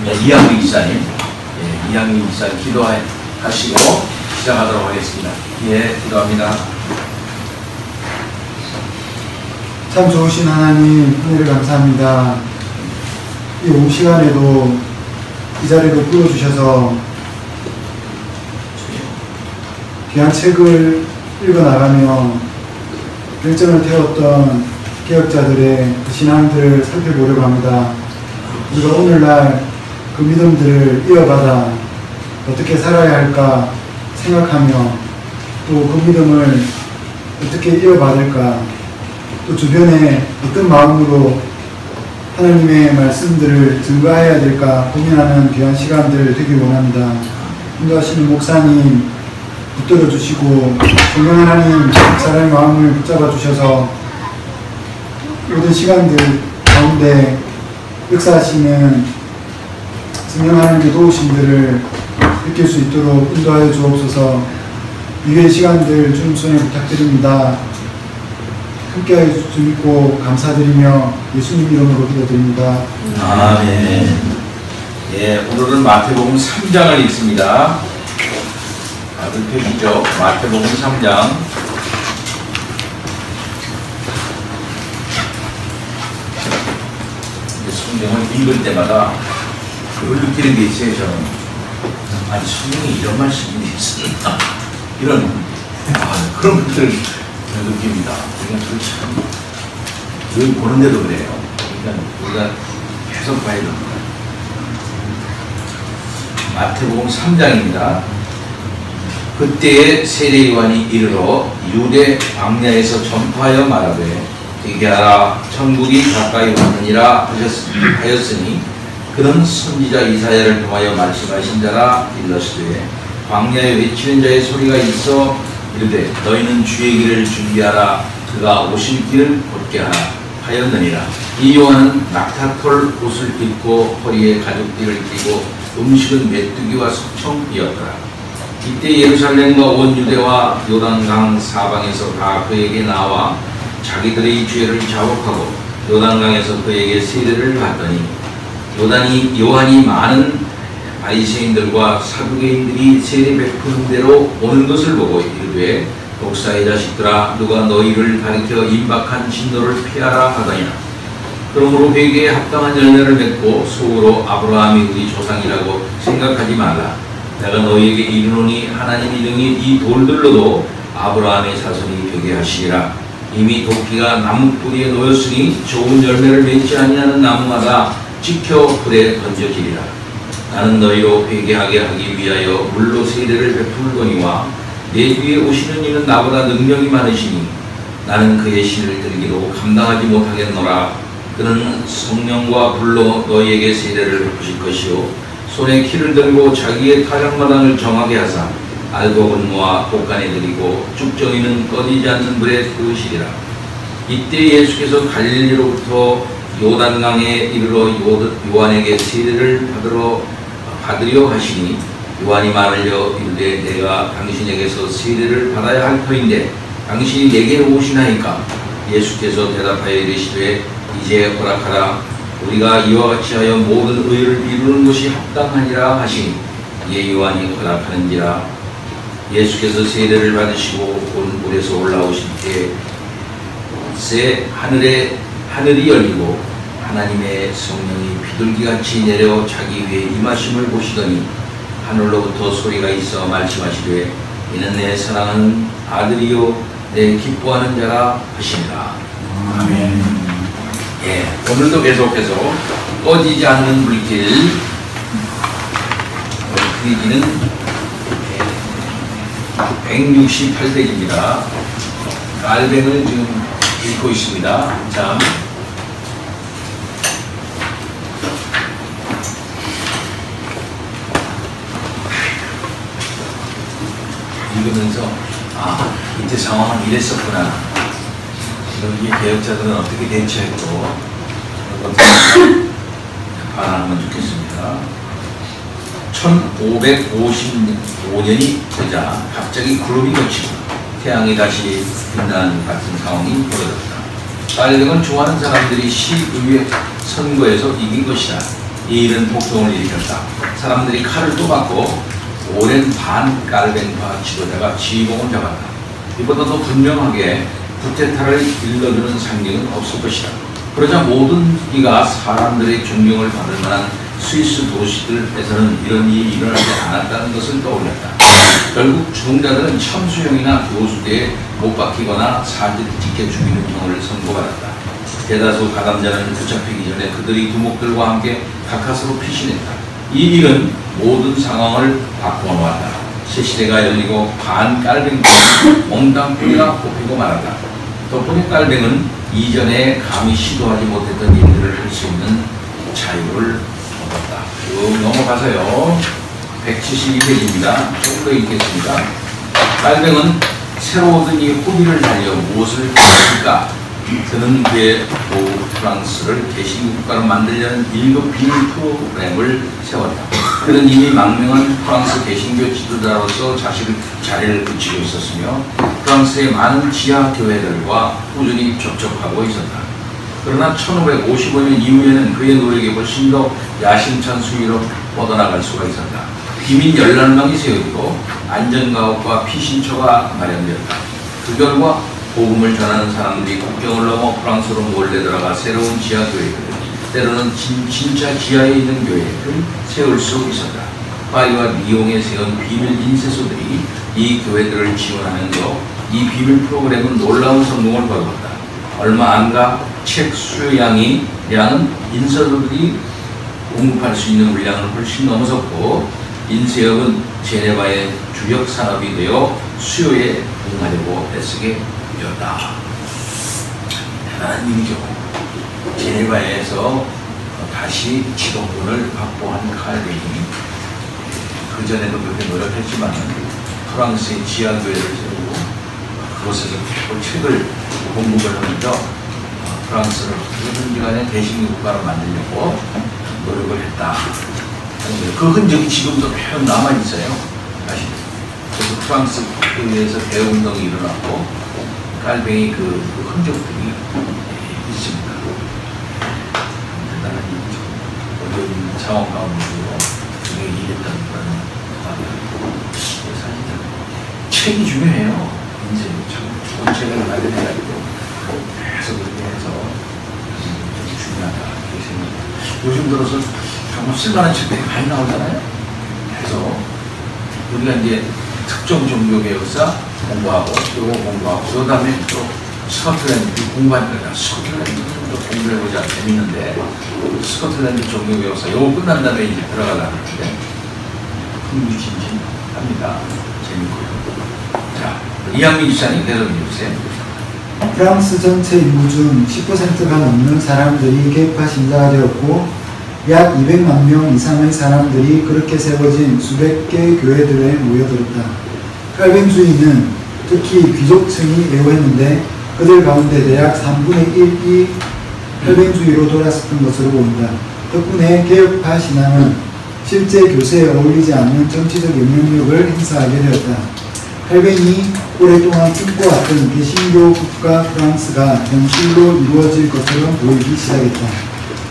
이양미 이사님, 이양미 이사 기도하시고 시작하도록 하겠습니다. 예, 기도합니다. 참 좋으신 하나님, 은혜를 감사합니다. 이 오후 시간에도 이 자리로 불러주셔서 귀한 책을 읽어나가며 열정을 태웠던 개혁자들의 그 신앙들을 살펴보려고 합니다. 우리가 오늘날 그 믿음들을 이어받아 어떻게 살아야 할까 생각하며 또 그 믿음을 어떻게 이어받을까, 또 주변에 어떤 마음으로 하나님의 말씀들을 증거해야 될까 고민하는 귀한 시간들 되길 원합니다. 인도하시는 목사님 붙들어 주시고 성령 하나님 사람의 마음을 붙잡아 주셔서 모든 시간들 가운데 역사하시는 성령 하나님의 도우심들을 느낄 수 있도록 인도하여 주옵소서. 위의 시간들 주님 손에 부탁드립니다. 함께하여 주 믿고 감사드리며 예수님 이름으로 기도드립니다. 아멘. 예, 오늘은 마태복음 3장을 읽습니다. 다들 펴시죠. 마태복음 3장. 성경을 읽을 때마다 그걸 느끼는 게 있어요. 저는 아니 성경에 이런 말씀이 있었나 이런 그런 것들을 느낍니다. 그러니까 참 여기 보는데도 그래요. 그러니까 우리가 계속 봐야 됩니다. 마태복음 3장입니다. 그때에 세례 요한이 이르러 유대 광야에서 전파하여 말하되 회개하라 천국이 가까이 왔느니라 하였으니 그는 선지자 이사야를 통하여 말씀하신 자라. 일러스되 광야에 외치는 자의 소리가 있어 이르되 너희는 주의 길을 준비하라 그가 오실 길을 곧게 하라 하였느니라. 이 요한은 낙타털 옷을 입고 허리에 가죽띠를 띠고 음식은 메뚜기와 석청이었더라. 이때 예루살렘과 온 유대와 요단강 사방에서 다 그에게 나와 자기들의 죄를 자복하고 요단강에서 그에게 세례를 받더니 요한이 많은 바리새인들과 사두개인들이 세례 베푸는 대로 오는 것을 보고 이르되 독사의 자식들아 누가 너희를 가리켜 임박한 진노를 피하라 하더니라. 그러므로 회개에 합당한 열매를 맺고 속으로 아브라함이 우리 조상이라고 생각하지 말라. 내가 너희에게 이르노니 하나님이 능히 이 돌들로도 아브라함의 자손이 되게 하시리라. 이미 도끼가 나무 뿌리에 놓였으니 좋은 열매를 맺지 아니하는 나무마다 찍혀 불에 던져지리라. 나는 너희로 회개하게 하기 위하여 물로 세례를 베풀거니와 내 뒤에 오시는 이는 나보다 능력이 많으시니 나는 그의 실을 들기도 감당하지 못하겠노라. 그는 성령과 불로 너희에게 세례를 베푸실 것이요 손에 키를 들고 자기의 타작마당을 정하게 하사 알곡은 곳간에 들이고 쭉정이는 꺼지지 않는 불에 끄시리라. 이때 예수께서 갈릴리로부터 요단강에 이르러 요한에게 세례를 받으려 하시니 요한이 말하려 이르되 내가 당신에게서 세례를 받아야 할 터인데 당신이 내게 오시나이까. 예수께서 대답하여 이르시되 이제 허락하라. 우리가 이와 같이 하여 모든 의를 이루는 것이 합당하니라 하시니 이에 요한이 허락하는지라. 예수께서 세례를 받으시고 온 물에서 올라오실 때 하늘이 열리고 하나님의 성령이 비둘기같이 내려 자기 위에 임하심을 보시더니 하늘로부터 소리가 있어 말씀하시되 이는 내 사랑하는 아들이요 내 기뻐하는 자라 하시니라. 아멘. 예, 오늘도 계속해서 꺼지지 않는 불길 크리기는 168페이지입니다. 깔뱅을 지금 읽고 있습니다. 자, 읽으면서 이때 상황은 이랬었구나. 여기 개혁자들은 어떻게 대처했고 어떻게 반응하면 좋겠습니다. 1555년이 되자 갑자기 구름이 걷히고 태양이 다시 빛나는 같은 상황이 벌어졌다. 깔뱅은 좋아하는 사람들이 시의회 선거에서 이긴 것이다. 이 일은 폭동을 일으켰다. 사람들이 칼을 또 받고 오랜 반깔뱅파 지도자가 지휘봉을 잡았다. 이보다도 분명하게 쿠데타를 일러주는 상징은 없을 것이다. 그러자 모든 이가 사람들의 존경을 받을 만한 스위스 도시들에서는 이런 일이 일어나지 않았다는 것을 떠올렸다. 결국 주동자들은 참수형이나 교수대에 못 박히거나 사지를 찢겨 죽이는 형을 선고받았다. 대다수 가담자는 붙잡히기 전에 그들이 두목들과 함께 가까스로 피신했다. 이 일은 모든 상황을 바꿔놓았다. 새 시대가 열리고 반깔뱅이 몽땅뿌리가 뽑히고 말았다. 덕분에 깔뱅은 이전에 감히 시도하지 못했던 일들을 할 수 있는 자유를 얻었다. 쭉 넘어가서요. 172페이지입니다. 조금 더 읽겠습니다. 깔뱅은 새로 얻은 이 호비를 달려 무엇을 했을까? 그는 그의 프랑스를 개신국가로 만들려는 1급 비밀 프로그램을 세웠다. 그는 이미 망명한 프랑스 개신교 지도자로서 자리를 붙이고 있었으며 프랑스의 많은 지하 교회들과 꾸준히 접촉하고 있었다. 그러나 1555년 이후에는 그의 노력이 훨씬 더 야심찬 수위로 뻗어나갈 수가 있었다. 비밀 열람망이 세워지고 안전가옥과 피신처가 마련되었다. 그 결과 복음을 전하는 사람들이 국경을 넘어 프랑스로 몰래 들어가 새로운 지하교회들, 때로는 진짜 지하에 있는 교회를 세울 수 있었다. 파리와 리옹에 세운 비밀 인쇄소들이 이 교회들을 지원하면서 이 비밀 프로그램은 놀라운 성공을 거뒀다. 얼마 안가 책 수요량은 인쇄소들이 공급할 수 있는 물량을 훨씬 넘어섰고 인쇄업은 제네바의 주력 산업이 되어 수요에 응하려고 애쓰게 되었다. 대단한 일이죠. 제네바에서 다시 지도권을 확보한 칼뱅이, 그전에도 그렇게 노력했지만 프랑스의 지하교회를 세우고 그곳에서 책을 공급을 하면서 프랑스를 어떻게든 간에 대신국가로 만들려고 노력을 했다. 그 흔적이 지금도 계속 남아있어요. 다시. 그래서 프랑스 교회에서 대운동이 일어났고 깔뱅이 그 흔적들이 있습니다. 대단한 어려운 상황 가운데서 그게 일했던 그런 사실들. 책이 중요해요. 이제 참 좋은 책을 마련해가지고 계속 그렇게 해서 좀 중요하다 이렇게 생각합니다. 요즘 들어서 정말 쓸만한 책들이 많이 나오잖아요. 그래서 우리가 이제 특정 종교의 역사 공부하고 또 공부하고 그 다음에 또 스코틀랜드 공부하니까 스코틀랜드도 공부해보자 재밌는데 스코틀랜드 종교의 역사 이거 끝난 다음에 이제 들어가려고 하는데 흥미진진합니다. 재밌고요. 자, 이양민 지사님 계속 읽어주세요. 프랑스 전체 인구 중 10%가 넘는 사람들이 개파 신자가 되었고 약 200만 명 이상의 사람들이 그렇게 세워진 수백 개 교회들에 모여들었다. 깔뱅주의는 특히 귀족층이 애호했는데 그들 가운데 대략 3분의 1이 깔뱅주의로 돌았었던 것으로 보인다. 덕분에 개혁파 신앙은 실제 교세에 어울리지 않는 정치적 영향력을 행사하게 되었다. 깔뱅이 오랫동안 꿈꿔왔던 개신교 국가 프랑스가 현실로 이루어질 것처럼 보이기 시작했다.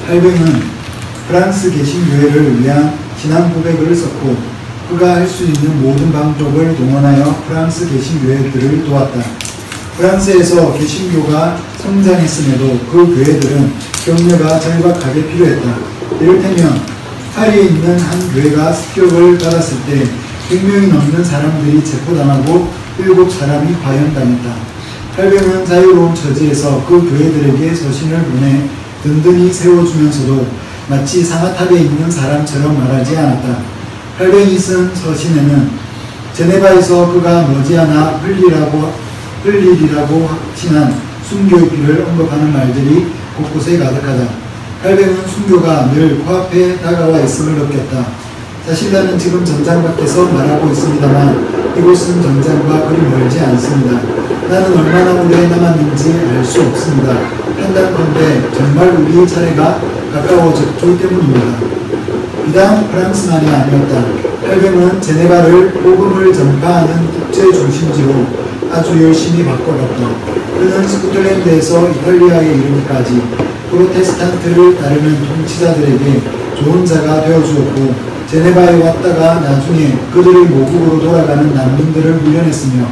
깔뱅은 프랑스 개신교회를 위한 신앙 고백을 썼고 그가 할 수 있는 모든 방법을 동원하여 프랑스 개신교회들을 도왔다. 프랑스에서 개신교가 성장했음에도 그 교회들은 격려가 절박하게 필요했다. 이를테면 파리에 있는 한 교회가 습격을 받았을 때 100명이 넘는 사람들이 체포당하고 7사람이 파견당했다. 칼뱅은 자유로운 처지에서 그 교회들에게 서신을 보내 든든히 세워주면서도 마치 상아탑에 있는 사람처럼 말하지 않았다. 칼뱅이 쓴 서신에는 제네바에서 그가 머지않아 흘리리라고 확신한 순교의 언급하는 말들이 곳곳에 가득하다. 칼뱅은 순교가 늘 코앞에 다가와 있음을 느꼈다. 사실 나는 지금 전장 밖에서 말하고 있습니다만 이곳은 전장과 그리 멀지 않습니다. 나는 얼마나 오래 남았는지 알 수 없습니다. 판단컨대 정말 우리의 차례가 가까워졌기 때문입니다. 비단 프랑스만이 아니었다. 칼뱅은 제네바를 복음을 전파하는 국제 중심지로 아주 열심히 바꿔봤다. 그는 스코틀랜드에서 이탈리아에 이르기까지 프로테스탄트를 따르는 통치자들에게 좋은 자가 되어주었고 제네바에 왔다가 나중에 그들의 모국으로 돌아가는 난민들을 훈련했으며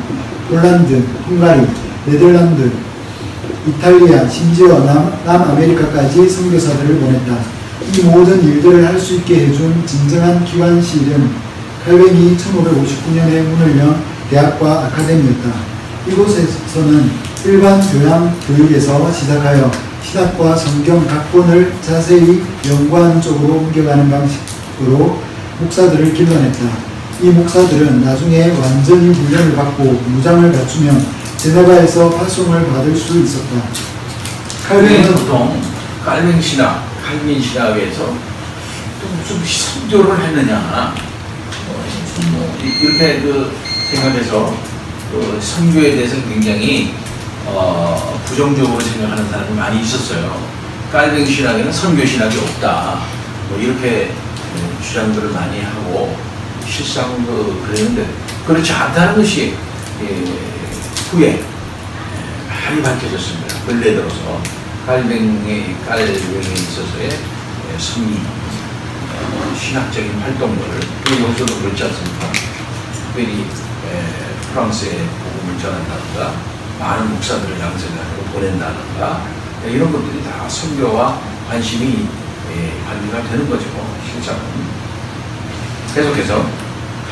폴란드, 헝가리, 네덜란드, 이탈리아, 심지어 남아메리카까지 선교사들을 보냈다. 이 모든 일들을 할 수 있게 해준 진정한 기관실은 칼뱅이 1559년에 문을 연 대학과 아카데미였다. 이곳에서는 일반 교양교육에서 시작하여 신학과 성경 각본을 자세히 연구하는 쪽으로 옮겨가는 방식으로 목사들을 길러냈다. 이 목사들은 나중에 완전히 훈련을 받고 무장을 갖추면 제네바에서 파송을 받을 수 있었다. 칼뱅은 보통 칼뱅 신학, 칼빈 신학에서 또 무슨 선교를 했느냐 이렇게 생각해서 선교에 대해서 굉장히 부정적으로 생각하는 사람이 많이 있었어요. 칼뱅 신학에는 선교 신학이 없다. 이렇게 주장들을 많이 하고 실상 그랬는데 그렇지 않다는 것이 후에 많이 밝혀졌습니다. 근래 들어서 칼뱅에 있어서의 성리 신학적인 활동들을 여기서도 그렇지 않습니까? 특별히 프랑스에 복음을 전한다든가 많은 목사들을 양성하고 보낸다든가 이런 것들이 다 선교와 관심이 관리가 되는 거죠. 실상은. 계속해서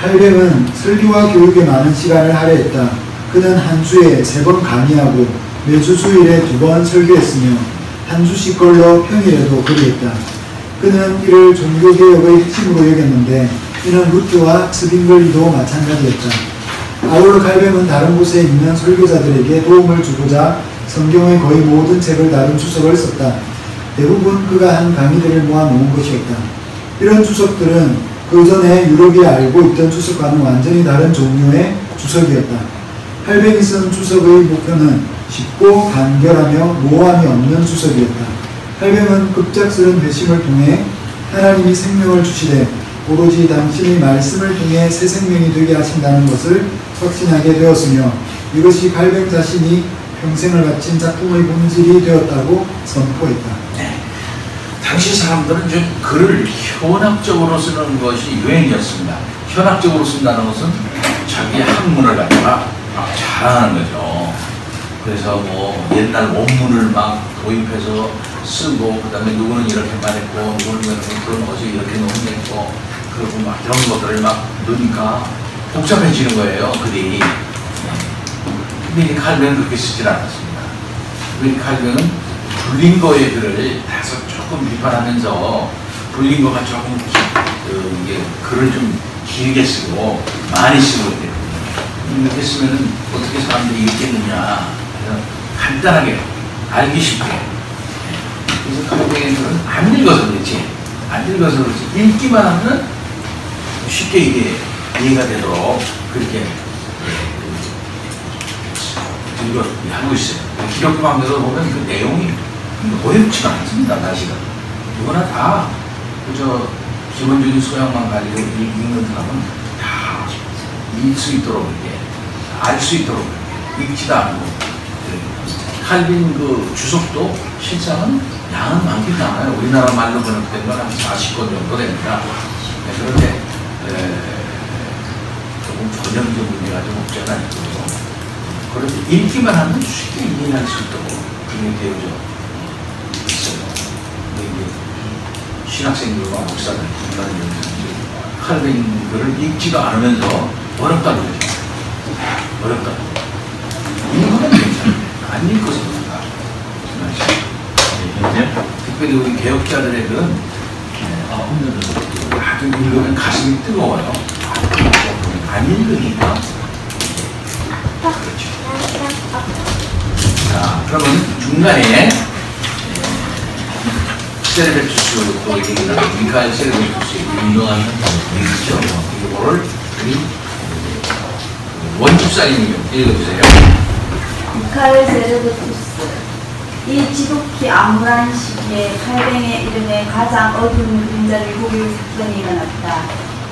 칼뱅은 설교와 교육에 많은 시간을 할애했다. 그는 한 주에 3번 강의하고 매주 주일에 2번 설교했으며 한 주씩 걸러 평일에도 그리했다. 그는 이를 종교개혁의 핵심으로 여겼는데 이는 루트와 스빙글리도 마찬가지였다. 아울러 칼뱅은 다른 곳에 있는 설교자들에게 도움을 주고자 성경의 거의 모든 책을 다룬 주석을 썼다. 대부분 그가 한 강의들을 모아놓은 것이었다. 이런 주석들은 그 전에 유럽이 알고 있던 주석과는 완전히 다른 종류의 주석이었다. 칼뱅이 쓴 주석의 목표는 쉽고 간결하며 모호함이 없는 주석이었다. 칼뱅은 급작스런 회심을 통해 하나님이 생명을 주시되 오로지 당신의 말씀을 통해 새 생명이 되게 하신다는 것을 확신하게 되었으며 이것이 칼뱅 자신이 평생을 바친 작품의 본질이 되었다고 선포했다. 당시 사람들은 좀 글을 현학적으로 쓰는 것이 유행이었습니다. 현학적으로 쓴다는 것은 자기 학문을 갖다가 막 자랑하는 거죠. 그래서 옛날 원문을 막 도입해서 쓰고 그 다음에 누구는 이렇게 말했고 누구는 그런 것이 이렇게 논했고 그리고 막 이런 것들을 막 넣으니까 복잡해지는 거예요. 글이. 근데 이 칼뱅은 그렇게 쓰질 않았습니다. 이 칼뱅은 불린거의 글을 다소 조금 비판하면서 불린거가 조금 이게 글을 좀 길게 쓰고 많이 쓰고 이렇게 쓰면은 어떻게 사람들이 읽겠느냐. 그래서 간단하게 알기 쉽게. 그래서 칼뱅의 글은 안 읽어서 그렇지. 안 읽어서 그렇지. 읽기만 하면 쉽게 이게 이해가 되도록 그렇게 하고 있어요. 기록방에서 보면 그 내용이 어렵지가 않습니다. 사실은 누구나 다 그저 기본적인 소양만 가지고 읽는 사람은 다 읽을 수 있도록 이렇게 알 수 있도록 이렇게 읽지도 않고 칼빈 그 주석도 실상은 양은 많긴 많아요. 우리나라 말로 번역된 건 한 40권 정도 됩니다. 그런데 조금 번역적 문제가 좀 없지 않아 있고요. 그래서 읽기만 하면 쉽게 이해할 수 있도록 그게 되어져 있어요. 신학생들과 목사들, 칼뱅 글을 읽지도 않으면서 어렵다고 그러죠. 어렵다고. 읽으면 괜찮아요. 안 읽어서 그런가. 특별히 우리 개혁자들의 글은 아주 읽으면 가슴이 뜨거워요. 안 읽으니까. 그렇죠. 자, 그러면 중간에 세르베투스도 얘기가 나오고 미카엘 세르베투스의 유명한 얘기죠. 이거를 우리 원집사님이 읽어주세요. 미카엘 세르베투스. 이 지독히 암울한 시기에 칼뱅의 이름에 가장 어두운 그림자를 보일 사건이 일어났다.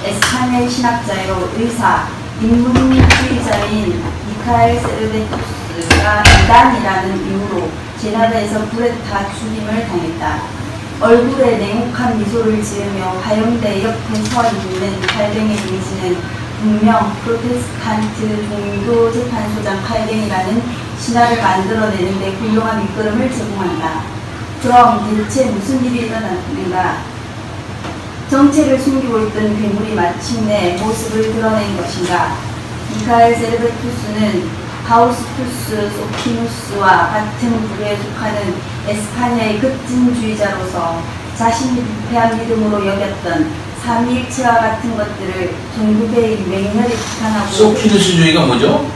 에스파녟 신학자요 의사, 인문주의자인 미카엘 세르베투스가 이단이라는 이유로 제네바에서 불에 타 죽임을 당했다. 얼굴에 냉혹한 미소를 지으며 화염대 옆에 서 있는 칼뱅의 이미지는 분명 프로테스탄트 종교재판소장 칼뱅이라는 신화를 만들어내는데 훌륭한 밑거름을 제공한다. 그럼 대체 무슨 일이 일어났는가? 정체를 숨기고 있던 괴물이 마침내 모습을 드러낸 것인가? 미카엘 세르베투스는 파우스투스 소키누스와 같은 부류에 속하는 에스파냐의 급진주의자로서 자신이 부패한 믿음으로 여겼던 삼위일체와 같은 것들을 종교계의 맹렬히 비판하고 소키누스주의가 뭐죠?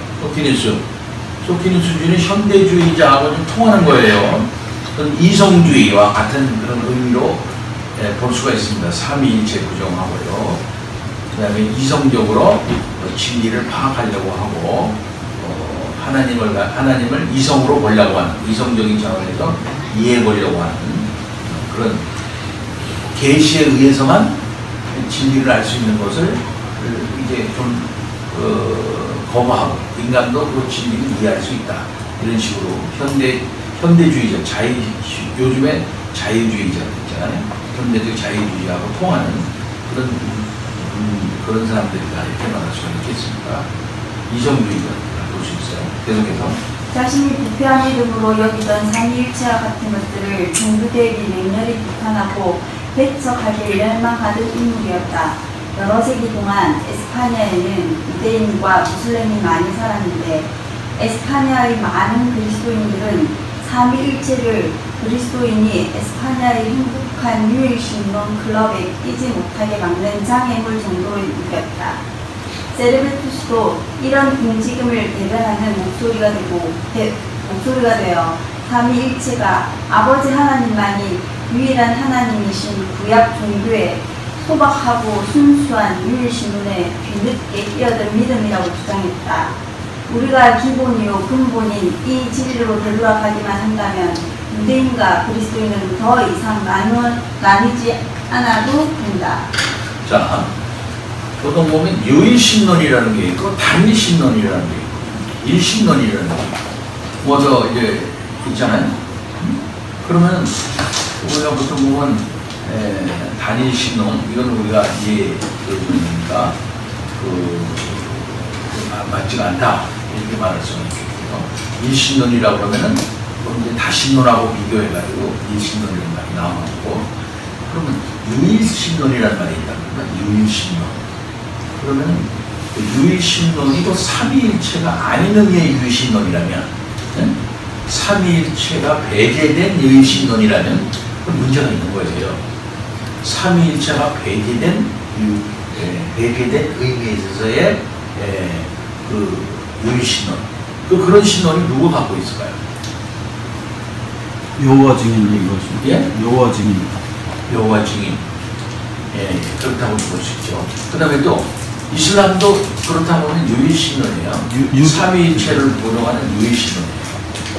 소키누스주의는 현대주의자하고 좀 통하는 거예요. 그런 이성주의와 같은 그런 의미로 볼 수가 있습니다. 삼위일체 부정하고요. 그 다음에 이성적으로 진리를 파악하려고 하고 하나님을 이성으로 보려고 하는, 이성적인 차원에서 이해해 보려고 하는 그런 계시에 의해서만 진리를 알 수 있는 것을 이제 좀 거부하고 인간도 그 진리를 이해할 수 있다. 이런 식으로 현대주의자, 요즘에 자유주의자 있잖아요. 현대적 자유주의하고 통하는 그런 사람들이다. 이렇게 말할 수가 있겠습니다. 이성주의자. 볼 수 있어요. 계속해서 자신이 부패한 믿음으로 여기던 삼위일체와 같은 것들을 종교개혁이 맹렬히 비판하고 배척하길 열망하던 인물이었다. 여러 세기 동안 에스파냐에는 유대인과 무슬림이 많이 살았는데 에스파냐의 많은 그리스도인들은 삼위일체를 그리스도인이 에스파냐의 행복한 유일신론 클럽에 끼지 못하게 막는 장애물 정도로 여겼다. 세르베투스도 이런 움직임을 대변하는 목소리가 되어 삼위일체가 아버지 하나님만이 유일한 하나님이신 구약 종교의 소박하고 순수한 유일신론에 뒤늦게 끼어든 믿음이라고 주장했다. 우리가 기본이요 근본인 이 진리로 되돌아가기만 한다면 유대인과 그리스도인은 더 이상 나뉘지 않아도 된다. 자, 보통 보면 유일신론이라는 게 있고 단일신론이라는 게 있고 일신론이라는 게 있고 뭐 저 이제 있잖아요. 그러면 우리가 보통 보면 단일신론 이건 우리가 이해해주니까 맞지가 않다 이렇게 말할 수가 있겠고요. 일신론이라고 그러면은 이제 다신론하고 비교해가지고 일신론이라는 말이 나오고 그러면 유일신론이라는 말이 있다. 유일신론. 그러면 유일신론이 또 삼위일체가 아닌 의미의 유일신론이라면 삼위일체가 배제된 유일신론이라면 문제가 있는 거예요. 삼위일체가 배제된 의미에 있어서의 그 유일신론 그런 신론이 누구 갖고 있을까요? 여호와 증인이 이것입니다. 예? 여호와 증인. 여호와 증인. 예, 그렇다고 볼 수 있죠. 그 다음에 또 이슬람도 그렇다고 하면 유일신론이에요. 삼위일체를 보정하는 유일신론이에요.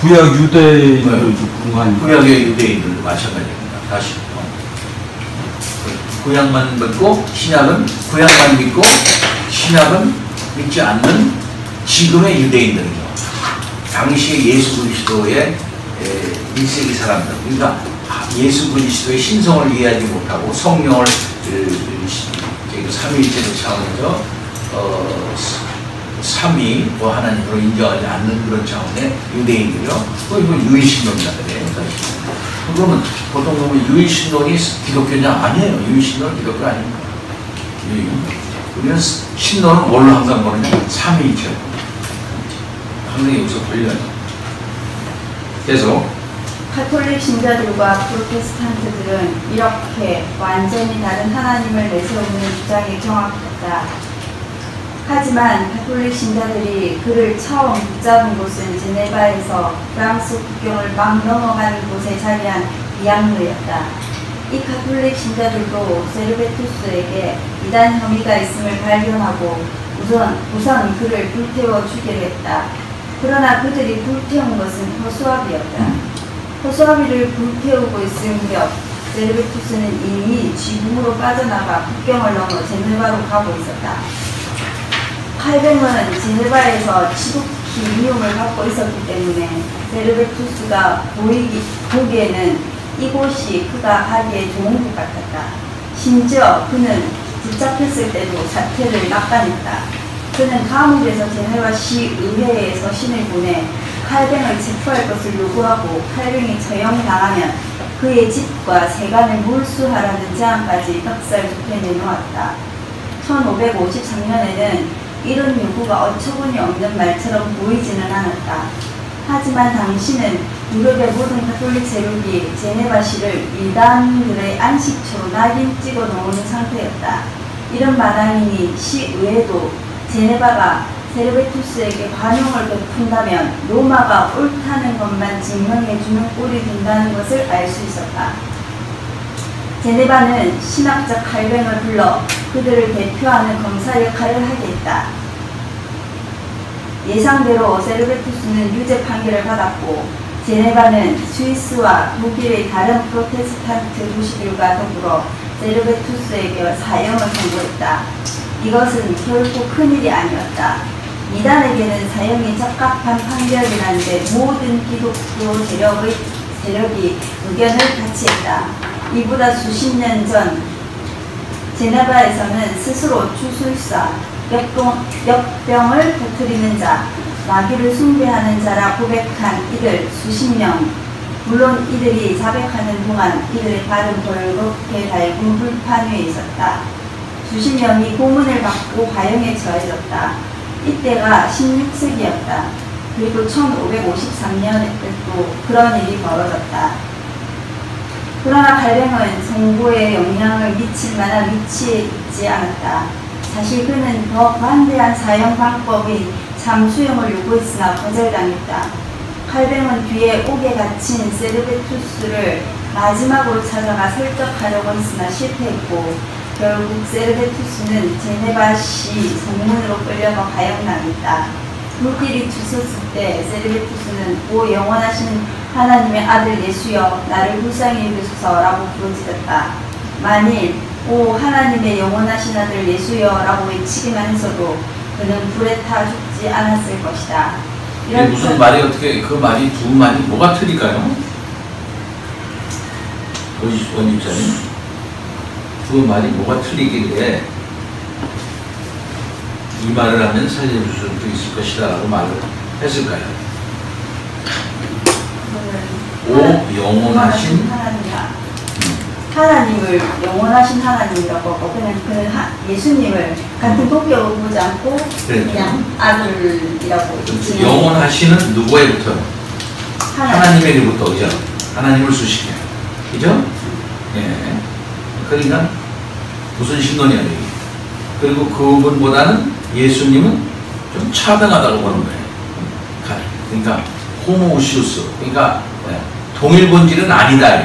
구약 유대인들도 궁한. 구약의 유대인들도 마찬가지입니다. 다시 구약만 믿고 구약만 믿고 신약은 믿지 않는 지금의 유대인들이죠. 당시의 예수 그리스도의 1세기 사람들. 그러니까 예수 그리스도의 신성을 이해하지 못하고 성령을 삼위일체의 차원에서 삼위 하나님으로 인정하지 않는 그런 차원의 유대인들이요. 이거 유일신론이라 그래요. 그러면 보통 보면 유일신론이 기독교냐? 아니에요. 유일신론은 기독교 아닙니다. 우리는 신론은 뭘로 항상 보느냐? 삼위일체. 항상 여기서 걸려요. 계속 카톨릭 신자들과 프로테스탄트들은 이렇게 완전히 다른 하나님을 내세우는 주장이 정확했다. 하지만 카톨릭 신자들이 그를 처음 붙잡은 곳은 제네바에서 프랑스 국경을 막 넘어가는 곳에 자리한 비앙르였다. 이 카톨릭 신자들도 세르베투스에게 이단 혐의가 있음을 발견하고 우선 그를 불태워 주기로 했다. 그러나 그들이 불태운 것은 허수아비였다. 허수아비를 불태우고 있을 무렵 세르베투스는 이미 지붕으로 빠져나가 국경을 넘어 제네바로 가고 있었다. 칼뱅은 제네바에서 지독히 미움을 받고 있었기 때문에 세르베투스가 보기에는 이곳이 그가 가기에 좋은 곳 같았다. 심지어 그는 붙잡혔을 때도 사태를 낙관했다. 그는 감옥에서 제네바 시의회에 서신을 보내 칼뱅을 체포할 것을 요구하고 칼뱅이 처형당하면 그의 집과 세간을 몰수하라는 제안까지 넉살좋게 내놓았다. 1553년에는 이런 요구가 어처구니 없는 말처럼 보이지는 않았다. 하지만 당시는 유럽의 모든 가톨릭 세력이 제네바시를 이단들의 안식처로 낙인 찍어 놓은 상태였다. 이런 마당이니 시의회도 제네바가 세르베투스에게 관용을 베푼다면 로마가 옳다는 것만 증명해주는 꼴이 된다는 것을 알 수 있었다. 제네바는 신학자 칼뱅을 불러 그들을 대표하는 검사 역할을 하게 했다. 예상대로 세르베투스는 유죄 판결을 받았고 제네바는 스위스와 독일의 다른 프로테스탄트 도시들과 더불어 세르베투스에게 사형을 선고했다. 이것은 결코 큰일이 아니었다. 이단에게는 사형이 적합한 판결이라는데 모든 기독교 세력이 의견을 같이 했다. 이보다 수십 년 전 제네바에서는 스스로 주술사, 역병을 터뜨리는 자, 마귀를 숭배하는 자라 고백한 이들 수십 명, 물론 이들이 자백하는 동안 이들의 발은 벌겋게 달군 불판 위에 있었다. 수십 명이 고문을 받고 과형에 처해졌다. 이때가 16세기였다. 그리고 1553년에 또 그런 일이 벌어졌다. 그러나 칼뱅은 성부에 영향을 미칠 만한 위치에 있지 않았다. 사실 그는 더 관대한 사형 방법인 잠수형을 요구했으나 거절당했다. 칼뱅은 뒤에 옥에 갇힌 세르베투스를 마지막으로 찾아가 설득하려고 했으나 실패했고 결국 세르베투스는 제네바시 성문으로 끌려가 가형당했다. 물길이 주섰을 때 세르베투스는 오 영원하신 하나님의 아들 예수여 나를 불쌍히 여기소서라고 부르짖었다. 만일 오 하나님의 영원하신 아들 예수여 라고 외치기만 했어도 그는 불에 타 죽지 않았을 것이다. 이게 무슨 말이 어떻게 그 말이 두 말이 뭐가 틀릴까요? 원집사님 두 말이 뭐가 틀리길래 이 말을 하면 살려줄 수도 있을 것이다 라고 말을 했을까요? 오 영원하신 하나님을 영원하신 하나님이라고 하고 그는 예수님을 같은 도표로 보지 않고 그냥 아들이라고 영원하신은 누구에부터? 하나님에게부터 그죠? 하나님을 수식해요. 그죠? 예. 그러니까 무슨 신론이야 이게. 그리고 그분보다는 예수님은 좀 차등하다고 보는 거예요. 그러니까 호모우시우스 그러니까 동일 본질은 아니다.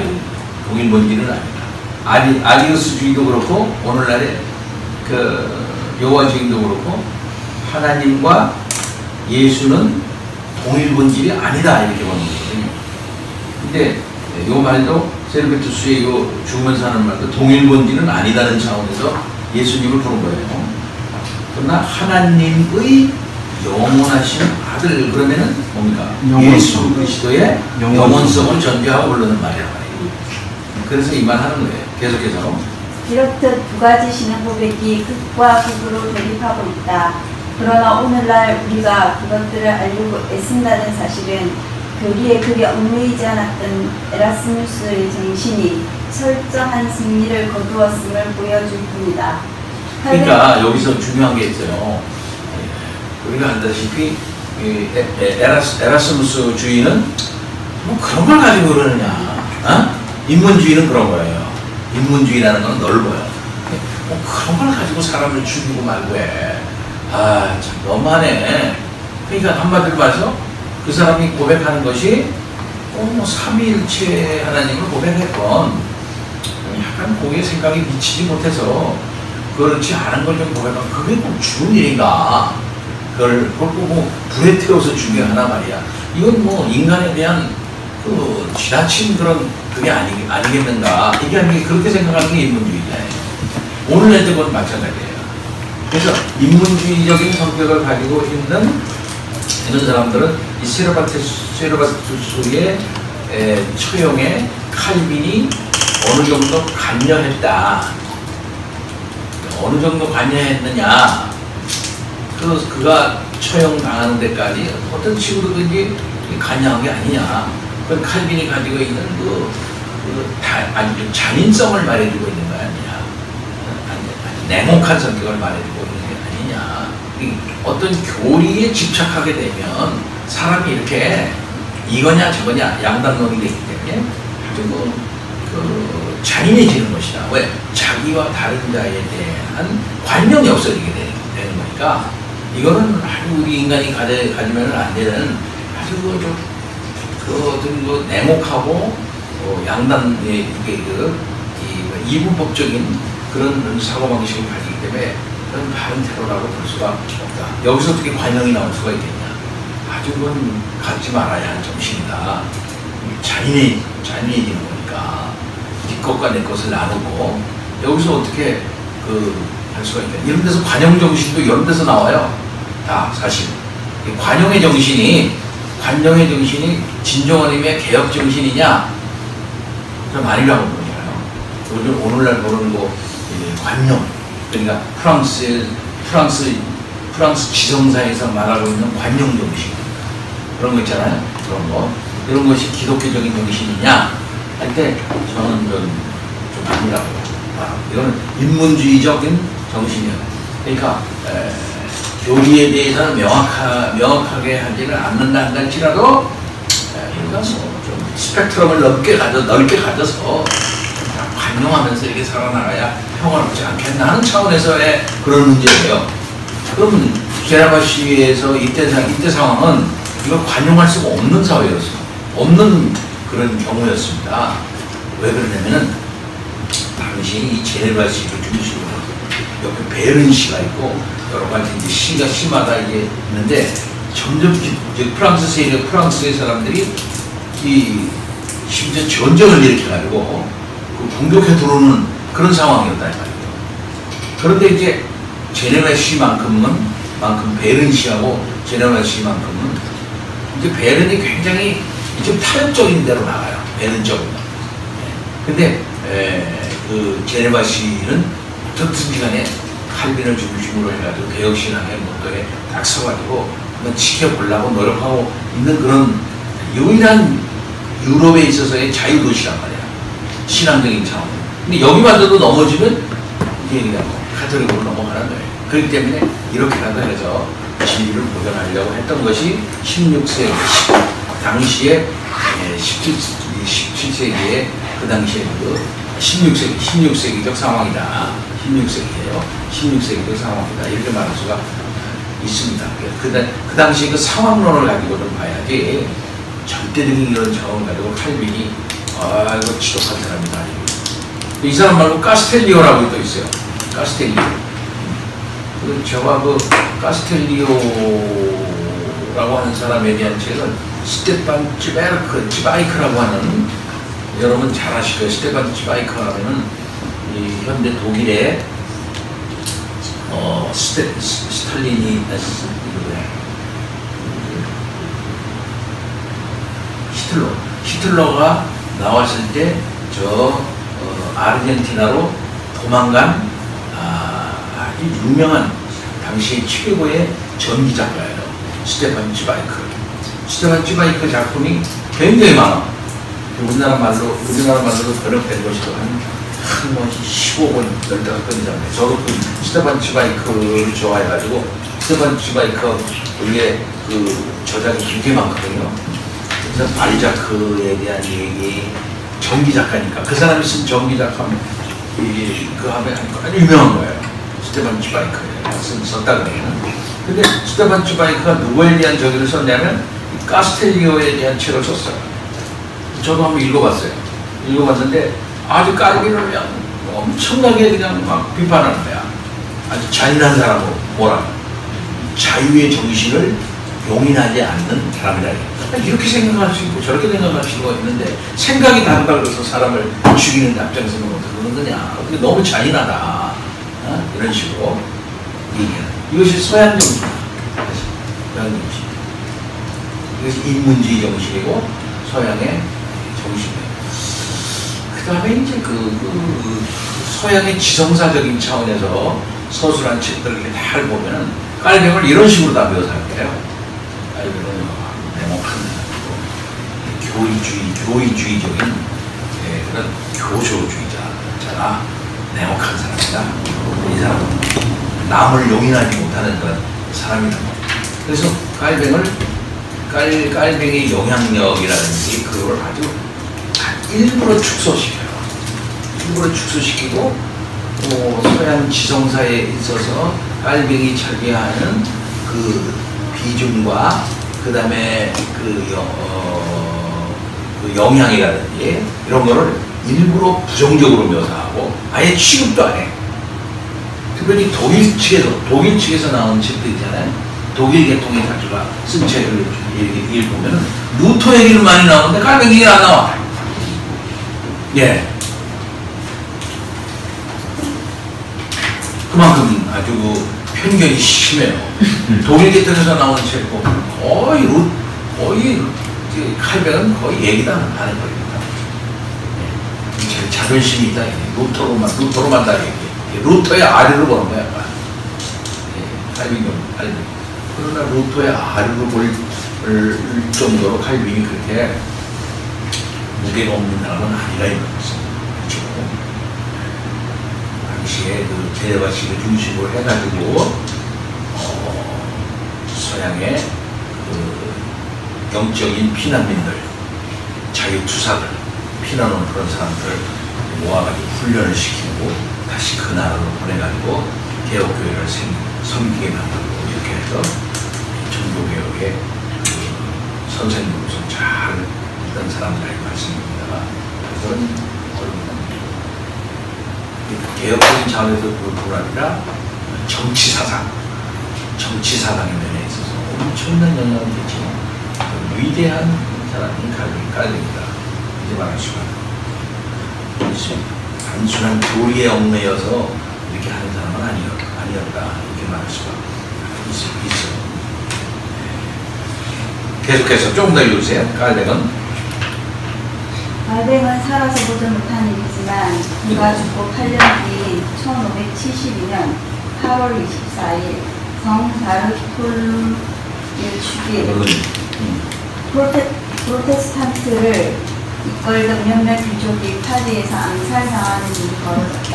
동일 본질은 아니다. 아리우스주의도 그렇고 오늘날의 그 여호와주의도 그렇고 하나님과 예수는 동일 본질이 아니다 이렇게 보는 거거든요. 근데 요 말도 세르베투스의 요 죽으면서 하는 말도 동일 본질은 아니다는 차원에서 예수님을 부른 거예요. 그러나 하나님의 영원하신 아들 그러면은 뭡니까? 예수 그리스도의 영원성을 전제하고 부르는 말이란 말이에요. 그래서 이 말 하는 거예요. 계속해서. 이렇듯 두 가지 신앙 고백이 극과 극으로 대립하고 있다. 그러나 오늘날 우리가 그것들을 알려고 애쓴다는 사실은 교리에 그리 얽매이지 않았던 에라스무스의 정신이 철저한 승리를 거두었음을 보여줄 뿐이다. 그러니까 여기서 중요한 게 있어요. 우리가 안다시피 에라스무스 주의는 뭐 그런 걸 가지고 그러느냐. 어? 인문주의는 그런 거예요. 인문주의라는 건 넓어요. 뭐 그런 걸 가지고 사람을 죽이고 말고 해. 아, 참 너무하네. 그러니까 한마디로 말해서 그 사람이 고백하는 것이 뭐 삼위일체 하나님을 고백했건 약간 거기에 생각이 미치지 못해서 그렇지 않은 걸 좀 고백하면 그게 꼭 죽은 일인가. 그걸 뭐 불에 태워서 죽여 하나 말이야. 이건 뭐 인간에 대한 그 지나친 그런 그게 아니겠는가. 이게 아니게 그렇게 생각하는 게 인문주의잖아요. 오늘날도 그건 마찬가지예요. 그래서 인문주의적인 성격을 가지고 있는 이런 사람들은 이 세르바투스의 처형에 칼빈이 어느 정도 관여했다. 어느 정도 관여했느냐. 그가 처형당하는 데까지 어떤 식으로든지 관여한 게 아니냐. 그건 칼빈이 가지고 있는 아주 잔인성을 말해주고 있는 거 아니냐. 아주 냉혹한 성격을 말해주고 있는 게 아니냐. 어떤 교리에 집착하게 되면 사람이 이렇게 이거냐 저거냐 양당론이 되기 때문에 아주 잔인해지는 것이다. 왜? 자기와 다른 자에 대한 관념이 없어지게 되는 거니까 이거는 우리 인간이 가지면 안 되는 아주 어떤 냉혹하고 양당의 이분법적인 그런 사고방식을 가지기 때문에 그런 바른 테러라고 볼 수가 없다. 여기서 어떻게 관용이 나올 수가 있겠냐. 아주 그건 갖지 말아야 할 정신이다. 잔인해지는 거니까 네 것과 내 것을 나누고 여기서 어떻게 할 수가 있겠냐. 이런 데서 관용 정신도 이런 데서 나와요. 다 사실 관용의 정신이 진정한 의미의 개혁 정신이냐? 그럼 아니라고 보잖아요. 오늘날 보는 관용. 그러니까 프랑스 지성사에서 말하고 있는 관용 정신. 그런 거 있잖아요. 이런 것이 기독교적인 정신이냐? 할 때 저는 좀 아니라고. 이거는 인문주의적인 정신이에요. 그러니까 교리에 대해서는 명확하게 하지는 않는다 할지라도 우리가 좀 스펙트럼을 넓게 가져서 관용하면서 이렇게 살아나가야 평화롭지 않겠나 하는 차원에서의 그런 문제예요. 그러면 제네바 시위에서 이때 상황은 이걸 관용할 수가 없는 사회였어요. 없는 그런 경우였습니다. 왜 그러냐면은 당시 이 제네바 시위를 중심으로 옆에 베른 시가 있고 여러 가지 이제 시가 심하다 이게 있는데 점점 이제 프랑스의 사람들이 심지어 전쟁을 일으켜가지고 공격해 들어오는 그런 상황이었다 말이에요. 그런데 이제 제네바 시만큼 베른 시하고 제네바 시만큼은 이제 베른이 굉장히 이제 타협적인 데로 나가요. 베른 쪽으로. 근데 제네바 시는 어떻든지 간에 칼빈을 중심으로 해가지고 개혁신앙의 목표에 딱 서가지고 한번 지켜보려고 노력하고 있는 그런 유일한 유럽에 있어서의 자유도시란 말이야. 신앙적인 차원. 근데 여기마저도 넘어지면 이게 그냥 카톨릭으로 넘어가는 거예요. 그렇기 때문에 이렇게라도 해서 진리를 보존하려고 했던 것이 16세기 당시에 17세기에 그 당시에 16세기적 상황이다. 16세기예요. 16세기적 상황이다. 이렇게 말할 수가 있습니다. 그 당시 그 상황론을 가지고 좀 봐야지 절대적인 이런 상황을 가지고 칼빈이 이거 지독한 사람이다. 이 사람 말고 카스텔리오라고 또 있어요. 카스텔리오. 저와 카스텔리오라고 하는 사람에 대한 책은 스테판 찌바이크라고 하는 여러분 잘 아실 거예요. 스테판 찌바이크 하면은 이 현대 독일의 스탈린이 히틀러가 나왔을 때 아르헨티나로 도망간 아주 유명한 당시 최고의 전기 작가예요. 스테판 찌바이크 작품이 굉장히 많아. 우리나라 말로도 번역된 것이 한 15권, 15권이잖아요. 저도 스테판 찌바이크를 좋아해가지고 스테판 찌바이크 우리의 저작이 굉장히 많거든요. 그래서 발자크에 대한 얘기, 전기 작가니까 그 사람이 쓴 전기 작가는 그 하면 아주 유명한 거예요. 스테판 찌바이크가 썼다 그래요. 근데 스테판 찌바이크가 누구에 대한 저기를 썼냐면 카스텔리오에 대한 책을 썼어요. 저도 한번 읽어봤어요. 읽어봤는데 아주 깔비를 그냥 엄청나게 그냥 막 비판하는 거야. 아주 잔인한 사람으로 뭐라 자유의 정신을 용인하지 않는 사람이라. 이렇게 생각할 수 있고 저렇게 생각할 수가 있는데 생각이 다르다 그래서 사람을 죽이는 앞장서는 어떻게 그런 거냐. 어떻게 너무 잔인하다. 이런 식으로 얘기해요. 이것이 서양 정신이다. 서양 정신. 이것이 인문주의 정신이고 서양의 정신에. 그 다음에 이제 서양의 지성사적인 차원에서 서술한 책들을 이렇게 다 보면은 깔병을 이런 식으로 다 묘사할게요. 깔병은 냉혹한 교의주의적인 그런 교조주의자잖아. 냉혹한 사람이다. 이 사람은 남을 용인하지 못하는 그런 사람이다. 그래서 깔병의 영향력이라든지 그걸 아주 일부러 축소시켜요. 일부러 축소시키고 서양 지성사에 있어서 깔병이 차지하는 그 비중과 그 다음에 그 영향이라든지 이런 거를 일부러 부정적으로 묘사하고 아예 취급도 안 해. 특별히 독일 측에서 나온 책들 있잖아요. 독일 계통의 작가가 쓴 책을 읽으면 루터 얘기를 많이 나오는데 깔병 얘기가 안 나와. 예. 그만큼 아주 편견이 심해요. 독일 계통에서 나오는 책 보면 거의 칼뱅은 거의 얘기도 안 하는 거입니다. 예. 자존심이 있다. 루터로만 다 얘기해. 루터의 아래로 보는 거야. 예. 칼뱅. 그러나 루터의 아래로 볼 정도로 칼뱅이 그렇게 무게가 없는 사람은 아니라 이런 것입니다. 그렇죠? 당시에 그 제네바식을 중심으로 해가지고 서양의 그 영적인 피난민들, 자유투사들, 피난 온 그런 사람들을 모아가지고 훈련을 시키고 다시 그 나라로 보내가지고 개혁교회를 섬기게 만들고 이렇게 해서 전도개혁의 그 선생님으로서 잘 있던 사람들의 말씀입니다. 그런 개혁적인 차원에서 그뿐 아니라 정치사상의 면에 있어서 엄청난 영향을 끼치는 위대한 사람이 깔뱅이다. 이제 말할 수가 있습니다. 단순한 교리에 얽매여서 이렇게 하는 사람은 아니었다. 이렇게 말할 수가 있어요. 계속해서 조금 더 읽으세요. 깔뱅은 살아서 보지 못한 일이지만 그가 죽고 8년 뒤인 1572년 8월 24일 성 다르폴루의 축일 프로테스탄트를 이끌던 몇몇 귀족이 파리에서 암살당하는 일이 벌어졌다.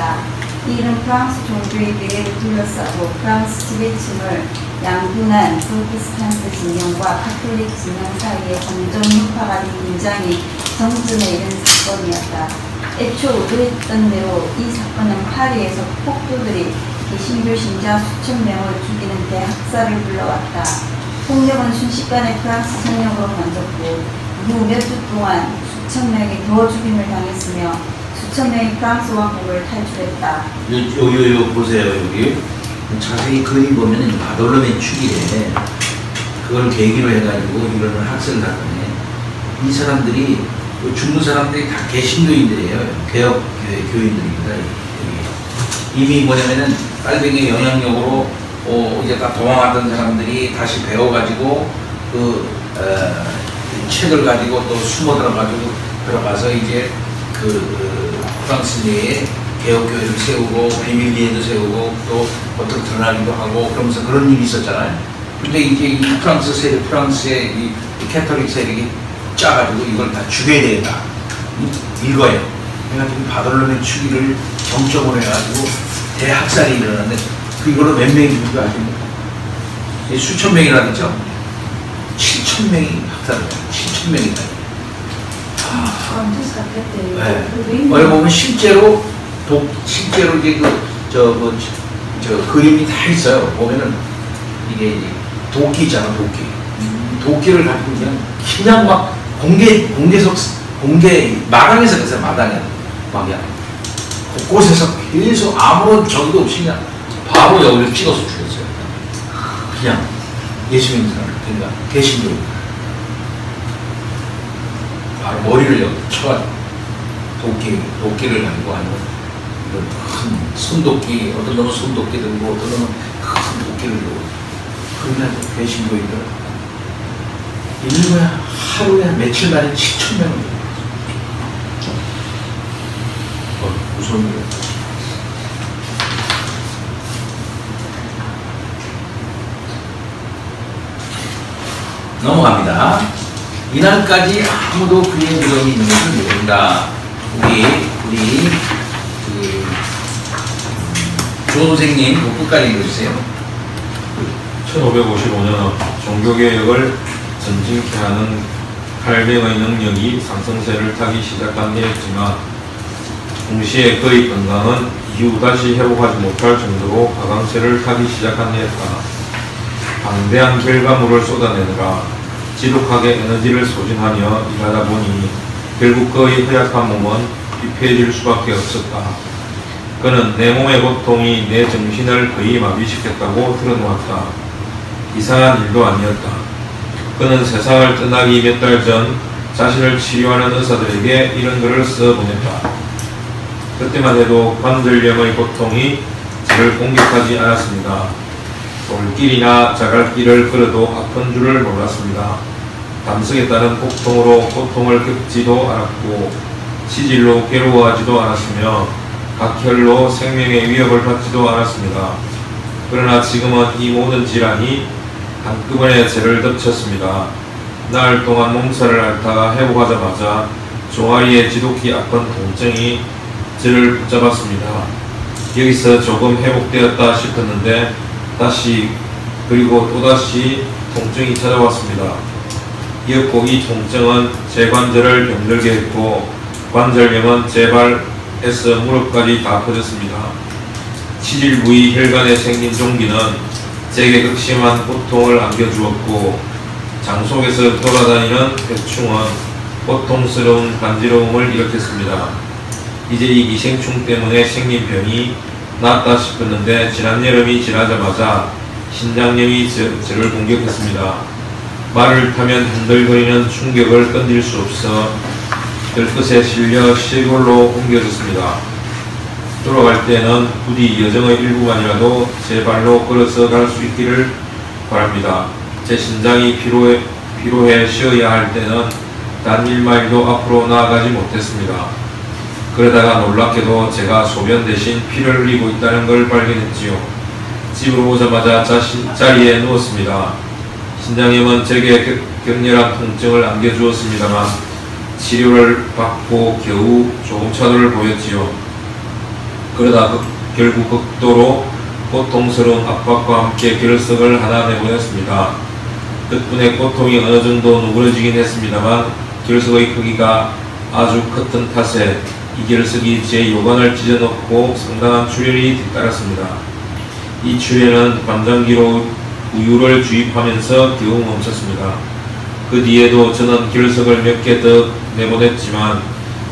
이 일은 프랑스 종교의 미래를 둘러싸고 프랑스 지배층을 양분한 프로테스탄트 진영과 카톨릭 진영 사이에 점점 흉파가 된 굉장히 정점에 이른 사건이었다. 애초 의도했던 대로 이 사건은 파리에서 폭도들이 개신교 신자 수천 명을 죽이는 대학살을 불러왔다. 폭력은 순식간에 프랑스 전역으로 번졌고 후 몇 주 동안 수천 명이 더 죽임을 당했으며 수천 명이 프랑스 왕국을 탈출했다. 요 보세요. 여기 자세히 그림 보면 바돌로메 축일에 그걸 계기로 해가지고 이거는 학생 사건에 이 사람들이 죽는 사람들이 다 개신교인들이에요. 개혁 교인들입니다. 이미 뭐냐면은 깔뱅이의 영향력으로 이제 다 도망왔던 사람들이 다시 배워가지고 책을 가지고 또 숨어 들어가서 이제 프랑스 내에 개혁교회를 세우고 비밀리에도 세우고 또 어떻게 드러나기도 하고 그러면서 그런 일이 있었잖아요. 근데 이제 이 프랑스의 이 캐톨릭 세력이 짜가지고 이걸 다 죽여야 되겠다. 이거예요. 그래가지고 바돌로메 축일을 정점으로 해가지고 대학살이 일어났는데 이걸로 몇 명이 죽은 거 아십니까? 수천 명이라 그랬죠? 7천 명이 학살을 해요. 7천 명이다. 네. 여기 보면 실제로 이제 저 그림이 다 있어요. 보면은 이게 도끼잖아, 도끼. 도끼를 가지고 그냥 막 공개 마당에서 그래서 마당에 막 그냥 곳곳에서 계속 아무런 적도 없이 그냥 바로 여기를 찍어서 죽였어요. 그냥 예수 믿는 사람, 그러니까 개신교. 바로 머리를 여기 쳐가지고 도끼를 가지고 하는 큰 손도끼, 어떤 놈은 손도끼 들고 어떤 놈은 큰 도끼를 들고 그러면 개신교인들 인류야 하루에 며칠 만에 7천 명을 무서운 넘어갑니다. 이날까지 아무도 그의 이름이 있는 것을 모른다. 우리 조 선생님 그 끝까지 읽어주세요. 1555년 종교개혁을 전진케 하는 칼뱅의 능력이 상승세를 타기 시작한 해였지만 동시에 그의 건강은 이후 다시 회복하지 못할 정도로 하강세를 타기 시작한 해였다. 방대한 결과물을 쏟아내느라 지독하게 에너지를 소진하며 일하다 보니 결국 그의 허약한 몸은 피폐해질 수밖에 없었다. 그는 내 몸의 고통이 내 정신을 거의 마비시켰다고 드러놓았다. 이상한 일도 아니었다. 그는 세상을 떠나기 몇 달 전 자신을 치료하는 의사들에게 이런 글을 써보냈다. 그때만 해도 관절염의 고통이 저를 공격하지 않았습니다. 돌길이나 자갈길을 걸어도 아픈 줄을 몰랐습니다. 담석에 따른 복통으로 고통을 겪지도 않았고 치질로 괴로워하지도 않았으며 각혈로 생명의 위협을 받지도 않았습니다. 그러나 지금은 이 모든 질환이 한꺼번에 저를 덮쳤습니다. 나흘 동안 몸살을 앓다가 회복하자마자 종아리에 지독히 아픈 통증이 저를 붙잡았습니다. 여기서 조금 회복되었다 싶었는데 다시 그리고 또다시 통증이 찾아왔습니다. 이었고 이 통증은 제 관절을 병들게 했고 관절염은 제 발에서 무릎까지 다 퍼졌습니다. 치질 부위 혈관에 생긴 종기는 제게 극심한 고통을 안겨주었고 장 속에서 돌아다니는 해충은 고통스러운 간지러움을 일으켰습니다. 이제 이 기생충 때문에 생긴 병이 낫다 싶었는데 지난 여름이 지나자마자 신장염이 저를 공격했습니다. 말을 타면 흔들거리는 충격을 견딜 수 없어 들끝에 실려 시골로 옮겨졌습니다. 돌아갈 때는 부디 여정의 일부만이라도 제 발로 걸어서 갈 수 있기를 바랍니다. 제 신장이 피로해 쉬어야 할 때는 단 1마일도 앞으로 나아가지 못했습니다. 그러다가 놀랍게도 제가 소변 대신 피를 흘리고 있다는 걸 발견했지요. 집으로 오자마자 자리에 누웠습니다. 신장염은 제게 격렬한 통증을 안겨주었습니다만 치료를 받고 겨우 조금 차도를 보였지요. 그러다 결국 극도로 고통스러운 압박과 함께 결석을 하나 내보냈습니다. 덕분에 고통이 어느 정도 누그러지긴 했습니다만 결석의 크기가 아주 컸던 탓에 이 결석이 제 요관을 찢어놓고 상당한 출혈이 뒤따랐습니다. 이 출혈은 관장기로 우유를 주입하면서 겨우 멈췄습니다. 그 뒤에도 저는 결석을 몇 개 더 내보냈지만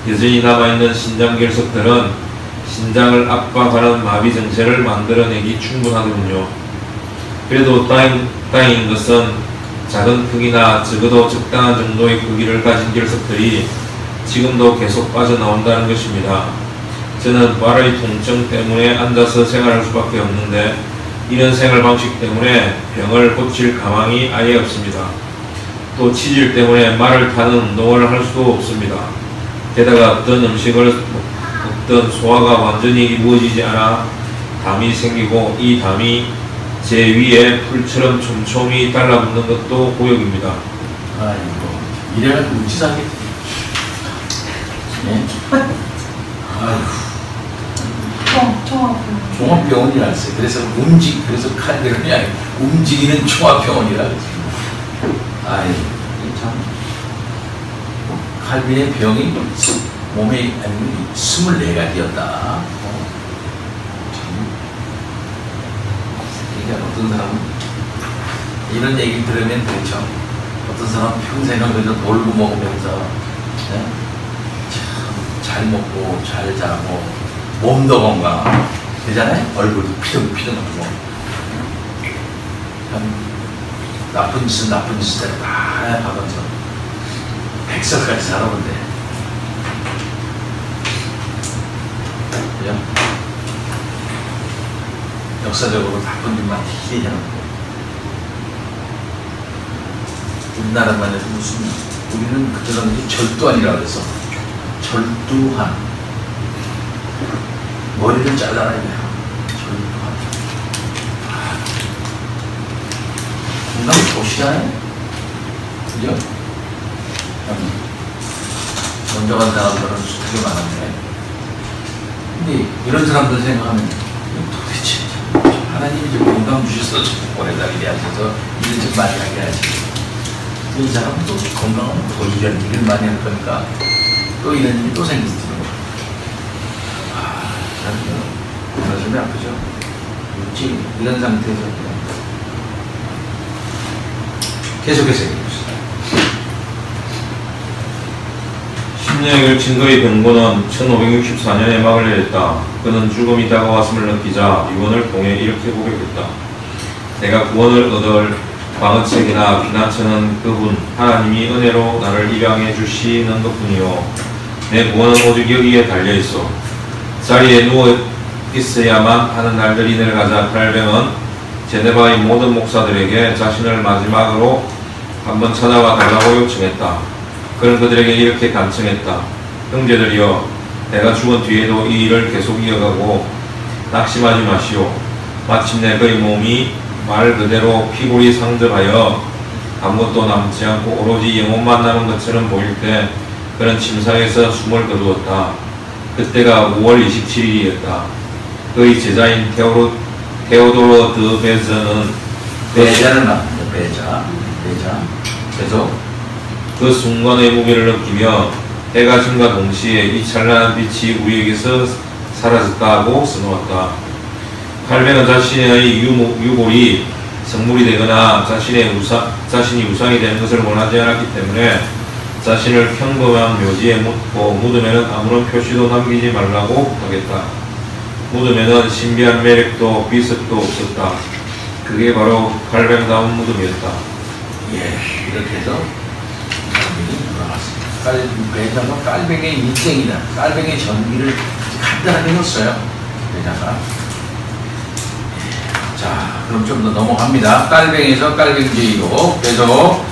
여전히 남아있는 신장 결석들은 신장을 압박하는 마비 증세를 만들어내기 충분하더군요. 그래도 다행인 것은 작은 크기나 적어도 적당한 정도의 크기를 가진 결석들이 지금도 계속 빠져나온다는 것입니다. 저는 발의 통증 때문에 앉아서 생활할 수밖에 없는데 이런 생활 방식 때문에 병을 고칠 가망이 아예 없습니다. 또 치질 때문에 말을 타는 운동을 할 수도 없습니다. 게다가 어떤 음식을 먹던 소화가 완전히 이루어지지 않아 담이 생기고 이 담이 제 위에 풀처럼 촘촘히 달라붙는 것도 고역입니다. 아이고 이래가지고 우치사겠지. 네? 아이고 종합병원이라 했어요. 그래서 그래서 칼병원이 아니고 움직이는 종합병원이라 했어요. 아이 참 칼빈의 병이 몸에 24가지였다. 그러니까 어떤 사람은 이런 얘기 들으면 그렇죠. 어떤 사람은 평생을 그저 놀고 먹으면서 네? 잘 먹고 잘 자고 몸도 건강 되잖아요. 얼굴도 피둥피둥하고 나쁜 짓은 다 하면서 백살까지 살아본대. 그죠? 역사적으로 나쁜 짓만 되게 해놓고 우리나라만 해도 우리는 그때 당시 절도안이라고 해서 절도한 머리를 잘라놔야 돼요. 건강 좋으시잖아요? 그죠? 먼저 간 사람들은 되게 많은데, 근데 이런 사람들 생각하면 도대체 하나님이 좀 건강 주셔서 좀 오래살게 하셔서 일을 좀 많이 하게 하시고, 이 사람은 또 건강은 더 이런 일을 많이 할 거니까 또 이런 일이 또 생기는 거예요. 가슴이 아프죠? 그렇지? 이런 상태에서 계속해서 얘기해봅시다. 심령의 증거의 병고는 1564년에 막을 내렸다. 그는 죽음이 다가왔음을 느끼자 유언을 통해 이렇게 고백했다. 내가 구원을 얻을 방어책이나 피난처는 그분 하나님이 은혜로 나를 입양해 주시는 것뿐이요. 내 구원은 오직 여기에 달려있어. 자리에 누워 있어야만 하는 날들이 내려가자 칼뱅은 제네바의 모든 목사들에게 자신을 마지막으로 한번 찾아와 달라고 요청했다. 그는 그들에게 이렇게 간청했다. 형제들이여, 내가 죽은 뒤에도 이 일을 계속 이어가고 낙심하지 마시오. 마침내 그의 몸이 말 그대로 피골이 상접하여 아무것도 남지 않고 오로지 영혼만 남은 것처럼 보일 때 그는 침상에서 숨을 거두었다. 그때가 5월 27일이었다. 그의 제자인 테오도로 드 베즈는 배자를 낳습니다. 배자. 그래서 그 순간의 무게를 느끼며 해가 진과 동시에 이 찬란한 빛이 우리에게서 사라졌다고 써놓았다. 칼뱅은 자신의 유골이 성물이 되거나 자신이 우상이 되는 것을 원하지 않았기 때문에 자신을 평범한 묘지에 묻고 무덤에는 아무런 표시도 남기지 말라고 하겠다. 무덤에는 신비한 매력도 비석도 없었다. 그게 바로 칼뱅다운 무덤이었다. 예, 이렇게 해서 배자가 깔뱅의 인생이다. 깔뱅의 전기를 간단하게 넣었어요. 배자가. 자, 그럼 좀 더 넘어갑니다. 깔뱅에서 깔뱅제의로. 그래서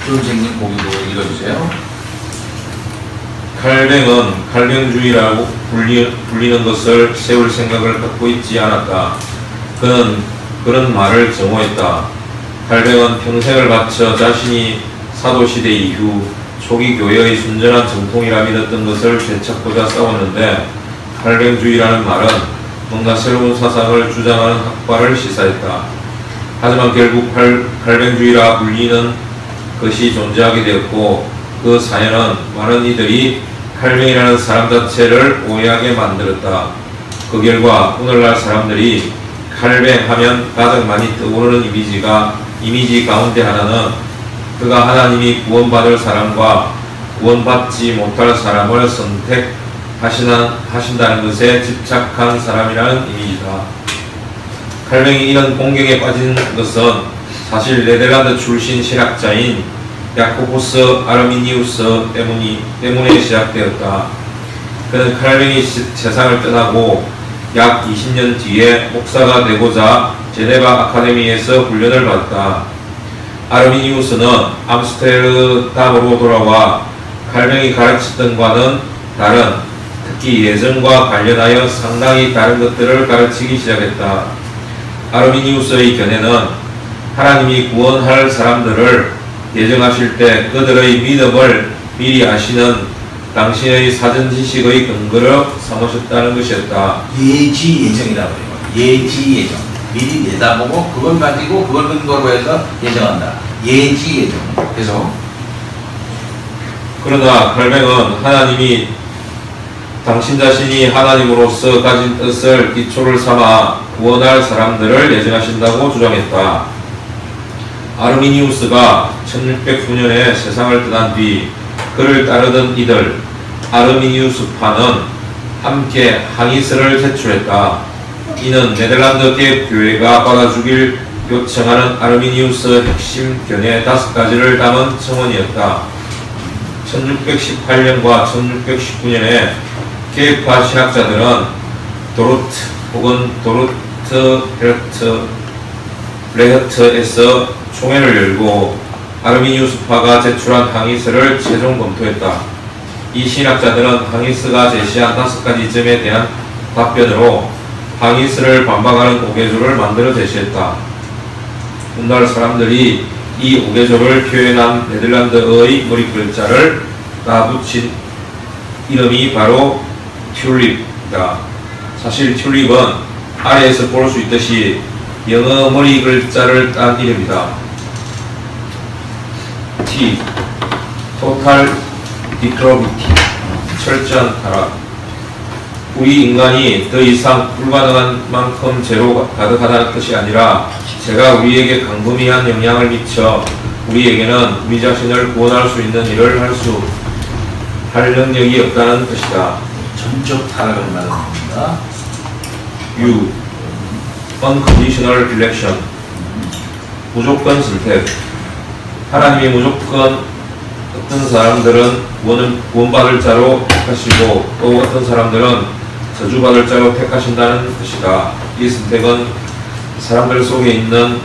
선생님 보기도 읽어주세요. 칼뱅은 칼뱅주의라고 불리는 것을 세울 생각을 갖고 있지 않았다. 그는 그런 말을 정오했다. 칼뱅은 평생을 바쳐 자신이 사도시대 이후 초기 교회의 순전한 정통이라 믿었던 것을 되찾고자 싸웠는데, 칼뱅주의라는 말은 뭔가 새로운 사상을 주장하는 학파를 시사했다. 하지만 결국 칼뱅주의라 불리는 것이 존재하게 되었고, 그 사연은 많은 이들이 칼뱅이라는 사람 자체를 오해하게 만들었다. 그 결과 오늘날 사람들이 칼뱅 하면 가장 많이 떠오르는 이미지 가운데 하나는 그가 하나님이 구원받을 사람과 구원받지 못할 사람을 선택하신다는 것에 집착한 사람이라는 이미지다. 칼뱅이 이런 공경에 빠진 것은 사실 네덜란드 출신 신학자인 야코보스 아르미니우스 때문에 시작되었다. 그는 칼뱅이 세상을 떠나고 약 20년 뒤에 목사가 되고자 제네바 아카데미에서 훈련을 받았다. 아르미니우스는 암스테르담으로 돌아와 칼뱅이 가르치던 과는 다른, 특히 예정과 관련하여 상당히 다른 것들을 가르치기 시작했다. 아르미니우스의 견해는 하나님이 구원할 사람들을 예정하실 때 그들의 믿음을 미리 아시는 당신의 사전 지식의 근거로 삼으셨다는 것이었다. 예지예정이라고 해요. 예지예정. 미리 내다보고 그걸 가지고 그걸 근거로 해서 예정한다. 예지예정. 그래서 그러나 칼뱅은 하나님이 당신 자신이 하나님으로서 가진 뜻을 기초를 삼아 구원할 사람들을 예정하신다고 주장했다. 아르미니우스가 1609년에 세상을 떠난 뒤 그를 따르던 이들 아르미니우스파는 함께 항의서를 제출했다. 이는 네덜란드 개혁교회가 받아주길 요청하는 아르미니우스 핵심 견해 5가지를 담은 청원이었다. 1618년과 1619년에 개혁파 신학자들은 도르트 혹은 도르트 레흐트에서 총회를 열고 아르미니우스파가 제출한 항의서를 최종 검토했다. 이 신학자들은 항이스가 제시한 5가지 점에 대한 답변으로 항이스를 반박하는 오개조를 만들어 제시했다. 훗날 사람들이 이 오개조를 표현한 네덜란드어의 머리글자를 따붙인 이름이 바로 튤립이다. 사실 튤립은 아래에서 볼 수 있듯이 영어 머리글자를 딴 이름이다. T, Total Depravity, 철저한 타락. 우리 인간이 더 이상 불가능한 만큼 죄로 가득하다는 뜻이 아니라 죄가 우리에게 광범위한 영향을 미쳐 우리에게는 우리 자신을 구원할 수 있는 일을 할 능력이 없다는 뜻이다. 전적 타락을 말합니다. U, Unconditional Election, 무조건 선택. 하나님이 무조건 어떤 사람들은 구원받을 자로 택하시고 또 어떤 사람들은 저주받을 자로 택하신다는 뜻이다. 이 선택은 사람들 속에 있는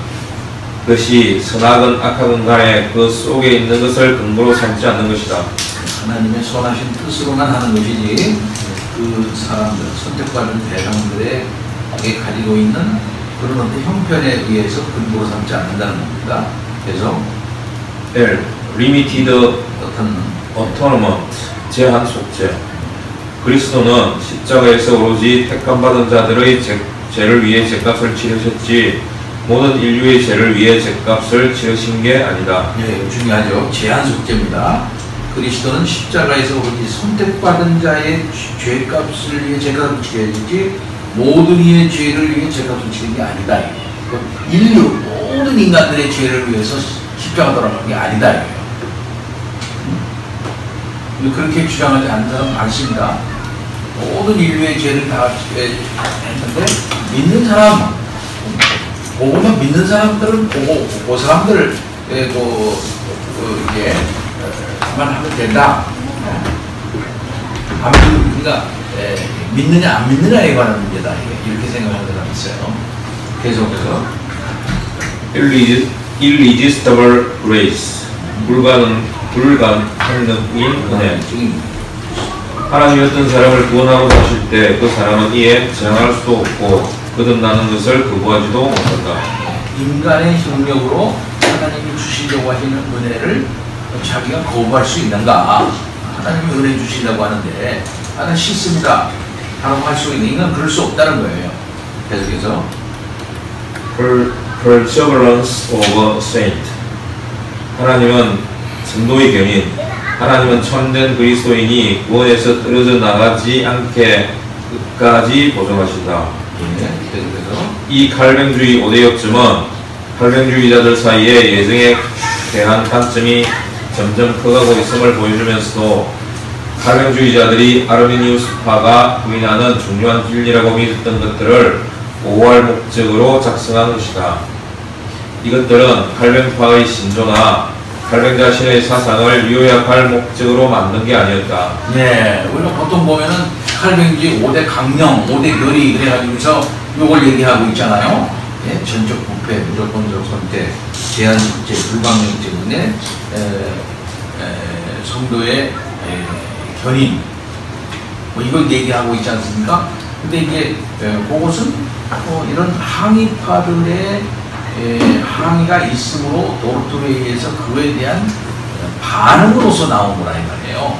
것이 선하건 악하건 간에 그 속에 있는 것을 근거로 삼지 않는 것이다. 하나님의 선하신 뜻으로만 하는 것이지 그 사람들, 선택받은 대상들에게 가지고 있는 그런 어떤 형편에 의해서 근거로 삼지 않는다는 겁니다. 그래서 L, Limited 어떤 Atonement, 제한 속죄. 그리스도는 십자가에서 오로지 택함받은 자들의 죄를 위해 죄값을 치르셨지 모든 인류의 죄를 위해 죄값을 치르신 게 아니다. 네, 중요하죠. 제한 속죄입니다. 그리스도는 십자가에서 오로지 선택받은 자의 죄값을 위해 죄값을 치르셨지 모든 이의 죄를 위해 죄값을 치른 게 아니다. 인류 모든 인간들의 죄를 위해서 십자가 돌아간 게 아니다. 그렇게 주장하지 않는 사람 많습니다. 모든 인류의 죄를 다 했는데 믿는 사람, 보고만 믿는 사람들은 그 사람들을 이게 만 하면 된다. 그러니까 믿느냐 안 믿느냐에 관한 문제다. 이렇게 생각하는 사람이 있어요. 계속해서 Irresistible Grace, 불가능인 은혜. 하나님이 어떤 사람을 구원하고 하실 때 그 사람은 이에 저항할 수도 없고 거듭나는 것을 거부하지도 못한다. 인간의 협력으로 하나님이 주시려고 하시는 은혜를 자기가 거부할 수 있는가? 하나님이 은혜 주시려고 하는데 나는 싫습니다 라고 할 수 있는 인간은 그럴 수 없다는 거예요. 계속해서 Perseverance of a Saint. 하나님은 성도의 견인, 하나님은 참된 그리스도인이 구원에서 떨어져 나가지 않게 끝까지 보존하신다. 계속해서 이 칼뱅주의 5대 역점은 칼뱅주의자들 사이에 예정에 대한 관점이 점점 커가고 있음을 보여주면서도 칼뱅주의자들이 아르미니우스파가 부인하는 중요한 진리라고 믿었던 것들을 보호할 목적으로 작성한 것이다. 이것들은 칼뱅파의 신조나 칼뱅 자신의 사상을 요약할 목적으로 만든 게 아니었다. 네, 우리가 보통 보면은 칼뱅주의 5대 강령, 5대 교리 그래가지고서 요걸 얘기하고 있잖아요. 예, 전적 부패, 무조건적 선택, 제한 속죄, 불방령 때문에 성도의 견인 뭐 이걸 얘기하고 있지 않습니까? 근데 이제 그것은 이런 항의파들의 항의가 있으므로 도르토에 의해서 그에 대한 반응으로서 나온 거라 이 말이에요.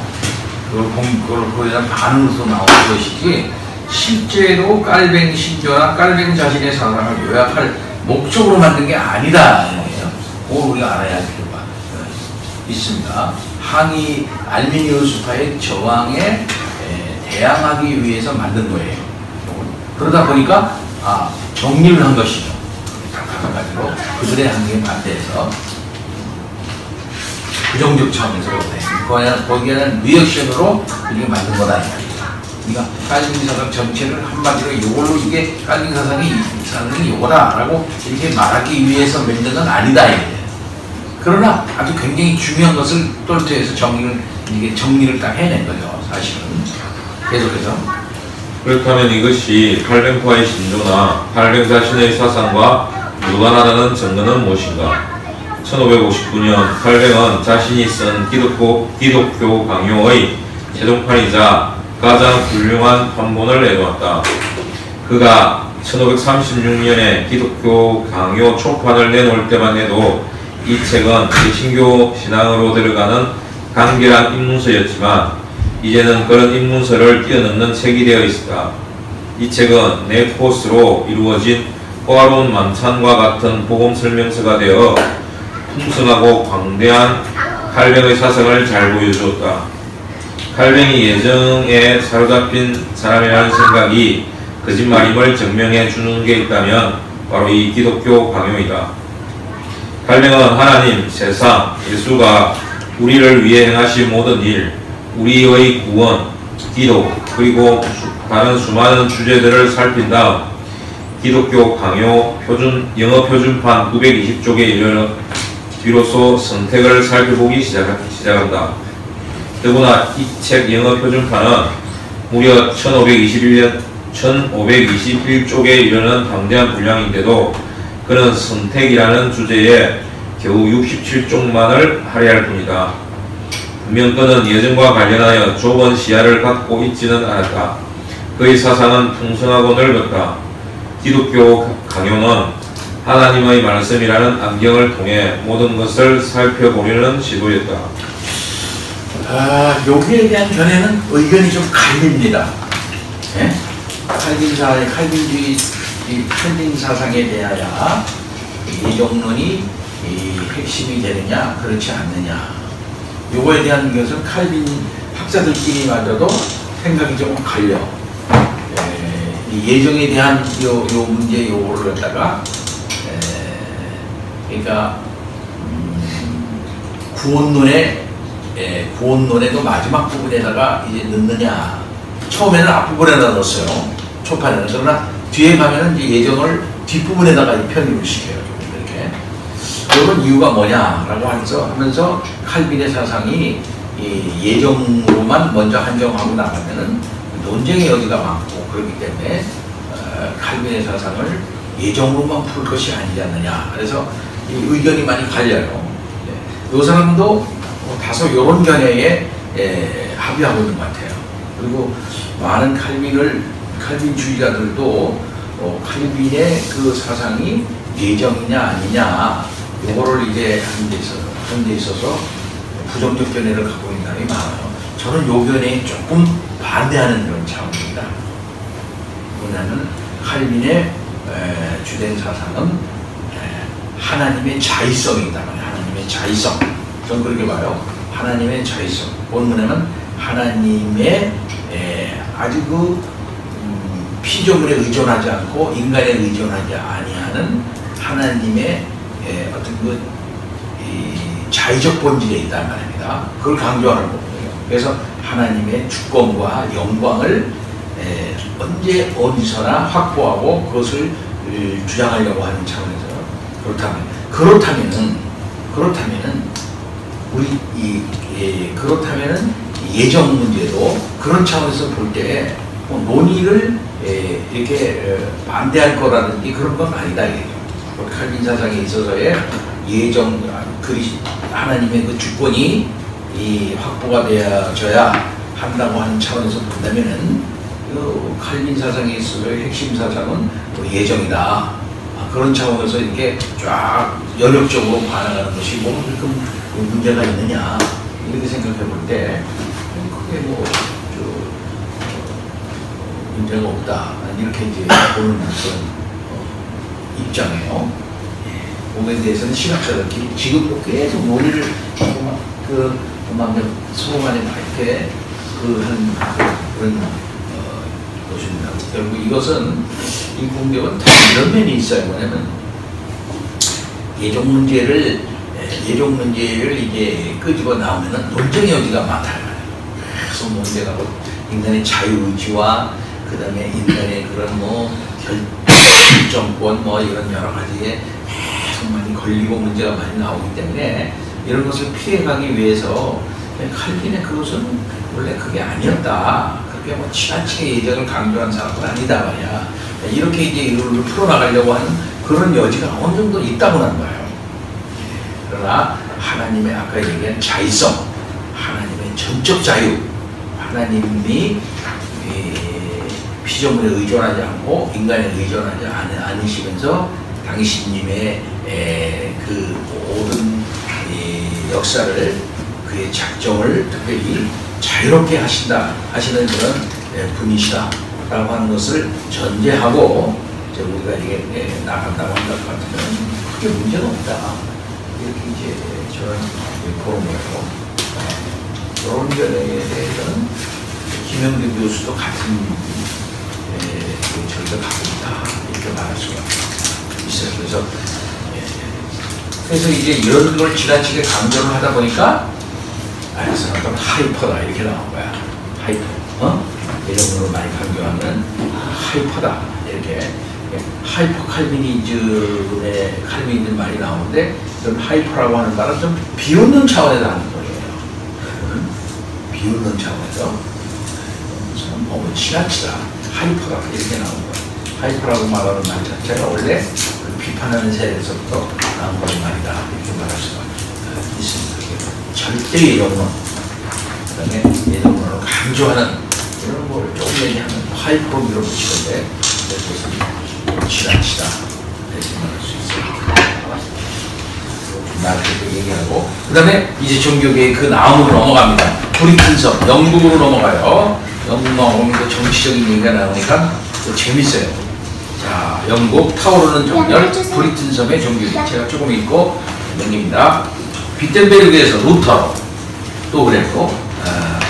그거에 대한 반응으로서 나온 것이지 실제로 깔뱅 신조나 깔뱅 자신의 사상을 요약할 목적으로 만든 게 아니다. 그걸 우리가 알아야 할 필요가 있습니다. 항의 알미니우스파의 저항에 대항하기 위해서 만든 거예요. 그러다 보니까 정리를 한 것이죠. 다섯 가지로 그들의 항의에 반대해서 부정적 차원에서 거기에는 리액션으로 이게 만든 거다. 그러니까 깔빙 사상 전체를 한마디로 이걸로 이게 깔빙 사상이 이거다라고 이렇게 말하기 위해서 만든 건 아니다. 그러나 아주 굉장히 중요한 것을 똘토해서 정리를 딱 해낸 거죠. 사실은. 계속해서. 그렇다면 이것이 칼뱅파의 신조나 칼뱅 자신의 사상과 무관하다는 증거는 무엇인가? 1559년 칼뱅은 자신이 쓴 기독교 강요의 최종판이자 가장 훌륭한 판본을 내놓았다. 그가 1536년에 기독교 강요 초판을 내놓을 때만 해도 이 책은 개신교 신앙으로 들어가는 간결한 입문서였지만 이제는 그런 입문서를 뛰어넘는 책이 되어 있었다. 이 책은 네 코스로 이루어진 호화로운 만찬과 같은 복음 설명서가 되어 풍성하고 광대한 칼뱅의 사상을 잘 보여주었다. 칼뱅이 예정에 사로잡힌 사람이라는 생각이 거짓말임을 증명해 주는 게 있다면 바로 이 기독교 강요이다. 칼뱅은 하나님, 세상, 예수가 우리를 위해 행하신 모든 일, 우리의 구원, 기도, 그리고 다른 수많은 주제들을 살핀 다음 기독교 강요 영어 표준판 920쪽에 이르러 비로소 선택을 살펴보기 시작한다. 더구나 이 책 영어 표준판은 무려 1521쪽에 이르는 방대한 분량인데도 그는 선택이라는 주제에 겨우 67쪽만을 할애할 뿐이다. 분명 그는 예전과 관련하여 좁은 시야를 갖고 있지는 않았다. 그의 사상은 풍성하고 넓었다. 기독교 강요는 하나님의 말씀이라는 안경을 통해 모든 것을 살펴보려는 시도였다. 여기에 대한 견해는 의견이 좀 갈립니다. 예? 칼빈주의, 칼빈 사상에 대하여 예정론이 핵심이 되느냐, 그렇지 않느냐. 요거에 대한 것은 칼빈 학자들끼리마저도 생각이 좀 갈려. 예정에 대한 요 문제 요거를 갖다가 그러니까 구원론에도 마지막 부분에다가 이제 넣느냐. 처음에는 앞부분에다 넣었어요. 초판에는. 그러나 뒤에 가면은 이제 예정을 뒷부분에다가 편입을 시켜요. 이렇게. 그런 이유가 뭐냐라고 하면서 칼빈의 사상이 예정으로만 먼저 한정하고 나가면은 논쟁의 여지가 많고 그렇기 때문에 칼빈의 사상을 예정으로만 풀 것이 아니지 않느냐. 그래서 이 의견이 많이 갈려요. 이 사람도 다소 이런 견해에 합의하고 있는 것 같아요. 그리고 많은 칼빈주의자들도 칼빈의 그 사상이 예정이냐 아니냐 요거를 이제 하는 데 있어서 부정적 견해를 갖고 있는 사람이 많아요. 저는 요 견해에 조금 반대하는 그런 차원입니다. 뭐냐면 칼빈의 주된 사상은 하나님의 자의성이다. 하나님의 자의성. 저는 그렇게 봐요. 하나님의 자의성. 본문에는 하나님의 아주 그 피조물에 의존하지 않고 인간에 의존하지 아니하는 하나님의 어떤 그 자의적 본질에 있단 말입니다. 그걸 강조하는 거거든요. 그래서 하나님의 주권과 영광을 언제 어디서나 확보하고 그것을 주장하려고 하는 차원에서 그렇다면은 그렇다면은 예정 문제도 그런 차원에서 볼 때 논의를 이렇게 반대할 거라든지 그런 건 아니다 이거죠. 칼빈 사상에 있어서의 예정 하나님의 그 주권이 확보가 되어져야 한다고 하는 차원에서 본다면은 칼빈 사상에 있어서의 핵심 사상은 예정이다. 그런 차원에서 이렇게 쫙 연역적으로 반응하는 것이 뭐만큼 문제가 있느냐 이렇게 생각해 볼 때 크게 문제가 없다 이렇게 이제 보는 그런 입장이에요. 몸에 대해서는 신학자들끼리 지금도 계속 논의를 서로 간에 이렇게 하는 그런 것입니다. 결국 이것은 이 공격은 다 이런 면이 있어요. 뭐냐면 예정 문제를 이제 끄집어 나오면은 논쟁의 여지가 많다. 계속 문제가 인간의 자유의지와 그 다음에 인간의 그런 결정권 이런 여러 가지에 계속 많이 걸리고 문제가 많이 나오기 때문에 이런 것을 피해가기 위해서 칼빈의 그것은 원래 그게 아니었다. 그게 지나치게 예정을 강조한 사람은 아니다 말이야. 이렇게 이제 이걸 풀어나가려고 하는 그런 여지가 어느 정도 있다고 하는 거예요. 그러나 하나님의 아까 얘기한 자의성, 하나님의 전적 자유, 하나님이 피조물에 의존하지 않고 인간에 의존하지 않으시면서 당신님의 그 모든 역사를 그의 작정을 특별히 자유롭게 하시는 그런 분이시다라고 하는 것을 전제하고 이제 우리가 이게 나간다고 한다 같으면 크게 문제는 없다. 이렇게 이제 저는 보는 거예요. 그런 점에 대해서는 김영대 교수도 같은 저희가 갖고 있다 이렇게 말할 수가 있어요. 그래서 이제 이런 걸 지나치게 강조를 하다 보니까 알겠어, 좀 하이퍼다 이렇게 나온 거야. 하이퍼, 이런 걸 많이 강조하면 하이퍼다 이렇게. 하이퍼 칼비니즘의 칼비니즘 말이 나오는데 좀 하이퍼라고 하는 말은 좀 비웃는 차원에서 하는 거예요. 비웃는 차원에서 너무 지나치다, 하이퍼다 이렇게 나온 거예요. 하이퍼라고 말하는 말 자체가 원래 비판하는 세대에서부터 나온 그런 말이다 이렇게 말할 수가 있습니다. 절대의 영혼, 그다음에 예정론을 강조하는 이런 걸 조금 얘기하면 하이퍼로 밀어붙이는데 그것은 지나치다 이렇게 말할 수 있어요. 그렇게 얘기하고 그 다음에 이제 종교계의 그 나음으로 넘어갑니다. 브리튼섬, 영국으로 넘어가요. 영국 넘어가면 정치적인 얘기가 나오니까 또 재밌어요. 자, 영국 타오르는 정렬, 브리튼섬의 종교계. 제가 조금 읽고 넘깁니다. 비텐베르그에서 루터 또 그랬고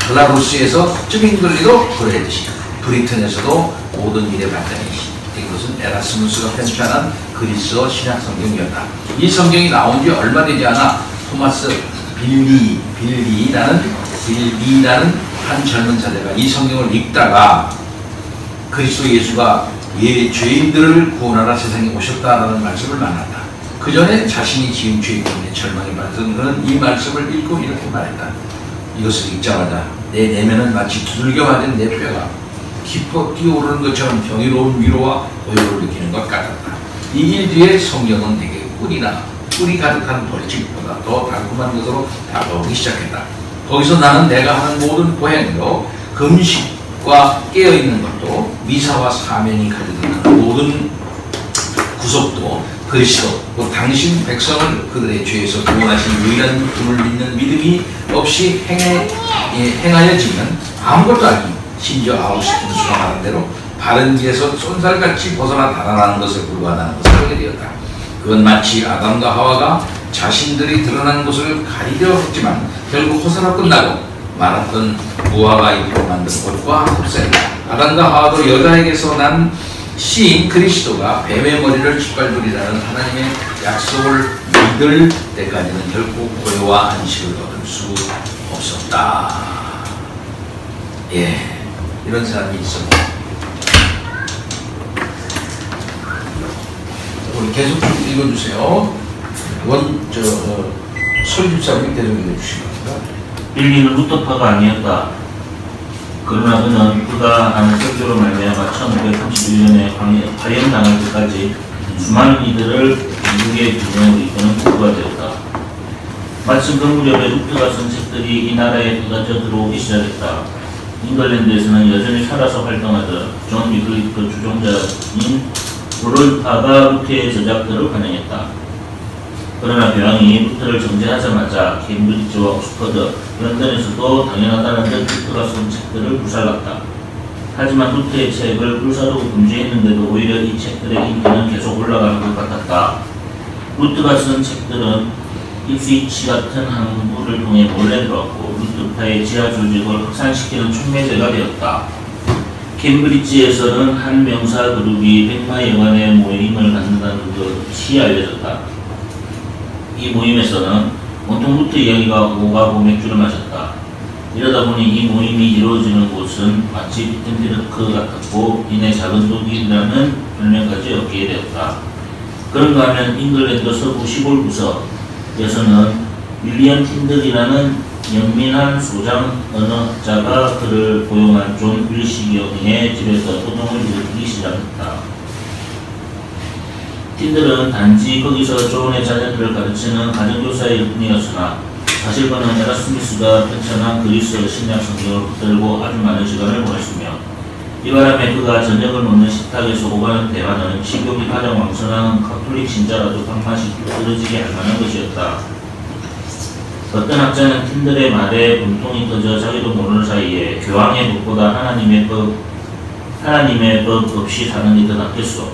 글라루스에서 쯔빙글리도 그랬듯이 브리튼에서도 모든 일의 발단이시. 이것은 에라스무스가 편찬한 그리스어 신약 성경이었다. 이 성경이 나온 지 얼마 되지 않아 토마스 빌리라는 한 젊은 사제가 이 성경을 읽다가 그리스도 예수가 죄인들을 구원하라 세상에 오셨다라는 말씀을 만났다. 그 전에 자신이 지은 죄 때문에 절망에 빠졌던 그는 이 말씀을 읽고 이렇게 말했다. 이것을 읽자마자 내 내면은 마치 두들겨 맞은 내 뼈가 깊어 뛰어오르는 것처럼 경이로운 위로와 고요를 느끼는 것 같았다. 이 일 뒤에 성경은 내게 꿀이 가득한 벌집보다 더 달콤한 것으로 다가오기 시작했다. 거기서 나는 내가 하는 모든 고행으로 금식과 깨어있는 것도 미사와 사면이 가져다는 모든 구속도 그리스도 또 당신 백성을 그들의 죄에서 구원하신 유일한 분을 믿는 믿음이 없이 행하여지면 아무것도 아니 심지어 아웃시킨 수가 말한 대로 바른 길에서 쏜살같이 벗어나 달아나는 것에 불과하다는 것을 알게 되었다. 그건 마치 아담과 하와가 자신들이 드러난 것을 가리려 했지만 결국 호사로 끝나고 말았던 무화과 잎으로 만든 것과 흡사했다. 아담과 하와도 여자에게서 난 씨인 그리스도가 뱀의 머리를 짓밟으리라는 하나님의 약속을 믿을 때까지는 결코 고요와 안식을 얻을 수 없었다. 예. 이런 사람이 있었고 우리 계속 좀 읽어주세요. 소리집사님이 계속 읽어주시기 바랍니다. 빌리는 루터파가 아니었다. 그러나 그는 그가 하는 설교로 말미암아 1531년에 화형당할 때까지 수많은 이들을 미국의 균형으로 이끄는 부부가 되었다. 마침 그 무렵에 루터가 쓴 책들이 이 나라에 쏟아져 들어오기 시작했다. 잉글랜드에서는 여전히 살아서 활동하던 존 위클리프 주종자인 로럴파가 루터의 저작들을 환영했다. 그러나 교황이 루터를 정죄하자마자 케임브리지와 옥스퍼드, 런던에서도 당연하다는 듯 루터가 쓴 책들을 불살랐다. 하지만 루터의 책을 불사르고 금지했는데도 오히려 이 책들의 인기는 계속 올라가는 것 같았다. 루터가 쓴 책들은 입스위치 같은 항구를 통해 몰래 들어왔고 루터파의 지하 조직을 확산시키는 촉매제가 되었다. 캠브리지에서는 한 명사 그룹이 백마 여관의 모임을 갖는다는 것이 알려졌다. 이 모임에서는 온통 루터 이야기가 오가고 맥주를 마셨다. 이러다 보니 이 모임이 이루어지는 곳은 마치 비텐베르크 같았고 이내 작은 독일이라는 별명까지 얻게 되었다. 그런가 하면 잉글랜드 서부 시골 구석에서는 윌리엄 틴들이라는 영민한 소장 언어학자가 그를 고용한 존 윌시경의 집에서 소동을 일으키기 시작했다. 틴들은 단지 거기서 조언의 자녀들을 가르치는 가정교사일 뿐이었으나 사실 그는 에라스무스가 편찬한 그리스 신약 성경을 붙들고 아주 많은 시간을 보냈으며 이 바람에 그가 저녁을 먹는 식탁에서 오가는 대화는 식욕이 가장 왕성한 카톨릭 신자라도 밥맛이 떨어지게 할 만한 것이었다. 어떤 학자는 틴들의 말에 분통이 터져 자기도 모르는 사이에 교황의 법보다 하나님의 법 없이 사는 게 더 낫겠소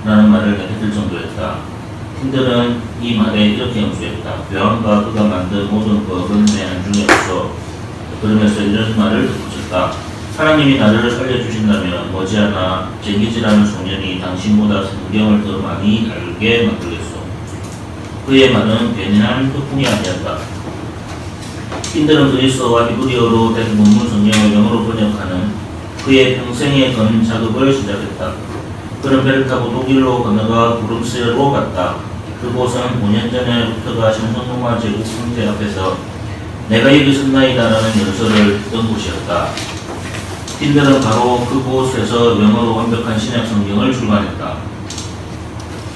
라는 말을 내뱉을 정도였다. 틴들은 이 말에 이렇게 연수했다. 교황과 그가 만든 모든 법은 내 안중에 없어. 그러면서 이런 말을 덧붙였다. 하나님이 나를 살려주신다면 머지않아 쟁기지라는 소년이 당신보다 성경을 더 많이 알게 만들겠소. 그의 말은 괜한 흑풍이 아니었다. 틴들은 그리스어와 히브리어로 된 문문 성경을 영어로 번역하는 그의 평생에 건 작업을 시작했다. 그는 배를 타고 독일로 건너가 브룩셀로 갔다. 그곳은 5년 전에 루터가 신성로마 제국 황제 앞에서 내가 여기 섰나이다라는 연설을 듣던 곳이었다. 틴들은 바로 그곳에서 영어로 완벽한 신약 성경을 출간했다.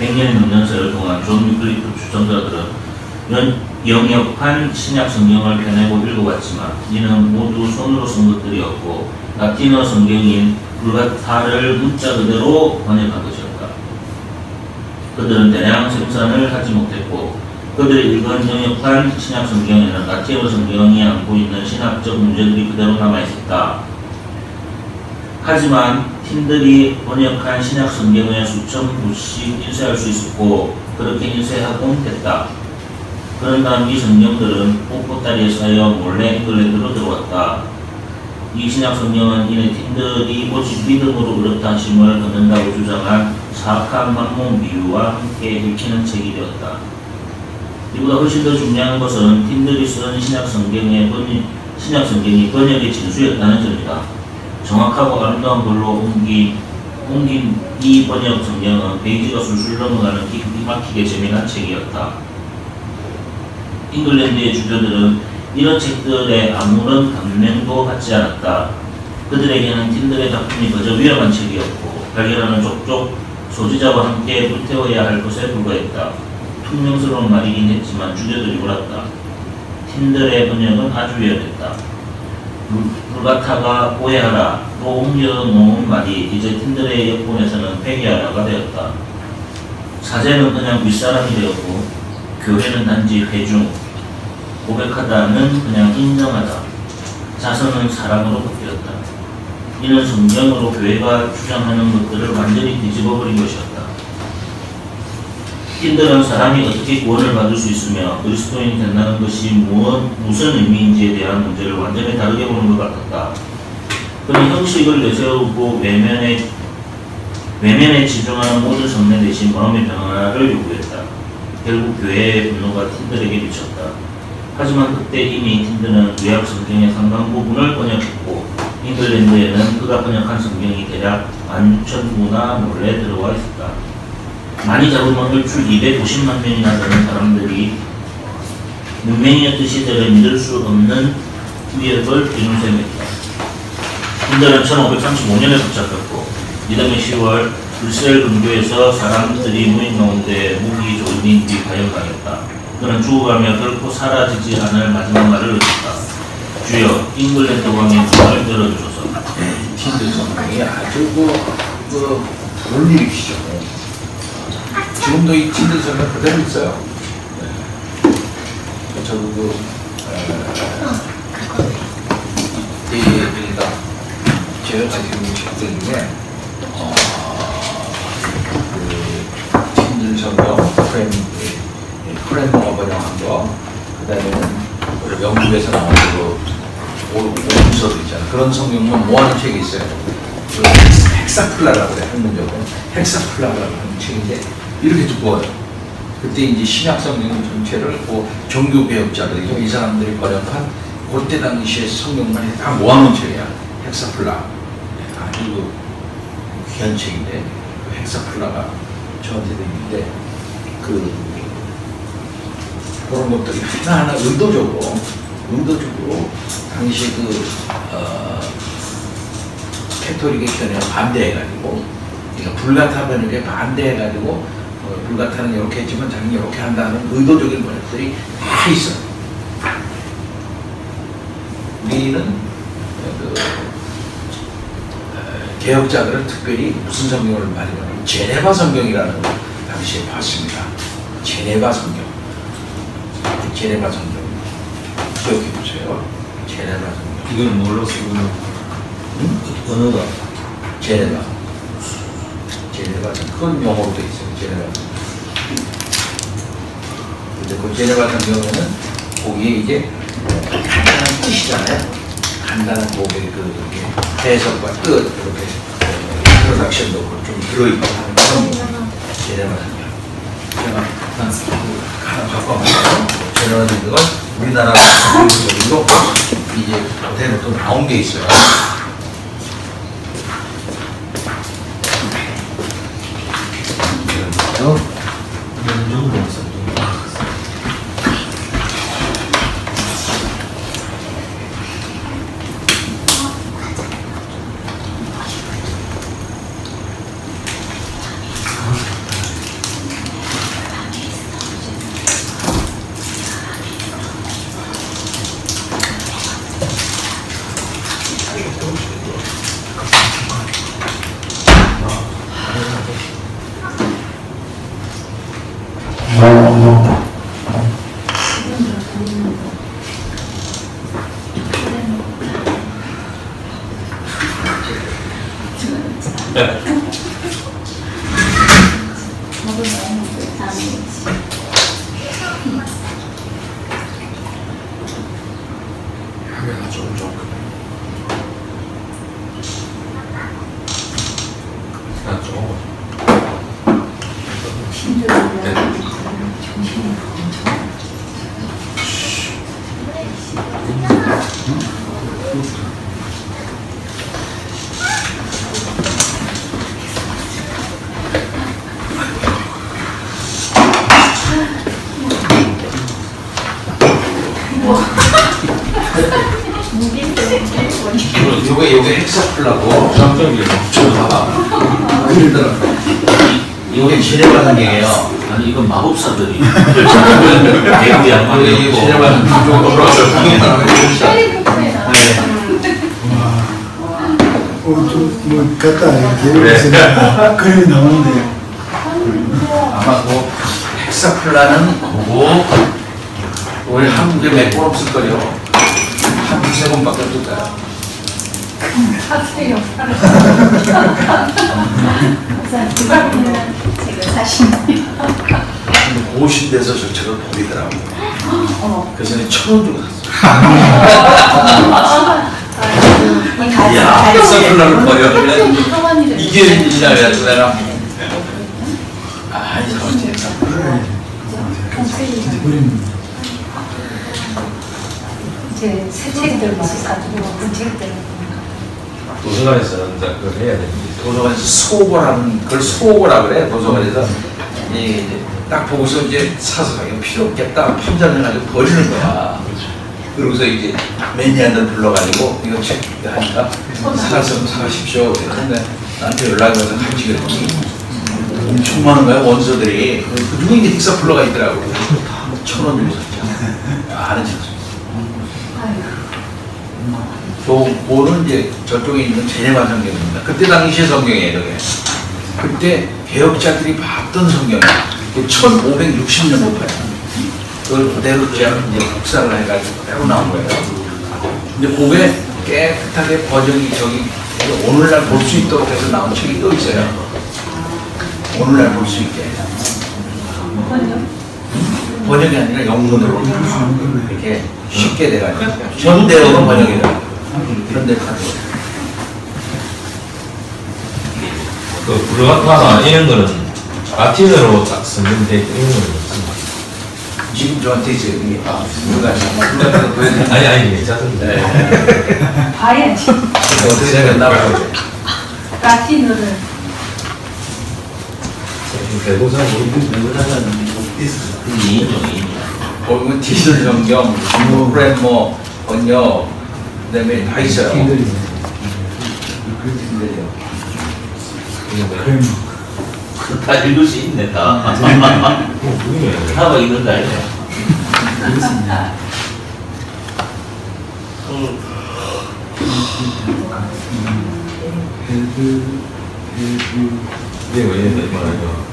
100년이 넘는 세월 동안 존 위클리프 추천자들은 영역한 신약 성경을 펴내고 읽어왔지만 이는 모두 손으로 쓴 것들이었고 라틴어 성경인 불가타를 문자 그대로 번역한 것이었다. 그들은 대량 생산을 하지 못했고 그들이 읽은 영역한 신약 성경에는 라틴어 성경이 안고 있는 신학적 문제들이 그대로 남아있었다. 하지만 틴들이 번역한 신약 성경에 수천 부씩 인쇄할 수 있었고 그렇게 인쇄하곤 했다. 그런 다음 이 성경들은 옥보따리에 쌓여 몰래 잉글랜드로 들어왔다. 이 신약 성경은 이내 틴들이 오직 믿음으로 의롭다 하심을 얻는다고 주장한 사악한 만몬 비유와 함께 읽히는 책이 되었다. 이보다 훨씬 더 중요한 것은 틴들이 쓴 신약 성경이 번역의 진수였다는 점이다. 정확하고 아름다운 글로 옮긴 이 번역 성경은 페이지가 술술 넘어가는 기가 막히게 재미난 책이었다. 잉글랜드의 주교들은 이런 책들에 아무런 감명도 받지 않았다. 그들에게는 틴들의 작품이 그저 위험한 책이었고 발견하는 족족 소지자와 함께 불태워야 할 것에 불과했다. 퉁명스러운 말이긴 했지만 주교들이 몰랐다. 틴들의 번역은 아주 위험했다. 불가타가 오해하라 또 옮겨놓은 말이 이제 틴들의 역본에서는 폐기하라가 되었다. 사제는 그냥 윗사람이 되었고 교회는 단지 회중, 고백하다는 그냥 인정하다, 자선은 사랑으로 바뀌었다. 이는 성경으로 교회가 주장하는 것들을 완전히 뒤집어버린 것이었다. 틴들은 사람이 어떻게 구원을 받을 수 있으며 그리스도인이 된다는 것이 무슨 의미인지에 대한 문제를 완전히 다르게 보는 것 같았다. 그는 형식을 내세우고 외면에 집중하는 모든 성례 대신 마음의 변화를 요구했다. 결국 교회의 분노가 틴들에게 미쳤다. 하지만 그때 이미 틴들은 구약 성경의 상당 부분을 번역했고 잉글랜드에는 그가 번역한 성경이 대략 16,000부나 몰래 들어와 있었다. 많이 잡으면 얼추 250만 명이나 되는 사람들이 문맹이었듯이 들을 믿을 수 없는 위협을 인용했다. 틴들은 1535년에 도착했고 이듬해 10월 브뤼셀 근교에서 사람들이 무인 가운데 무기 조짐이 가열당했다. 그는 죽어가며 결코 사라지지 않을 마지막 말을 외쳤다. 주여 잉글랜드 왕의 문을 열어주소서. 틴들 성경이 아주 좋은 일이시죠. 지금도 이 틴들 성경 그대로 있어요. 저도 그러니까 제가 가지고 있는 책들 중에 그 틴들 성경 프렌드가 번역한 거, 그 다음에는 영국에서 나온 오름서도 있잖아. 그런 성경은 모아놓은 책이 있어요. 그 헥사플라라고 그래, 한문적으로. 헥사플라라고 하는 책인데, 이렇게 두꺼워요. 그때 이제 신약 성경 전체를 종교 개혁자들이 이 사람들이 번역한 그때 당시에 성경만 다 모아놓은 책이야. 헥사플라. 아주 귀한 책인데, 그 헥사플라가 저한테도 있는데, 그런 것들이 하나하나 의도적으로 당시 캐톨릭의 견해에 반대해가지고, 그러니까 불가타 번역에 반대해가지고, 불가타는 이렇게 했지만 자기는 이렇게 한다는 의도적인 번역들이 다 있어요. 우리는 개혁자들은 특별히 무슨 성경을 많이 봐요? 제네바 성경이라는 걸 당시에 봤습니다. 제네바 성경. 제네바 성경. 기억해 보세요. 제네바 성경. 이건 뭘로 쓰고 언어가 제네바. 제네바 성경. 그건 영어로 되어 있어요. 제네바 성경. 근데 그 제네바 성경에는 거기에 이제 간단한 뜻이잖아요. 간단한 고백의 이렇게 해석과 뜻, 이렇게 인트로덕션도 좀 들어있고 하는 그런 제네바 성경. 제가 하나 바꿔봤어요. 제네바 성경은 우리나라 성경으로 이제 그대로 또 나온 게 있어요. 요게 헥사플라고 저 봐봐 그러더라. 요게 제네바 성경이에요. 아니 이건 마법사들이 대구양 막 요게 제네바 성경 그렇죠. 좀 갔다 이렇게 그림이 나오는데 아마 그 헥사플라는 보고 우리 한국에 몇 번 없을 거요. 한 두세 번밖에 없을 거야. 하세요. 제가 사실 고신돼서 저처럼 보이더라고. 그래서 1,000원 주고 샀어. 야, 헥사플라를 버려. 이게 이나 그래가지고 내가 아니 저한테 헥사플라. 제 새 책들 막 사주고 그 책들 도서관에서는 그걸 해야 됩니다. 도서관에서 소고라는 그걸 소고라 그래. 도서관에서 이제 딱 보고서 이제 사서 이거 필요 없겠다 판단해가지고 버리는 거야. 그러고서 이제 매니아들 불러가지고 이거 책 하니까 사서 사가십시오. 그런데 나한테 연락이 와서 같이 그랬지. 엄청 많은 거야 원서들이. 그 중에 이제 헥사플라가 있더라고. 1,000원 주고 샀죠. 아는 책. 그거는 이제 저쪽에 있는 제네바 성경입니다. 그때 당시의 성경이에요, 저게. 그때 개혁자들이 봤던 성경이에요. 1560년도에. 그걸 그대로 제가 이제 복사를 해가지고 그대로 나온 거예요. 근데 그게 깨끗하게 번역이 저기 오늘날 볼 수 있도록 해서 나온 책이 또 있어요. 오늘날 볼 수 있게. 번역이 아니라 영문으로 이렇게 쉽게 돼가지고 현대어로 번역이 돼요. 그런 데 가는 거예요. 그 불가타나 이런 거는 라틴어로 딱 쓰는데 이런 거는 없습니다. 지금 저한테 이제 여기 누가 보여드리면 아니 괜찮은데. 봐야지. 어떻게 생겼나 봐요. 라틴어를 대도사 보면 디지털 성경, 프레임 번역, 그다음에 다 있어요. 다 읽을 수 있네 다. 다가 있는 거 아니야? 이게 왜 말이야?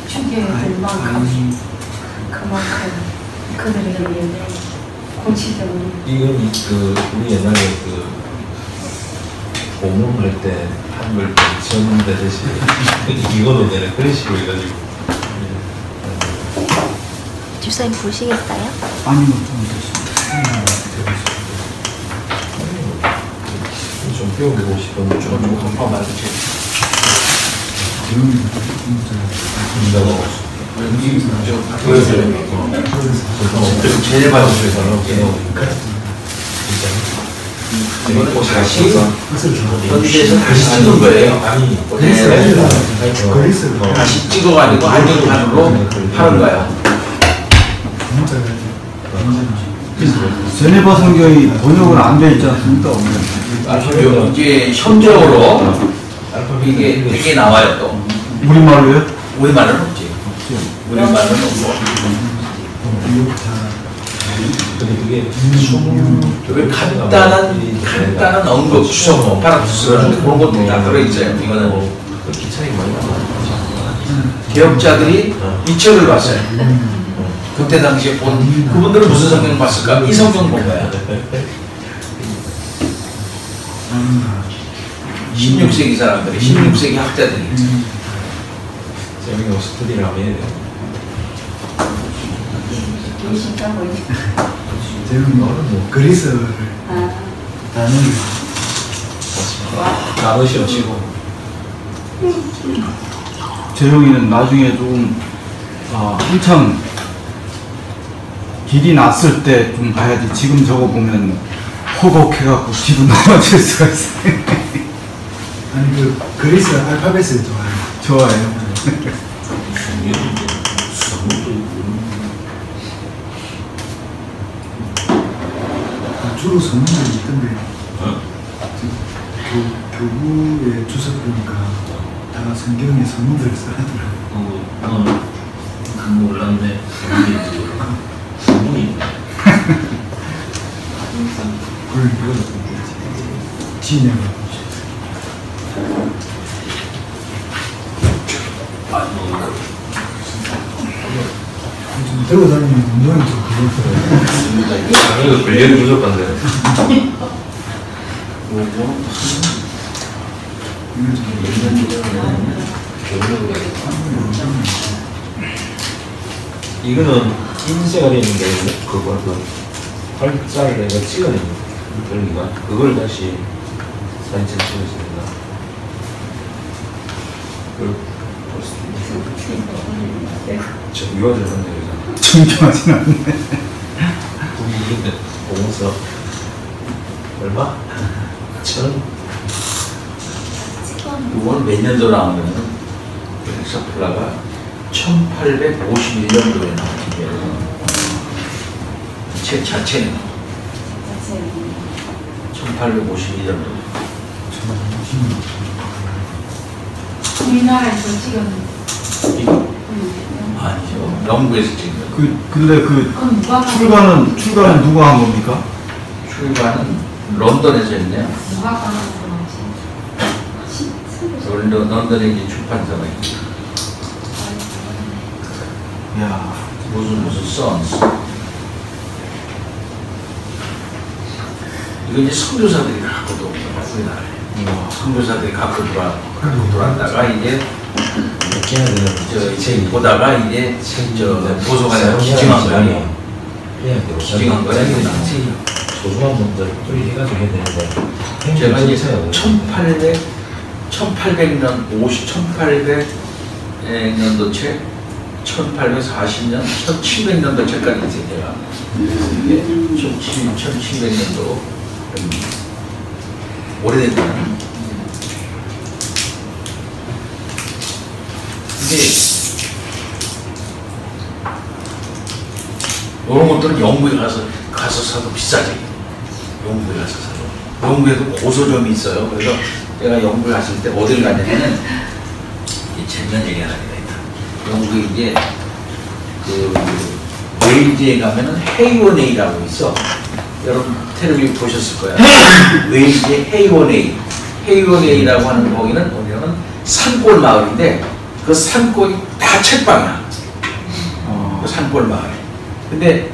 주계들만큼 그만큼 그들의 고치들은 이건 우리 옛날에 고문할 때 한글 전 되듯이 이거도 되네 그런 식으로 해가지고. 집사님 보시겠어요? 아니요, 좀 됐습니다. 좀 배워보고 싶은데 좀 한번 말해주세요. 제일 받으셔서 이거는 다시 현지에서 다시 찍은 거예요. 그리스 다시 찍어가지고 안정판으로 하는 거예요. 제네바 성경이 번역은 안 돼 있지 않습니까? 이제 현재어로 이게 되게 나와요 또. 우리말로요? 우리말은 없지. 우리말은 없고. 근데 왜 간단한 언급, 추석, 파라투스라는데 그런 것도 다 들어있어요. 이거는 기차이 많이 나와. 개혁자들이 이 책을 봤어요. 그때 당시에 본 그분들은 무슨 성경을 봤을까? 이 성경 본 거야. 16세기 사람들이, 16세기 학자들이. 재미가 스터디라고 해야 돼요. 되게 쉽다 보이네. 지금 그리스어를 단어를 단어 시험 치고. 재용이는 나중에 조금 한참 길이 났을 때 좀 봐야지. 지금 저거 보면 허걱해갖고 기분 나빠질 수가 있어요. 아니 그리스 알파벳을 좋아해요. 좋아요. 주로 성문들이 있던데 교구의 주석 보니까 다 성경에 성문들을 써놨더라고요. 몰랐는데 성분이 그걸 진영 들고 다니는 운동이 좀 그렇더라고요. 이거 권력이 부족한데. 이거는 인쇄가 있는데 그거 활자를 내가 찍어내는 여기가 그걸 다시 사진첩 찍어줍니다. 저 유아들 한데 여기서 존경하진 않네. 우리 공서 얼마? 이건 몇 년도 나오면은 엑서플라가 1851년도에 나온 책이에요. 책 자체는 1851년도. 우리나라에서 찍었는데 아니죠. 영국에서 찍은 거예요. 근데 그건 누가 출간은 누가 한 겁니까? 출간은 런던에서 했네요. 누가 가는 거지? 런던에 이제 출판사가 있고 야, 무슨 선스. 이거 이제 선교사들이 갖고 들어왔어요. 우리나라에. 선교사들이 갖고 들어왔다가 이제 저 보다가 이제 저 도서관에서 기증한 거예요. 기증한 거예요. 소중한 분들 해가지고 해야 되는데 제가 이제 1800년 1800년도 책, 1840년, 1700년도 책까지 있어요. 제가 이게 1700년도 오래된 거는 근데 이런 것들은 영국에 가서 사도 비싸지. 영국에 가서 사도. 영국에도 고서점이 있어요. 그래서 제가 영국에 갔을 때 어딜 갔냐면은 재미난 얘기 하나 있다. 영국에 이제 그 웨일즈에 가면은 헤이원웨이라고 있어. 여러분 텔레비전 보셨을 거야. 웨일즈의 헤이원웨이. 헤이원웨이라고 하는 거기는 뭐냐면 산골 마을인데 그 산골이 다 책방이야. 그 산골 마을. 근데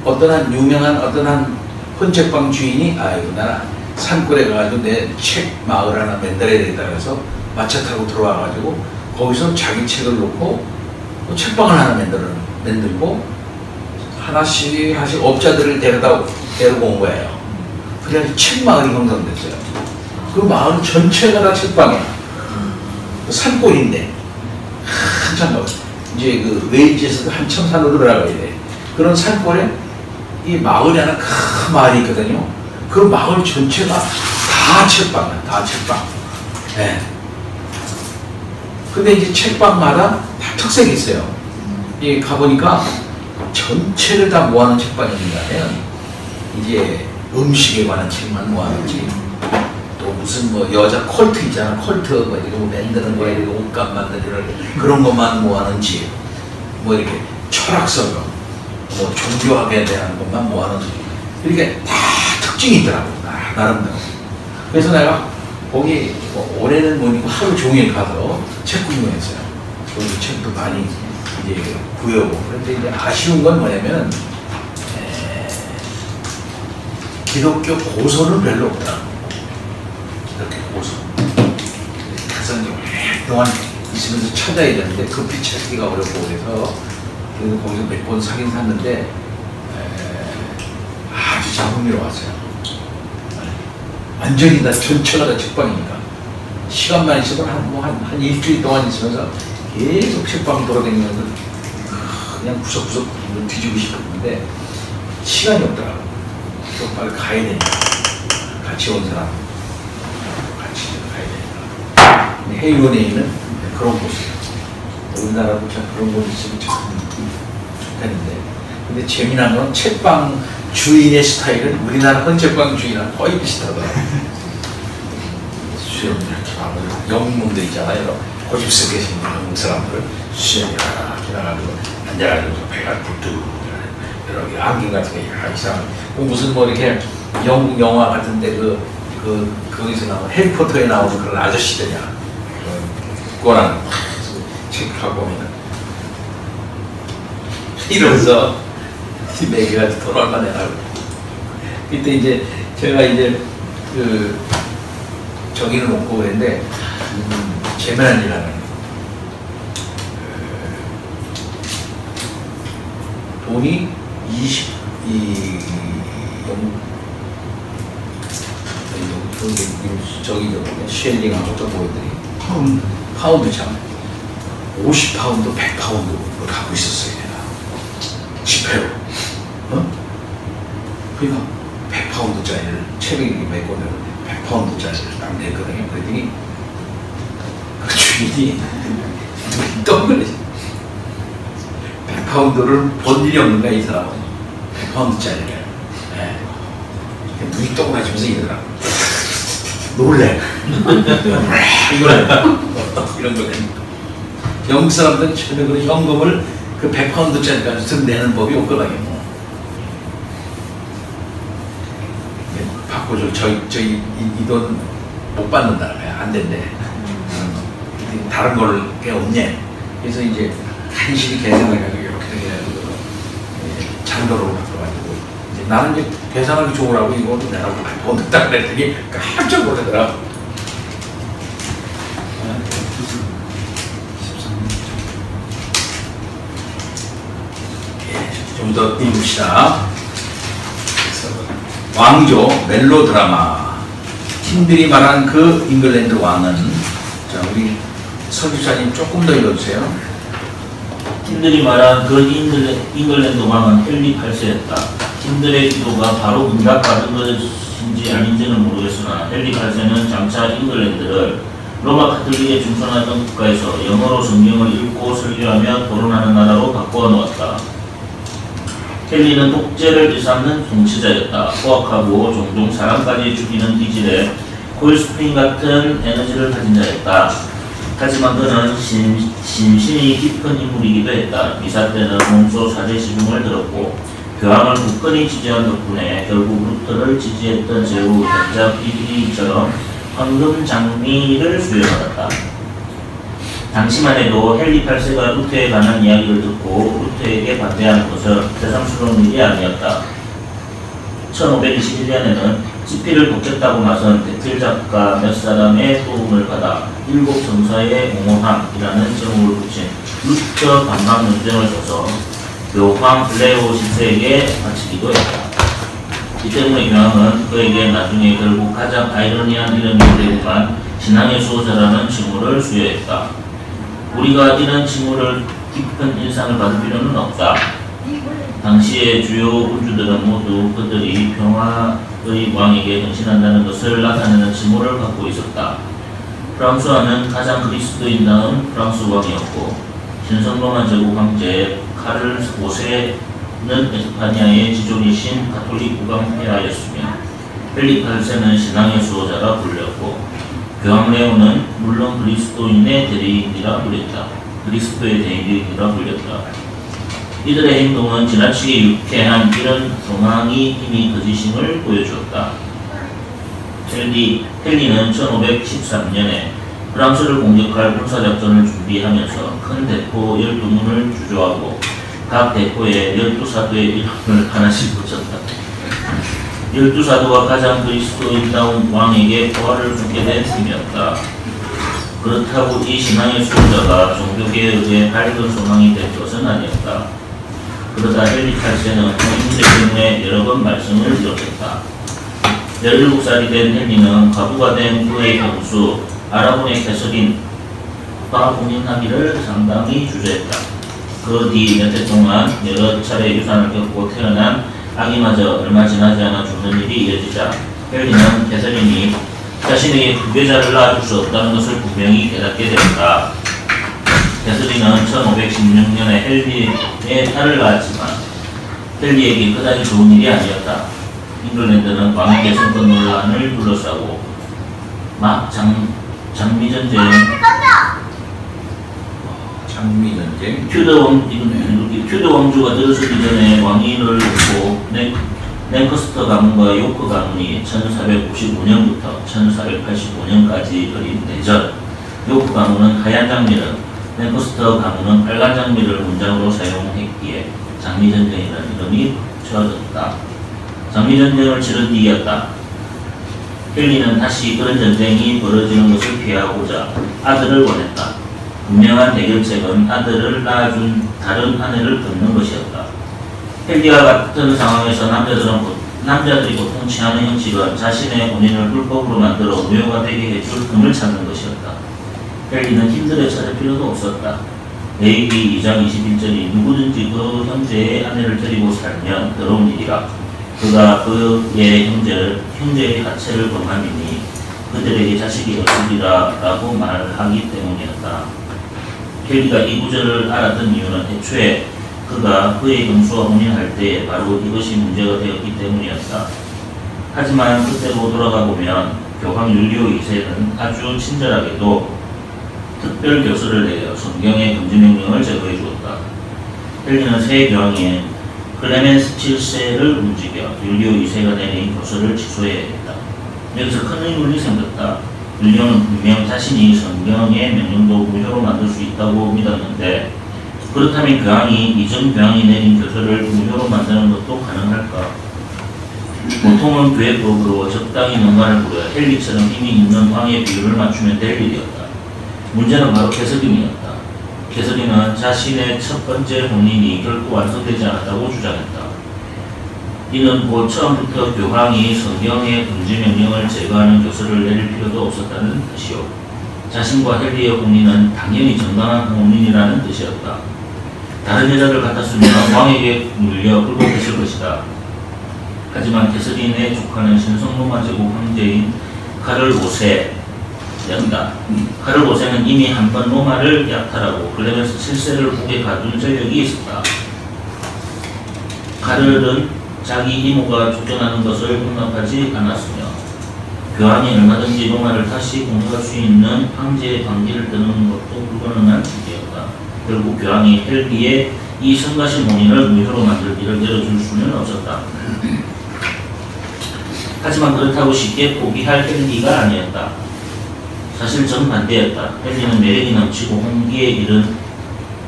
어떤 한 유명한 어떤 한 헌책방 주인이 아이고 나 산골에 가가지고 내 책 마을 하나 만들어야 되겠다 그래서 마차 타고 들어와가지고 거기서 자기 책을 놓고 또 책방을 하나 만들고 하나씩 업자들을 데리고 온 거예요. 그래서 책 마을이 형성됐어요. 그 마을 전체가 다 책방이야. 산골인데 한참 이제 그 웨일즈에서도 한참 산으로 들어가야 돼. 그런 산골에 이 마을이 하나 큰 마을이 있거든요. 그 마을 전체가 다 책방이야. 다 책방. 네. 근데 이제 책방마다 다 특색이 있어요. 이 가보니까 전체를 다 모아놓은 책방이 있는다면 이제 음식에 관한 책만 모아놓지. 또 무슨 뭐 여자 컬트 있잖아. 컬트 뭐 이렇게 뭐 만드는 거에 이렇게 옷감 만드는 그런 것만 모아놓은지 뭐 이렇게 철학설 뭐 종교학에 대한 것만 모아놓은지 이렇게 다 특징이 있더라고. 나름대로. 그래서 내가 거기 뭐 올해는 뭐니고 하루 종일 가서 책 구경했어요. 거기 책도 많이 이제 구해오고. 그런데 이제 아쉬운 건 뭐냐면 기독교 고서는 별로 없더라고. 이렇게 고서. 가서 이제 오랫동안 있으면서 찾아야 되는데 급히 찾기가 어렵고 그래서 거기서 몇 번 사긴 샀는데 아주 참 흥미로웠어요. 완전히 다 전체가 다 책방이니까 시간만 있으면 한 일주일 동안 있으면서 계속 책방 돌아다니면서 그냥 구석구석 뒤지고 싶었는데 시간이 없더라고. 또 빨리 가야 되니까 같이 온 사람 같이 가야 되니까. 헤이원웨이는 그런 곳이에요. 우리나라도 참 그런 곳이 있으면 참 좋겠는데 근데 재미난 건 책방 주인의 스타일은 우리나라 헌책방 주인이랑 거의 비슷하더라고요. 수염 이렇게 하고 영웅들 있잖아요. 고집스럽게 계신 영웅 사람들 수염이 이렇게 나가지고 앉아가지고 배가 불뚝 이렇게 안경 같은 게 이상한 무슨 뭐 이렇게 영국 영화 같은데 거기서 나온 해리포터에 나오는 그런 아저씨들이야. 그거랑 책하고 보면은 이러면서 매개가 돈 얼마 내라고. 그때 이제 제가 이제 저기를 놓고 그랬는데 재미난 일 하는 돈이 저기 쉘링하고 또 뭐들이 파운드 참 50파운드 100파운드 갖고 있었어요. 내가 지폐로 그러니까 100파운드짜리를 책을 메고 100파운드짜리를 딱 냈거든요. 그랬더니 그 주인이 떠밀리지 100파운드를 본 일이 없는가 이 사람은 100파운드짜리를 네. 눈이 동그라지면서 이러더라고. 놀래. 이거는 이런 거는 영국 사람들은 전혀 그런 현금을 그 100파운드짜리까지 내는 법이 없거든요. 받고 저희 이 돈 못 받는다는 거야. 안 된대. 다른 걸 게 없냐. 그래서 이제 간신히 계산을 해가지고 이렇게 해가지고 잔도로 바꿔가지고 이제 나는 이제 계산하기 좋으라고 이거 내라고 100파운드 딱 냈더니 깜짝 놀라더라. 좀 더 읽읍시다. 왕조 멜로드라마. 팀들이 말한 그 잉글랜드 왕은 자 우리 설교사님 조금 더 읽어주세요. 팀들이 말한 그 잉글랜드 왕은 헨리 8세였다. 팀들의 기도가 바로 응답받은 것인지 아닌지는 모르겠으나 헨리 8세는 장차 잉글랜드를 로마 카톨릭에 중선하던 국가에서 영어로 성경을 읽고 설교하며 토론하는 나라로 바꾸어 놓았다. 헨리는 독재를 일삼는 통치자였다. 포악하고 종종 사람까지 죽이는 기질에 코일스프링 같은 에너지를 가진 자였다. 하지만 그는 심신이 깊은 인물이기도 했다. 미사 때는 몸소 사제 시중을 들었고 교황을 굳건히 지지한 덕분에 결국 루터를 지지했던 제후 현자 피디처럼 황금 장미를 수여받았다. 당시만 해도 헨리 8세가 루터에 관한 이야기를 듣고 루터에게 반대하는 것은 새삼스러운 일이 아니었다. 1521년에는 집필을 돕겠다고 나선 대필 작가 몇 사람의 도움을 받아 일곱 정사의 옹호함이라는 제목을 붙인 루터 반박 논쟁을 써서 교황 레오 10세에게 바치기도 했다. 이 때문에 교황은 그에게 나중에 결국 가장 아이러니한 이름이 되고만 신앙의 수호자라는 칭호를 수여했다. 우리가 이런 칭호를 깊은 인상을 받을 필요는 없다. 당시의 주요 군주들은 모두 그들이 평화의 왕에게 헌신한다는 것을 나타내는 칭호를 갖고 있었다. 프랑스와는 가장 그리스도인다운 프랑스 왕이었고 신성로마 제국 황제 카를 5세는 에스파니아의 지존이신 가톨릭 국왕폐하였으며 헨리 8세는 신앙의 수호자라 불렸고 교황 레오는 물론 그리스도인의 대리인이라 불렸다. 그리스도의 대리인이라 불렸다. 이들의 행동은 지나치게 유쾌한 이런 소망이 이미 거짓임을 보여주었다. 헨리는 1513년에 프랑스를 공격할 군사작전을 준비하면서 큰 대포 12문을 주조하고 각 대포에 12사도의 이름을 하나씩 붙였다. 12사도가 가장 그리스도인다운 왕에게 포화를 주게 된 팀이었다. 그렇다고 이 신앙의 수호자가 종교개혁의 밝은 소망이 될 것은 아니었다. 그러다 헨리 8세는 문제 때문에 여러 번 말씀을 드렸다. 17살이 된 헨리는 과부가 된 그의 형수 아라곤의 캐서린과 공인하기를 상당히 주저했다. 그 뒤 몇 해 동안 여러 차례 유산을 겪고 태어난 아기마저 얼마 지나지 않아 죽는 일이 이어지자 헨리는 캐서린이 자신에게 후계자를 낳아줄 수 없다는 것을 분명히 깨닫게 되었다. 캐서린은 1516년에 헨리의 딸을 낳았지만 헨리에게 그다지 좋은 일이 아니었다. 잉글랜드는 왕에게 선거 논란을 둘러싸고 막 장미전쟁 튜더 왕조가 들어서기 전에 왕위를 놓고 랭커스터 가문과 요크 가문이 1495년부터 1485년까지 벌인 내전. 요크 가문은 하얀 장미를, 랭커스터 가문은 빨간 장미를 문장으로 사용했기에 장미전쟁이라는 이름이 붙여졌다. 장미전쟁을 치른 뒤였다. 헨리는 다시 그런 전쟁이 벌어지는 것을 피하고자 아들을 원했다. 분명한 해결책은 아들을 낳아준 다른 아내를 끊는 것이었다. 헨리와 같은 상황에서 남자들이 보통 취하는 형식은 자신의 혼인을 불법으로 만들어 무효가 되게 해줄 틈을 찾는 것이었다. 헨리는 힘들어 찾을 필요도 없었다. 레위기 2장 21절이 누구든지 그 형제의 아내를 데리고 살면 더러운 일이라. 그가 그의 형제의 하체를 범함이니 그들에게 자식이 없으리라 라고 말하기 때문이었다. 헨리가 이 구절을 알았던 이유는 애초에 그가 그의 형수와 혼인할 때 바로 이것이 문제가 되었기 때문이었다. 하지만 그때로 돌아가 보면 교황 율리오 2세는 아주 친절하게도 특별 교서를 내려 성경의 금지 명령을 제거해 주었다. 헨리는 새 교황인 클레멘스 7세를 움직여 율리오 2세가 내린 교서를 취소해야 했다. 여기서 큰 의문이 생겼다. 율리오는 분명 자신이 성경의 명령도 무효로 만들 수 있다고 믿었는데 그렇다면 교황이 이전 교황이 내린 교서를 무효로 만드는 것도 가능할까? 보통은 교회법으로 적당히 뭔가를 부려 헨리처럼 이미 있는 왕의 비율을 맞추면 될 일이었다. 문제는 바로 캐서린이었다. 캐서린은 자신의 첫 번째 혼인이 결코 완성되지 않았다고 주장했다. 이는 곧 처음부터 교황이 성경의 금지 명령을 제거하는 교서를 내릴 필요도 없었다는 뜻이요. 자신과 헨리의 혼인은 당연히 정당한 혼인이라는 뜻이었다. 다른 여자들 같았으면 왕에게 물려 굴복했을 것이다. 하지만 캐서린의 조카는 신성로마 제국 황제인 카를 5세였다. 카를 5세는 이미 한 번 로마를 약탈하고 클레멘스 7세를 북에 가둔 전력이 있었다. 카를은 자기 이모가 쫓겨나는 것을 용납하지 않았으며 교황이 얼마든지 로마를 다시 공격할 수 있는 황제의 반기를 드는 것도 불가능한 일이었다. 결국 교황이 헬기의 이 성가신 혼인을 무효로 만들기를 내려줄 수는 없었다. 하지만 그렇다고 쉽게 포기할 헬기가 아니었다. 사실 정반대였다. 헬기는 매력이 넘치고 홍기에 이른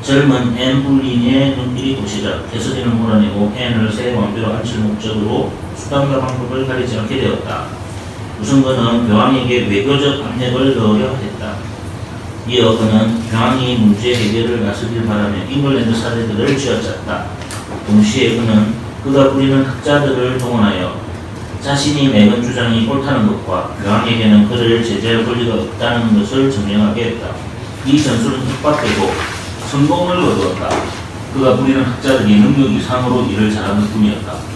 젊은 앤 불린의 눈길이 도시자 개서진을 몰아내고 앤을 새 왕비로 앉힐 목적으로 수단과 방법을 가리지 않게 되었다. 우선 그는 교황에게 외교적 압력을 넣으려 했다. 이어 그는 교황이 문제 해결을 나서길 바라며 잉글랜드 사례들을 쥐어짰다. 동시에 그는 그가 부리는 학자들을 동원하여 자신이 내건 주장이 옳다는 것과 교황에게는 그를 제재할 권리가 없다는 것을 증명하게 했다. 이 전술은 흑박되고 성공을 거두었다. 그가 부리는 학자들이 능력 이상으로 일을 잘하는 뿐이었다.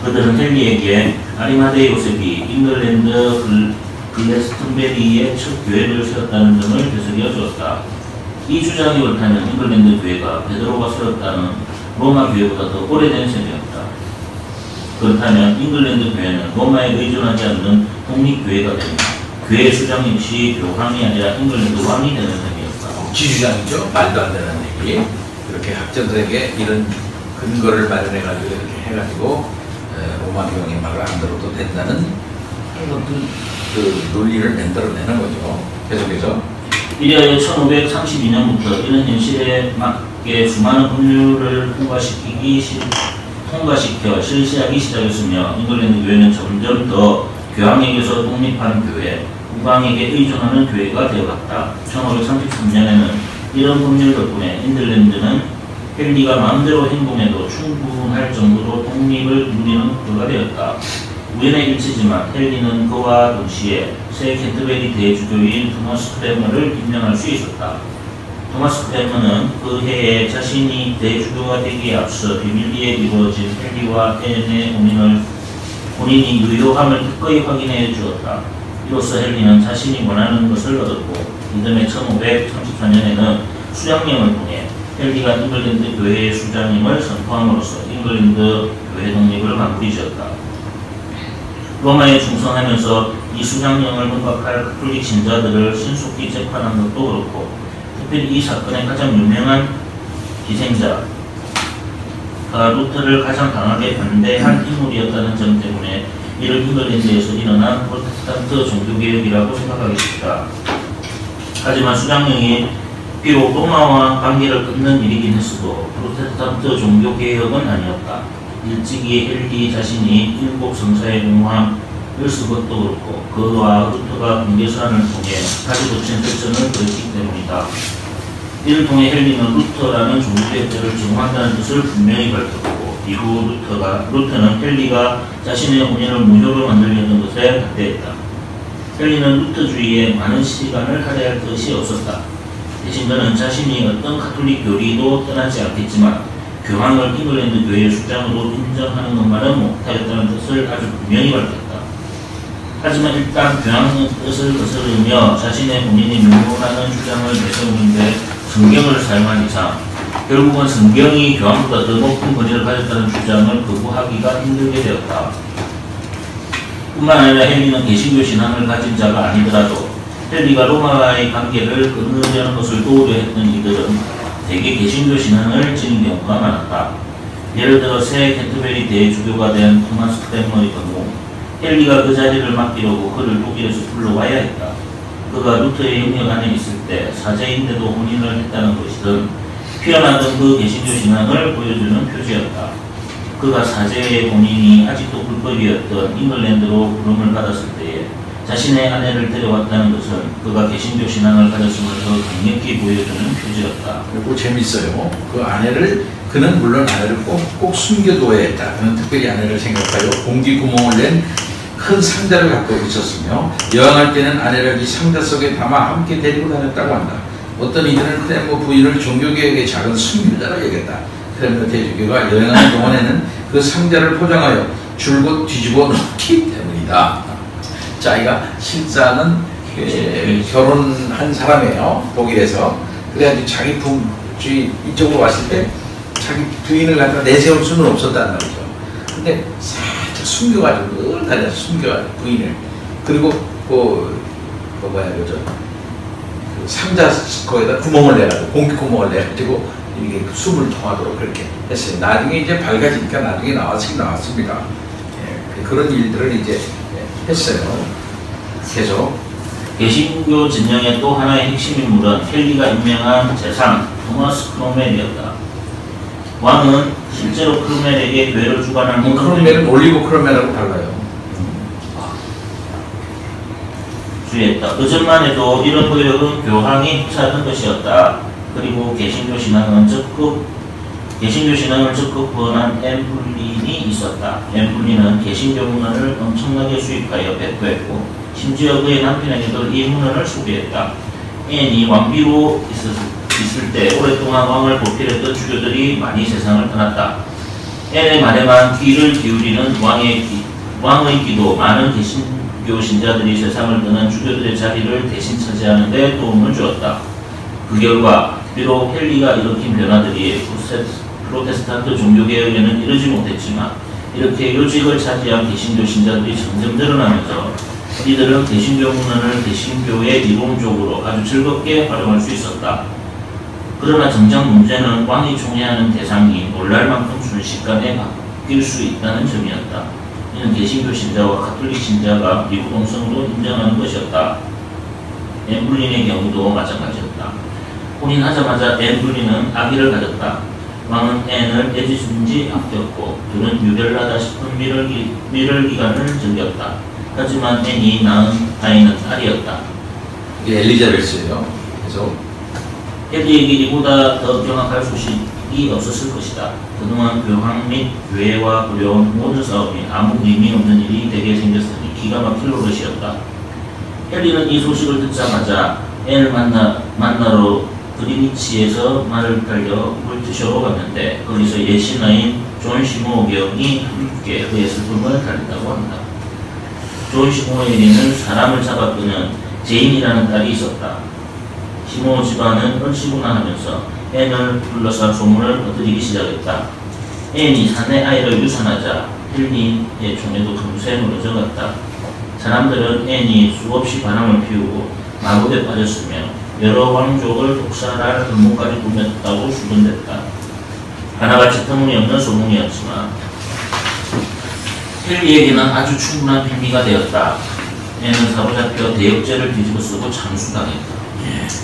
그들은 헨리에게 아리마대 요셉이 잉글랜드 글래스턴베리의 첫 교회를 세웠다는 점을 되새겨 주었다. 이 주장이 옳다면 잉글랜드 교회가 베드로가 세웠다는 로마 교회보다 더 오래된 셈이었다. 그렇다면 잉글랜드 교회는 로마에 의존하지 않는 독립교회가 되며 교회 수장 역시 교황이 아니라 잉글랜드 왕이 되는 셈이었다. 지주장이죠. 말도 안 되는 얘기. 이렇게 학자들에게 이런 근거를 마련해가지고 이렇게 해가지고 로마 교황의 말을 안 들어도 된다는 그 논리를 만들어내는 거죠. 계속해서. 이래여 1532년부터 이런 현실에 맞게 수많은 법률을 통과시켜 실시하기 시작했으며 잉글랜드 교회는 점점 더 교황에게서 독립한 교회, 국왕에게 의존하는 교회가 되어갔다. 1533년에는 이런 법률 덕분에 잉글랜드는 헨리가 마음대로 행동해도 충분할 정도로 독립을 누리는 국가가 되었다. 우연의 일치지만 헨리는 그와 동시에 새 캔터베리 대주교인 토마스 크레머를 임명할 수 있었다. 토마스 크레머는 그 해에 자신이 대주교가 되기에 앞서 비밀리에 이루어진 헨리와 앤의 본인이 유효함을 기꺼이 확인해 주었다. 이로써 헨리는 자신이 원하는 것을 얻었고 이듬해 1534년에는 수장령을 통해 헨리가 잉글랜드 교회의 수장임을 선포함으로써 잉글랜드 교회 독립을 마무리 지었다. 로마에 충성하면서 이 수장령을 반박할 가톨릭 신자들을 신속히 재판한 것도 그렇고 특별히 이 사건의 가장 유명한 희생자가 루터를 가장 강하게 반대한 인물이었다는 점 때문에 이를 잉글랜드에서 일어난 프로테스탄트 종교개혁이라고 생각하기 쉽다. 하지만 수장령이 비록 로마와 관계를 끊는 일이긴 했어도 프로테스탄트 종교개혁은 아니었다. 일찍이 헨리 자신이 일곱 성사에 공모함을 쓴 것도 그렇고 그와 루터가 공개서한을 통해 다시 고친 설정을 그렸기 때문이다. 이를 통해 헨리는 루터라는 종교개혁자를 정화한다는 뜻을 분명히 밝혔고 이후 루터는 헨리가 자신의 혼인을 무효로 만들려는 것에 반대했다. 헨리는 루터주의에 많은 시간을 할애할 것이 없었다. 대신 그는 자신이 어떤 가톨릭 교리도 떠나지 않겠지만 교황을 잉글랜드 교회의 수장으로 인정하는 것만은 못하였다는 뜻을 아주 분명히 밝혔다. 하지만 일단 교황의 뜻을 거스르며 자신의 본인이 무효라는 주장을 내세우는데 성경을 사용한 이상 결국은 성경이 교황보다 더 높은 권위를 가졌다는 주장을 거부하기가 힘들게 되었다. 뿐만 아니라 헨리는 개신교 신앙을 가진 자가 아니더라도 헨리가 로마와의 관계를 끊으려는 것을 도우려 했던 이들은 대개 개신교 신앙을 지닌 경우가 많았다. 예를 들어 새 캔터베리 대주교가 된 토마스 크레머의 경우 헨리가 그 자리를 맡기려고 그를 독일에서 불러와야 했다. 그가 루터의 영역 안에 있을 때 사제인데도 혼인을 했다는 것이든 피어나던 그 개신교 신앙을 보여주는 표지였다. 그가 사제의 본인이 아직도 불법이었던 잉글랜드로 부름을 받았을 때에 자신의 아내를 데려왔다는 것은 그가 개신교 신앙을 가졌음을 더 강력히 보여주는 표지였다. 그리고 재밌어요. 그는 물론 아내를 꼭 숨겨둬야 했다. 그는 특별히 아내를 생각하여 공기 구멍을 낸 큰 상자를 갖고 있었으며 여행할 때는 아내를 이 상자 속에 담아 함께 데리고 다녔다고 한다. 어떤 이들은 크레머 부인을 종교개혁의 작은 순교자라 여겼다. 크레머 대주교가 여행하는 동안에는 그 상자를 포장하여 줄곧 뒤집어 놓기 때문이다. 자기가 실상은 결혼한 사람이에요. 독일에서. 그래가지고 자기 부주의 이쪽으로 왔을 때 자기 부인을 갖다 내세울 수는 없었단 말이죠. 근데 살짝 숨겨가지고 늘 다녀서 숨겨가지고 부인을. 그리고 그 상자 거기다 구멍을 내가지고 공기 구멍을 내가지고 이게 숨을 통하도록 그렇게 했어요. 나중에 이제 밝아지니까 나중에 나왔습니다. 예, 그런 일들을 이제 했어요. 계속. 개신교 진영의 또 하나의 핵심 인물은 헨리가 임명한 재상 토마스 크로멜이었다. 왕은 실제로 크로멜에게 교회를 주관한 크로멜은 올리브 크로멜하고 달라요. 주의했다. 그전만 해도 이런 도력은 교황이 행사하던 것이었다. 그리고 개신교 신앙을 적극 후원한 엠블린이 있었다. 엠블린은 개신교 문헌을 엄청나게 수입하여 배포했고 심지어 그의 남편에게도 이 문헌을 소개했다. 앤이 왕비로 있을 때 오랫동안 왕을 보필했던 주교들이 많이 세상을 떠났다. 앤의 말에만 귀를 기울이는 왕의 기도, 많은 개신교 신자들이 세상을 떠난 주교들의 자리를 대신 차지하는 데 도움을 주었다. 그 결과 비록 헨리가 일으킨 변화들이 프로테스탄트 종교개혁에는 이르지 못했지만 이렇게 요직을 차지한 개신교 신자들이 점점 늘어나면서 이들은 개신교 문헌을 개신교의 이론적으로 아주 즐겁게 활용할 수 있었다. 그러나 정작 문제는 왕이 총애하는 대상이 놀랄 만큼 순식간에 바뀔 수 있다는 점이었다. 이는 개신교 신자와 가톨릭 신자가 미구동성으로 인정하는 것이었다. 엠블린의 경우도 마찬가지였다. 혼인하자마자 엠블린은 아기를 가졌다. 왕은 앤을 애지중지 아꼈고 둘은 유별나다 싶은 밀월 기간을 즐겼다. 하지만 앤이 낳은 아이는 딸이었다. 이게 엘리자베스예요. 그래서 헨리에게 이보다 더 명확할 소식이 없었을 것이다. 그동안 교황 및 교회와 부려온 모든 싸움이 아무 의미 없는 일이 되게 생겼으니 기가 막힐 노릇이었다. 헨리는 이 소식을 듣자마자 앤을 만나러 그리니치에서 말을 달려 물티쇼로 갔는데 거기서 예신아인 존 시모 경이 함께 그의 슬픔을 달랬다고 한다. 존 시모에게는 사람을 잡아끄는 제인이라는 딸이 있었다. 시모 집안은 얼씨구나 하면서 앤을 불러서 소문을 퍼뜨리기 시작했다. 앤이 사내 아이를 유산하자 헨리의 총애도 금세 무너져 갔다. 사람들은 앤이 수없이 바람을 피우고 마법에 빠졌으며 여러 왕족을 독살할 음모까지 꾸몄다고 수군댔다. 하나같이 터무니없는 소문이었지만 헨리에게는 아주 충분한 빌미가 되었다. 앤은 사로잡혀 대역죄를 뒤집어쓰고 참수당했다.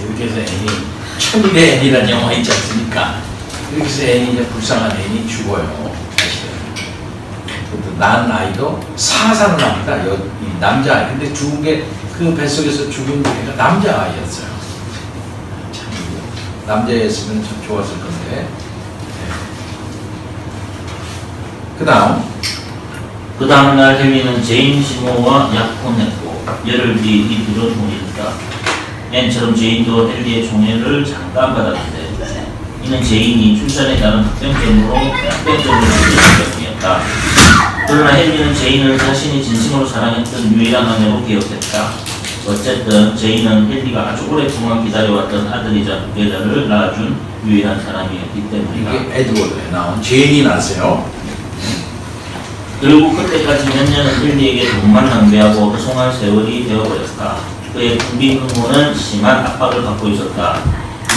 이렇게 해서 앤이 천국의 앤이라는 영화 있지 않습니까? 이렇게 해서 앤이 이제 불쌍한 앤이 죽어요. 낳은 아이도 사살을 합니다. 이 남자아이. 근데 죽은 게 그 뱃속에서 죽은 애가 남자아이였어요. 참, 남자였으면 참 좋았을 건데. 그 다음 날 헨리는 제인 시모와 약혼했고 열흘 뒤 이 둘은 혼인했다. 앤처럼 제인도 헨리의 총애를 잠깐 받았는데 이는 제인이 출산에 따른 합병증으로 죽는 때문이었다. 그러나 헨리는 제인을 자신이 진심으로 사랑했던 유일한 아내로 기억했다. 어쨌든 제인은 헨리가 아주 오랫동안 기다려왔던 아들이자 후계자를 낳아준 유일한 사람이었기 때문이다. 이게 에드워드에 나온 제인이 났어요. 결국 그때까지 몇 년은 헨리에게 돈만 낭비하고 허송한 세월이 되어버렸다. 그의 빈 흥모는 심한 압박을 받고 있었다.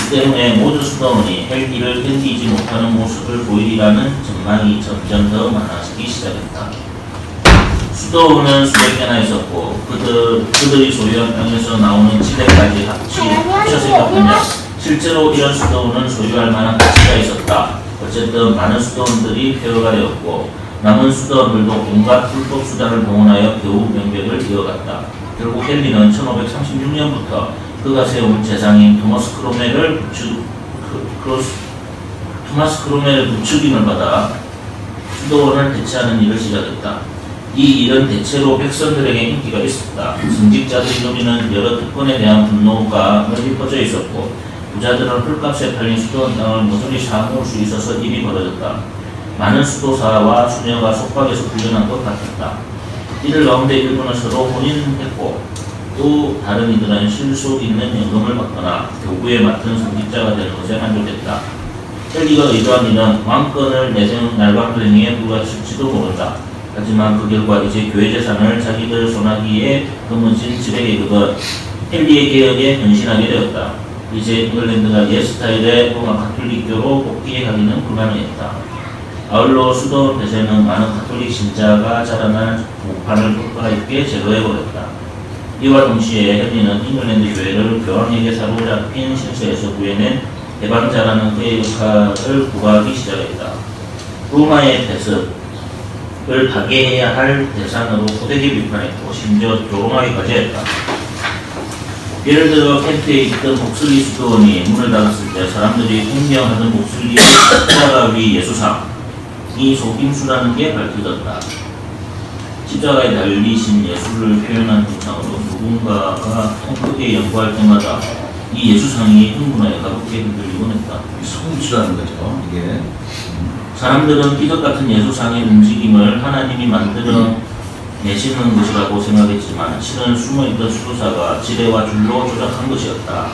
이 때문에 모든 수도원이 헨리를 견디지 못하는 모습을 보이리라는 전망이 점점 더 많아지기 시작했다. 수도원은 수백 개나 있었고 그들이 소유한 땅에서 나오는 지대까지 합쳐 생각하면 실제로 이런 수도원은 소유할 만한 가치가 있었다. 어쨌든 많은 수도원들이 폐허가 남은 수도원들도 온갖 불법 수단을 동원하여 겨우 명백을 이어갔다. 결국 헨리는 1536년부터 그가 세운 재상인 토마스 크로멜을 부추김을 받아 수도원을 대체하는 일을 시작했다. 이 일은 대체로 백성들에게 인기가 있었다. 승직자들이 누리는 여러 특권에 대한 분노가 널리 퍼져 있었고 부자들은 헐값에 팔린 수도원 땅을 모조리 사모을 수 있어서 일이 벌어졌다. 많은 수도사와 수녀가 속박에서 풀려난 것 같았다. 이들 가운데 일부는 서로 혼인했고 또 다른 이들은 실속 있는 연금을 받거나 교구에 맡은 성직자가 되는 것에 만족했다. 헨리가 의도한 일은 왕권을 내세운 날방도행에 불과했을지도 모른다. 하지만 그 결과 이제 교회 재산을 자기들 손아귀에 거머쥔 지백의 그것 헨리의 개혁에 헌신하게 되었다. 이제 잉글랜드가 옛 스타일의 로마 가톨릭교로 복귀하기는 불가능했다. 아울러 수도 대세는 많은 가톨릭 신자가 자라날 목판을 돋보라 있게 제거해버렸다. 이와 동시에 헨리는 잉글랜드 교회를 교황에게 사로잡힌 실세에서 구해낸 해방자라는 그의 역할을 구하기 시작했다. 로마의 폐습을 파괴해야 할 대상으로 고되게 비판했고 심지어 조롱하기까지 했다. 예를 들어 켄트에 있던 목슬리 수도원이 문을 닫았을 때 사람들이 공경하던 목슬리의 십자가 위 예수상이 속임수라는 게 밝혀졌다. 십자가에 달리신 예수를 표현한 형상으로 누군가가 통크게 연구할 때마다 이 예수상이 흥분하여 가볍게 흔들리곤 했다. 속임수라는 거죠, 이게. 사람들은 기적 같은 예수상의 움직임을 하나님이 만들어 내시는 것이라고 생각했지만 실은 숨어있던 수도사가 지뢰와 줄로 조작한 것이었다.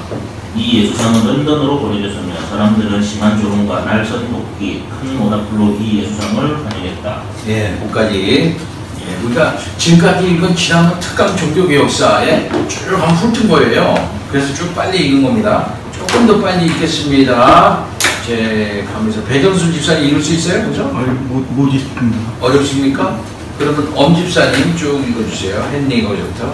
이 예수상은 런던으로 보내졌으며 사람들은 심한 조롱과 날선 돕기, 큰 오답불로 이 예수상을 환영했다. 예, 거기까지. 예, 우리가 지금까지 읽은 지난번 특강 종교개혁사에 쭉 한번 훑은 거예요. 그래서 쭉 빨리 읽은 겁니다. 조금 더 빨리 읽겠습니다. 제 가면서 배정수 집사님 읽을 수 있어요? 그죠? 못 읽습니다. 어렵습니까? 그러면 엄 집사님 쭉 읽어주세요. 헨리 거부터.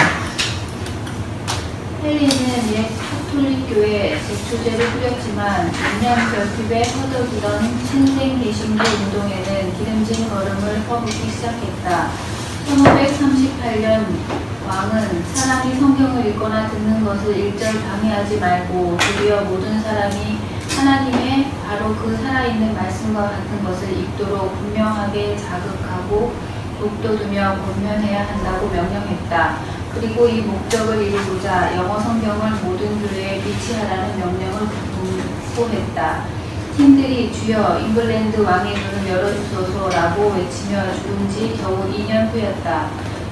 헨리는 옛 카톨릭 교회 제초제를 꾸렸지만 인양 결핍에 허덕이던 신생 개신교 운동에는 기름진 걸음을 퍼붓기 시작했다. 1538년 왕은 사람이 성경을 읽거나 듣는 것을 일절 방해하지 말고 도리어 모든 사람이 하나님의 바로 그 살아있는 말씀과 같은 것을 읽도록 분명하게 자극하고 독도두며 권면해야 한다고 명령했다. 그리고 이 목적을 이루고자 영어 성경을 모든 교회에 비치하라는 명령을 공포했다. 팀들이 주여 잉글랜드 왕의 눈을 열어주소서라고 외치며 죽은 지 겨우 2년 후였다.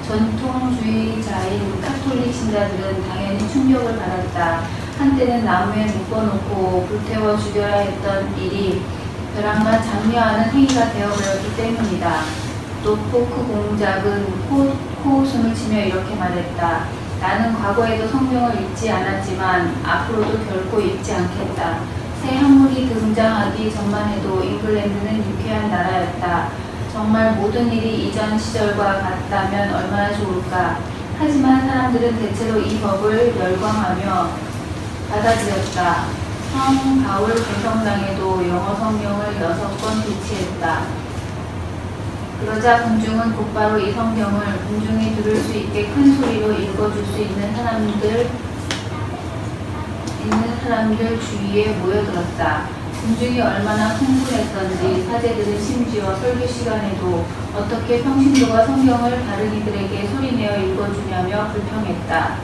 전통주의자인 카톨릭 신자들은 당연히 충격을 받았다. 한때는 나무에 묶어놓고 불태워 죽여야 했던 일이 벼랑간 장려하는 행위가 되어버렸기 때문이다. 노포크 공작은 코웃음을 치며 이렇게 말했다. 나는 과거에도 성경을 읽지 않았지만 앞으로도 결코 읽지 않겠다. 새 학문이 등장하기 전만 해도 잉글랜드는 유쾌한 나라였다. 정말 모든 일이 이전 시절과 같다면 얼마나 좋을까. 하지만 사람들은 대체로 이 법을 열광하며 받아들였다. 성 바울 개성당에도 영어 성경을 6권 비치했다. 그러자 군중은 곧바로 이 성경을 군중이 들을 수 있게 큰 소리로 읽어줄 수 있는 사람들 주위에 모여들었다. 군중이 얼마나 흥분했던지 사제들은 심지어 설교 시간에도 어떻게 평신도가 성경을 다른 이들에게 소리내어 읽어주냐며 불평했다.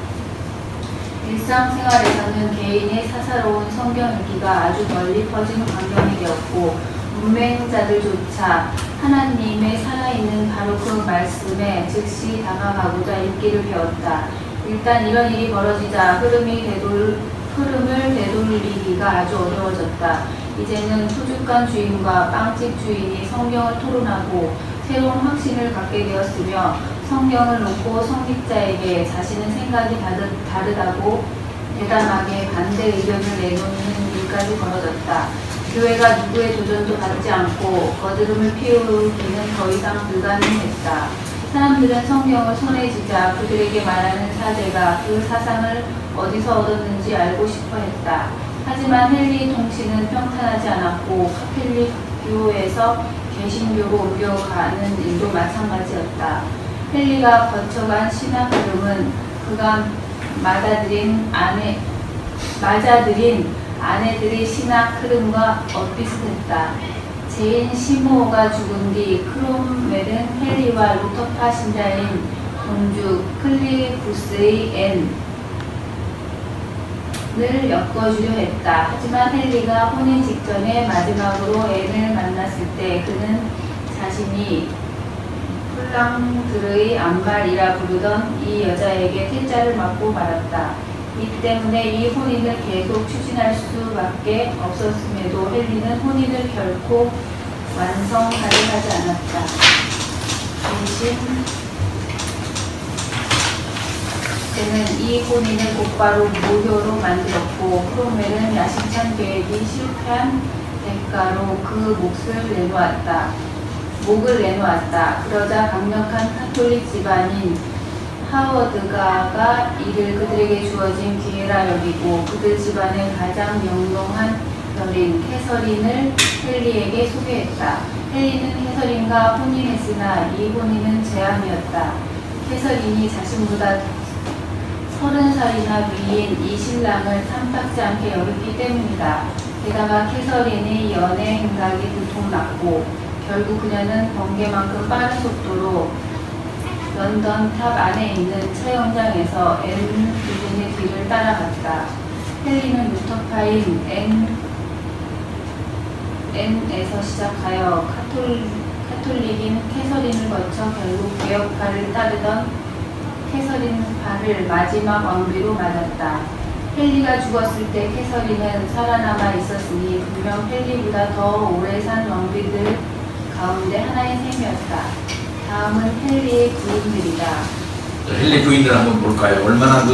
일상생활에서는 개인의 사사로운 성경 읽기가 아주 널리 퍼진 광경이 되었고 문맹자들조차 하나님의 살아있는 바로 그 말씀에 즉시 다가가고자 읽기를 배웠다. 일단 이런 일이 벌어지자 흐름을 되돌리기가 아주 어려워졌다. 이제는 수족관 주인과 빵집 주인이 성경을 토론하고 새로운 확신을 갖게 되었으며 성경을 놓고 성직자에게 자신의 생각이 다르다고 대담하게 반대 의견을 내놓는 일까지 벌어졌다. 교회가 누구의 도전도 받지 않고 거드름을 피우기는 더 이상 불가능했다. 사람들은 성경을 손에 쥐자 그들에게 말하는 사제가 그 사상을 어디서 얻었는지 알고 싶어 했다. 하지만 헨리 통치는 평탄하지 않았고 카톨릭교에서 개신교로 옮겨가는 일도 마찬가지였다. 헨리가 거쳐간 신학 흐름은 그가 맞아들인 아내들의 신학 흐름과 엇비슷했다. 제인 시모어가 죽은 뒤 크롬웰은 헨리와 루터파 신자인 공주 클리부스의 앤을 엮어주려 했다. 하지만 헨리가 혼인 직전에 마지막으로 앤을 만났을 때 그는 자신이 폴랑드의 안발이라 부르던 이 여자에게 퇴짜를 맞고 말았다. 이 때문에 이 혼인을 계속 추진할 수밖에 없었음에도 헨리는 혼인을 결코 완성하려 하지 않았다. 대신 때는 이 혼인을 곧바로 무효로 만들었고 크롬웰은 야심찬 계획이 실패한 대가로 그 목을 내놓았다. 그러자 강력한 카톨릭 집안인 하워드가가 이를 그들에게 주어진 기회라 여기고 그들 집안의 가장 영롱한 여린 캐서린을 헨리에게 소개했다. 헨리는 캐서린과 혼인했으나 이 혼인은 재앙이었다. 캐서린이 자신보다 30살이나 위인 이 신랑을 탐탁지 않게 여겼기 때문이다. 게다가 캐서린의 연애 행각이 들통났고 결국 그녀는 번개만큼 빠른 속도로 런던 탑 안에 있는 촬영장에서 앤 부인의 뒤를 따라갔다. 헨리는 루터파인 앤에서 시작하여 카톨릭인 캐서린을 거쳐 결국 개혁파를 따르던 캐서린파를 마지막 왕비로 맞았다. 헨리가 죽었을 때 캐서린은 살아남아 있었으니 분명 헨리보다 더 오래 산 왕비들 가운데 하나의 셈이었다. 다음은 헨리의 부인들이다. 헨리 부인들 한번 볼까요? 얼마나 그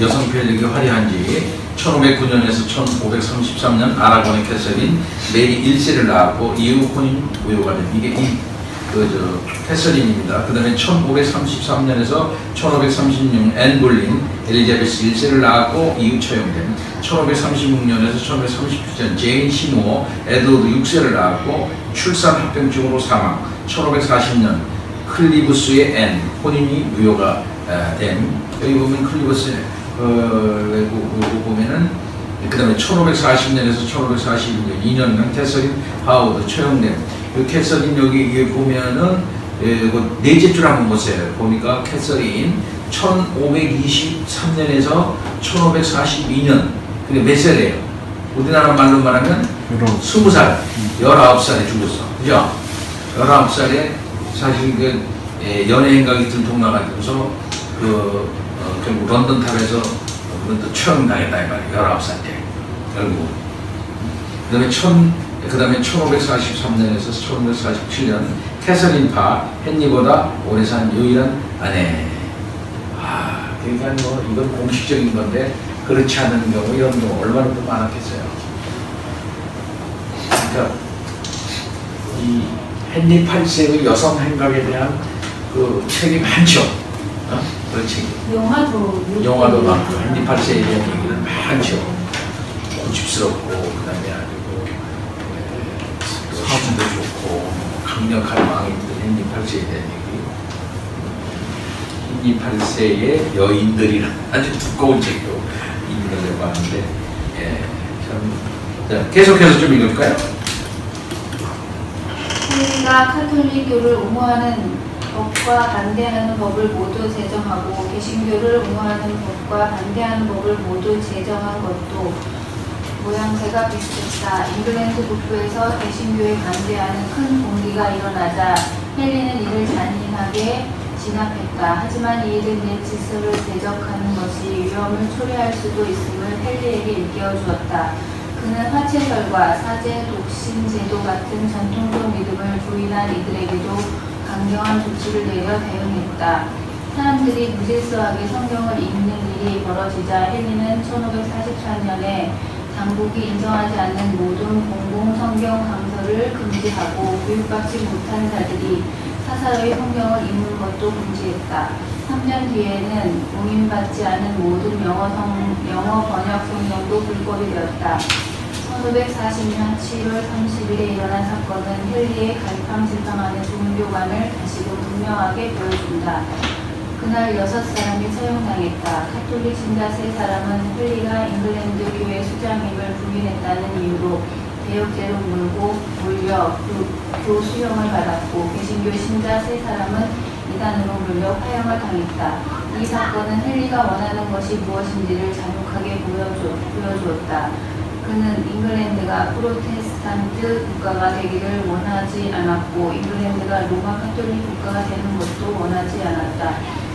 여성 편력이 화려한지. 1509년에서 1533년 아라곤의 캐서린 메리 1세를 낳았고 이후 혼인 무효가 된 이게 캐서린입니다. 그 다음에 1533년에서 1536년 앤 볼린 엘리자베스 1세를 낳았고 이후 처형된 1536년에서 1537년 제인 시모 에드워드 6세를 낳았고 출산 합병증으로 사망 1540년 클리브스의 앤 혼인이 무효가 된 여기 보면 클리브스의 보면은 그 다음에 1540년에서 1542년 2년간 캐서린 하워드 처형된 그 캐서린 여기 보면은 넷째 줄 한번 보세요. 보니까 캐서린 1523년에서 1542년 그게 몇 살이에요? 우리나라 말로 말하면 20살, 19살에 죽었어. 그죠? 19살에 사실 그 연애 행각이 들통나가지고서 결국 런던 탑에서 처형 당했다 이 말이에요. 19살 때 결국. 그 다음에 1543년에서 1547년 캐서린파 헨리보다 오래 산 유일한 아내. 그러니까 뭐 이건 공식적인 건데 그렇지 않은 경우 이런 경우 얼마나 더 많았겠어요. 그러니까 이 헨리 8세의 여성 행각에 대한 그 책이 많죠. 그런 책이. 영화도 많고 헨리 8세에 대한 얘기는 많죠. 고집스럽고 그다음에 아주 사진도 좋고 강력한 왕인들 헨리 8세에 대한 얘기. 헨리 8세의 여인들이라는 아주 두꺼운 책도 읽으려고 하는데 자, 계속해서 좀 읽을까요? 헨리가 카톨릭교를 옹호하는 법과 반대하는 법을 모두 제정하고 개신교를 옹호하는 법과 반대하는 법을 모두 제정한 것도 모양새가 비슷했다. 잉글랜드 북부에서 개신교에 반대하는 큰 공기가 일어나자 헨리는 이를 잔인하게 진압했다. 하지만 이 일은 옛 질서를 대적하는 것이 위험을 초래할 수도 있음을 헨리에게 일깨워주었다. 그는 화채설과 사제 독신제도 같은 전통적 믿음을 부인한 이들에게도 강경한 조치를 내려 대응했다. 사람들이 무질서하게 성경을 읽는 일이 벌어지자 헨리는 1544년에 당국이 인정하지 않는 모든 공공 성경 강서를 금지하고 교육받지 못한 자들이 사사로이 성경을 읽는 것도 금지했다. 3년 뒤에는 공인받지 않은 모든 영어 번역 성경도 불법이 되었다. 1540년 7월 30일에 일어난 사건은 헨리의 갈팡질팡하는 종교관을 다시금 분명하게 보여준다. 그날 6사람이 처형당했다. 카톨릭 신자 3사람은 헨리가 잉글랜드 교회 수장임을 부인했다는 이유로 대역죄로 몰려 교수형을 받았고 개신교 신자 3사람은 이단으로 몰려 화형을 당했다. 이 사건은 헨리가 원하는 것이 무엇인지를 잔혹하게 보여주었다. 그는 잉글랜드가 프로테스탄트 국가가 되기를 원하지 않았고 잉글랜드가 로마 카톨릭 국가가 되는 것도 원하지 않았다.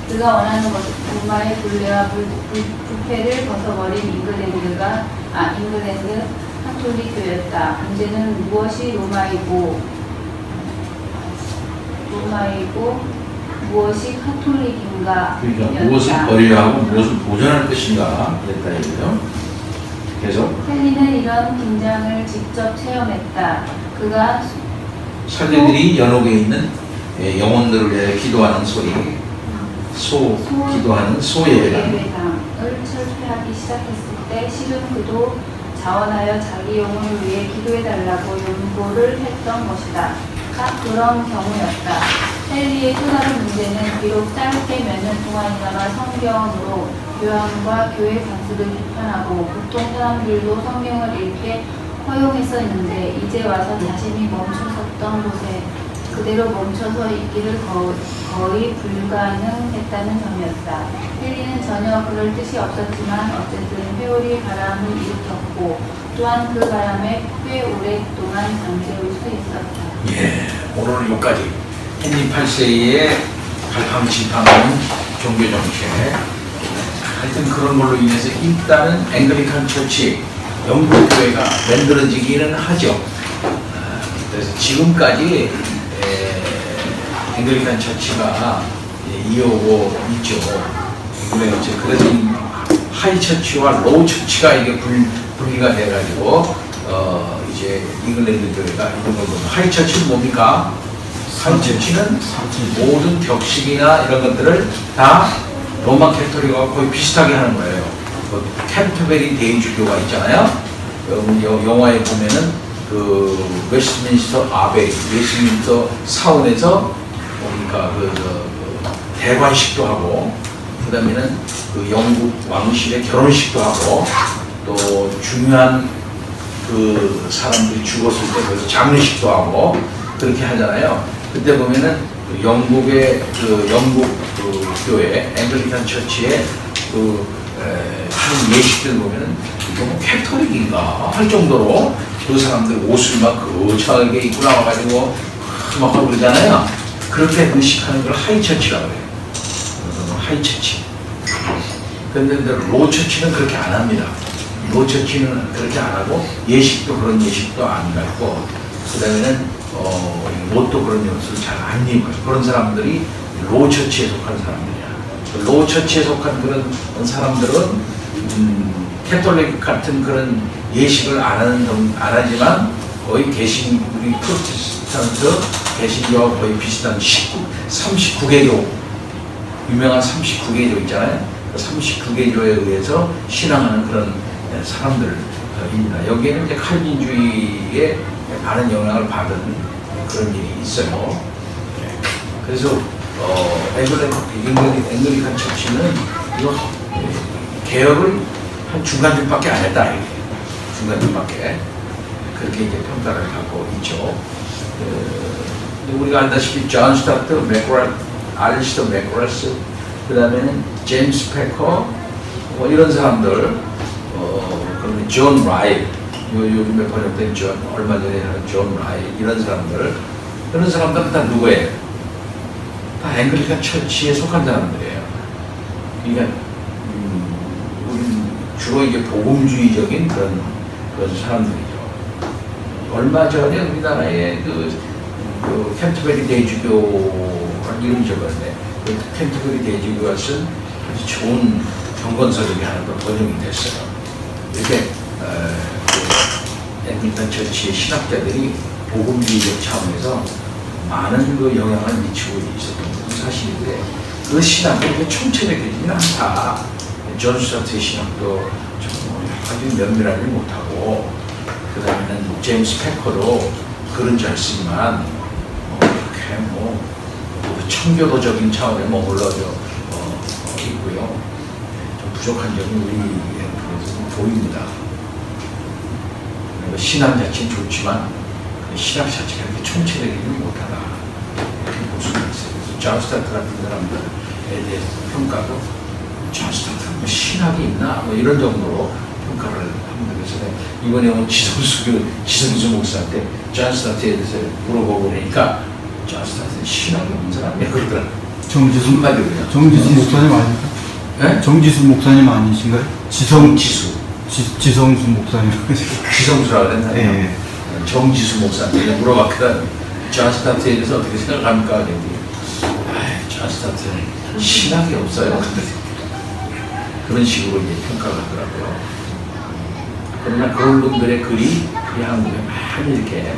그가 원하는 것은 로마의 굴레와 부패를 벗어버린 잉글랜드 카톨릭 교회였다. 문제는 무엇이 로마이고 로마이고 무엇이 카톨릭인가? 그러니까 무엇을 버리려 하고 무엇을 보존할 것인가 그랬다 이거죠. 계속 헨리는 이런 긴장을 직접 체험했다. 그가 사제들이 연옥에 있는 영혼들을 위해 기도하는 소리, 기도하는 소예배당 을 철폐하기 시작했을 때 실은 그도 자원하여 자기 영혼을 위해 기도해달라고 연보를 했던 것이다. 딱 그런 경우였다. 헨리의 또 다른 문제는 비록 짧게 몇 년 동안이나마 성경으로 교황과 교회 단수를 비판하고 보통 사람들도 성경을 읽게 허용했었는데 이제 와서 자신이 멈춰섰던 곳에 그대로 멈춰서 있기를 거의 불가능했다는 점이었다. 헨리는 전혀 그럴 뜻이 없었지만 어쨌든 회오리 바람을 일으켰고 또한 그 바람에 꽤 오랫동안 잠재울 수 있었다. 예, 오늘 여기까지 헨리 8세의 갈팡질팡한 종교정책 하여튼 그런 걸로 인해서 일단은 앵글리칸 처치 영국 교회가 만들어지기는 하죠. 그래서 지금까지 앵글리칸 처치가 이어오고 있죠. 그래서 하이 처치와 로우 처치가 이게 분리가 돼가지고 이제 잉글랜드 교회가 이런 걸 보면 하이 처치는 뭡니까? 하이 처치는 모든 격식이나 이런 것들을 다 로마 캐토릭과 거의 비슷하게 하는 거예요. 캔터베리 대주교가 있잖아요. 영화에 보면은 그 웨스트민스터 아베이, 웨스트민스터 사원에서 그러니까 대관식도 하고, 그다음에는 그 영국 왕실의 결혼식도 하고, 또 중요한 그 사람들이 죽었을 때 그래서 장례식도 하고 그렇게 하잖아요. 그때 보면은 그 영국의 영국 교회 앵글리칸 처치의 하는 예식들 보면은 이거 뭐 캐토릭인가 할 정도로 그 사람들 옷을 막 거창하게 입고 나와가지고 막 하고 그러잖아요. 그렇게 의식하는 걸 하이처치라고 해요. 하이처치. 그런데 로처치는 그렇게 안 합니다. 로처치는 그렇게 안 하고 예식도 그런 예식도 안 갖고, 그 다음에는 옷도 그런 옷을 잘 안 입어요. 그런 사람들이 로처치에 속한 사람들이야. 로처치에 속한 그런 사람들은 캐톨릭 같은 그런 예식을 안 하지만 거의 우리 프로테스탄트 개신교와 거의 비슷한 39개조, 유명한 39개조 있잖아요. 39개조에 의해서 신앙하는 그런 사람들입니다. 여기에는 이제 칼빈주의에 많은 영향을 받은 그런 일이 있어요. 그래서 앵글리칸 처치는 이거 개혁을 한 중간쯤밖에 안 했다. 중간쯤밖에 그렇게 이제 평가를 하고 있죠. 우리가 알다시피 존 스타트, 알리스터 맥그라스, 그 다음에는 제임스 패커, 뭐 이런 사람들, 그다음에 존 라일, 요즘에 번역된 얼마 전에 하는 존 라일, 이런 사람들은 다 누구예요? 다 앵글리칸 처치에 속한 사람들이에요. 그러니까 주로 이제 복음주의적인 그런 사람들이죠. 얼마 전에 우리나라에 그 캔터베리 대주교라는 이름이 적었는데, 그 캔터베리 대주교가 쓴 아주 좋은 경건서적이 하나 더 번역이 됐어요. 이렇게 앵글리칸 처치의 신학자들이 복음주의적 차원에서 많은 그 영향을 미치고 있었던 것은 사실인데, 그 신학이 이렇게 총체적이지는 않다. 존 스타트의 신학도 아주 면밀하지 못하고, 그 다음에는 제임스 패커도 글은 잘 쓰지만 그렇게 청교도적인 차원에 머물러 있고요. 좀 부족한 점이 우리에서 보입니다. 신앙 자체는 좋지만 신학 자체가 이렇게 총체적이지 못하다, 이렇게 볼 수가 있어요. 존 스타트 같은 사람들에 대해서 평가도 존 스타트는 신학이 있나 이런 정도로 평가를 합니다. 그래서 이번에 온 지성수 목사한테 존 스타트에 대해서 물어보고 그러니까 존 스타트는 신학이 없는 사람이야 그러더라고요. 정지수 목사님 아닙니까? 네? 정지수 목사님 아니신가요? 지성수 목사님. 지성수라고 했나요? 네. 정지수 목사한테 물어봤거든. 존 스타트에 대해서 어떻게 생각합니까? 존 스타트는 신학이 없어요. 그런 식으로 이제 평가를 하더라고요. 그러나 그런 분들의 글이 한국에 많이 이렇게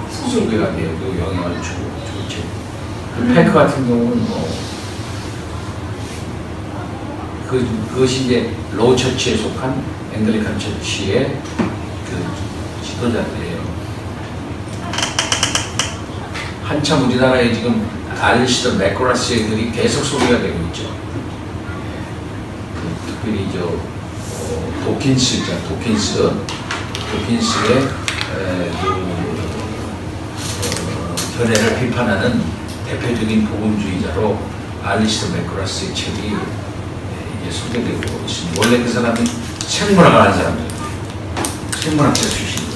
소개가 되고 영향을 주고 좋죠. 페크 같은 경우는 그것이 이제 로우 처치에 속한 앵글리칸 처치의 그 지도자들이에요. 한참 우리나라에 지금 알리스터 맥코라스의 글이 계속 소개가 되고 있죠. 특별히 도킨스의 견해를 비판하는 대표적인 복음주의자로 알리스터 맥코라스의 책이 이제 소개되고 있습니다. 원래 그 사람은 생물학을 하는 사람이에요. 생물학자 출신이에요.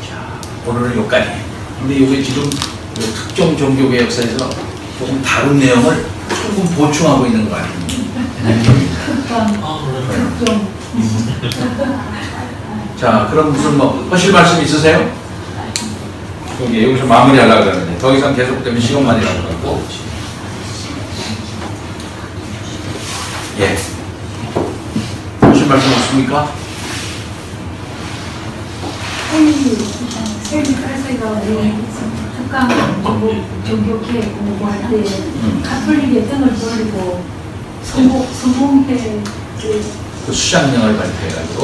자, 오늘은 여기까지. 근데 이게 지금 특정 종교의 역사에서 조금 다른 내용을 조금 보충하고 있는 거 아닙니까? 자, 그럼 무슨 하실 말씀 있으세요? 여기서 마무리하려고 그러는데 더 이상 계속되면 시간만이 나올 것 같고. 예. 하실 말씀 없습니까? 셀비 칼사이가 특강 종교계 공부할 때 가톨릭의 등을 돌리고 성공회 그 수장령을 발표해가지고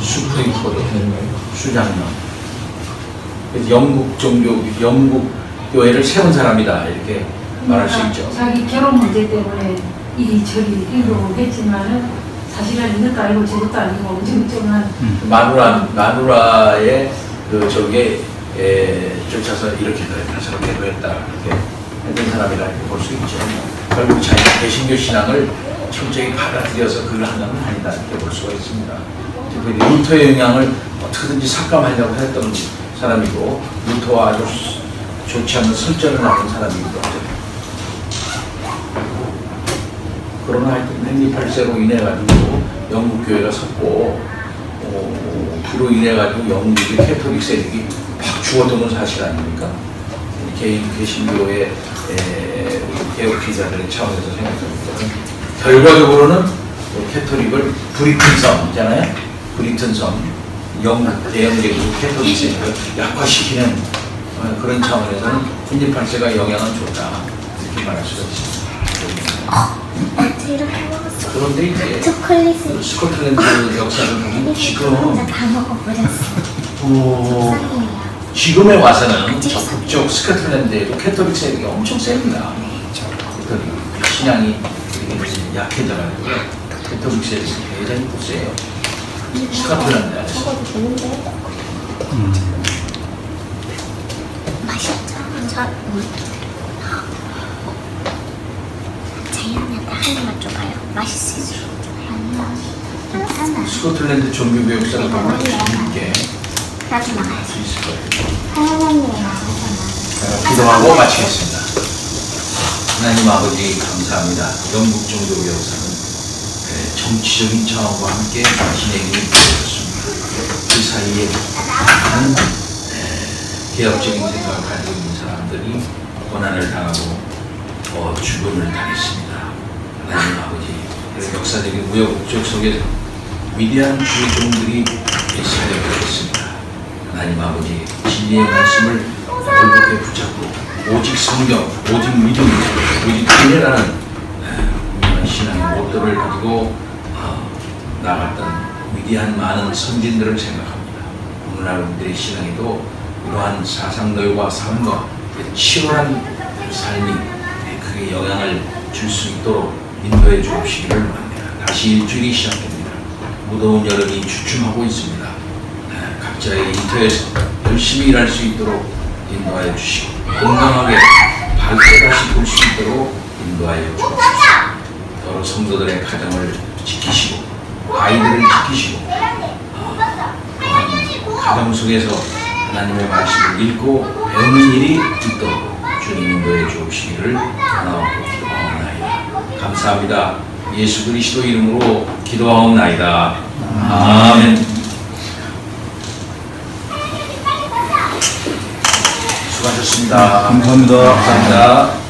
수프림 코드 수장령. 그래서 영국 교회를 세운 사람이다 이렇게 말할 수 있죠. 자기 결혼 문제 때문에 이리저리 행동했지만은 사실은 있는 거 아니고 저것도 아니고 엄청한 마누라의 그 저게 쫓아서 이렇게 했다 저렇게 했다 이렇게 했던 사람이라 볼 수 있죠. 결국 자기가 개신교 신앙을 철저히 받아들여서 그걸 하는 건 아니다 이렇게 볼 수가 있습니다. 특별히 루터의 영향을 어떻게든지 삭감하려고 했던 사람이고 루터와 아주 좋지 않은 설전을 하는 사람이기도 하죠. 그러나 하여튼 헨리 8세로 인해 가지고 영국 교회가 섰고 그로 인해 가지고 영국의 캐톨릭 세력이 확 죽어드는 사실 아닙니까? 개신교의 개혁주의자들의 차원에서 생각합니다. 결과적으로는 캐톨릭을 브리튼섬이잖아요. 브리튼섬 영국 대영제국 캐톨릭 세력을 약화시키는 그런 차원에서는 헨리 8세가 영향은 좋다 이렇게 말할 수가 있습니다. 어떻게 이렇게 먹었어? 그런데 이제 초콜릿을 스코틀랜드 역사를 보면 지금 다 먹어버렸어. 지금에 와서는 적극적 스코틀랜드에도 캐톨릭 세력이 엄청 셉니다. 캐톨릭 신앙이 약해져가지고 캐톨릭 세력이 굉장히 세요. 스코틀랜드 안에서. 먹어도 되는데. 맛있죠? 재현이한테 하나만 줘봐요. 맛있어. 아니야. 스코틀랜드 종교 역사를 보면 재밌게 나도 나가야지. 할 수 있을 거예요. 하나님이야. 기도하고 마치겠습니다. 하나님 아버지 감사합니다. 영국 종교 역사는 정치적인 차원과 함께 진행이 되었습니다. 그 사이에 많은 개혁적인 생각을 가지고 있는 사람들이 고난을 당하고 죽음을 당했습니다. 하나님 아버지 역사적인 우여곡절 속에 위대한 주의 종들이 사역을 했습니다. 하나님 아버지 진리의 말씀을 올곧게 붙잡고 오직 성경, 오직 믿음, 오직 은혜라는 신앙의 모토를 가지고 나갔던 위대한 많은 선진들을 생각합니다. 오늘날 우리들의 신앙에도 이러한 사상들과 삶과 치열한 삶이 크게 영향을 줄 수 있도록 인도해 주옵시기를 바랍니다. 다시 일주일이 시작됩니다. 무더운 여름이 주춤하고 있습니다. 각자의 일터에서 열심히 일할 수 있도록 인도하여 주시고 건강하게 밝게 다시 볼 수 있도록 인도하여 주옵시고 여러 성도들의 가정을 지키시고 아이들을 지키시고 가정 속에서 하나님의 말씀을 읽고 배우는 일이 있도록 주님 인도해 주옵시기를 원하옵나이다. 감사합니다. 예수 그리스도 이름으로 기도하옵나이다. 아멘. 수고하셨습니다. 감사합니다. 감사합니다.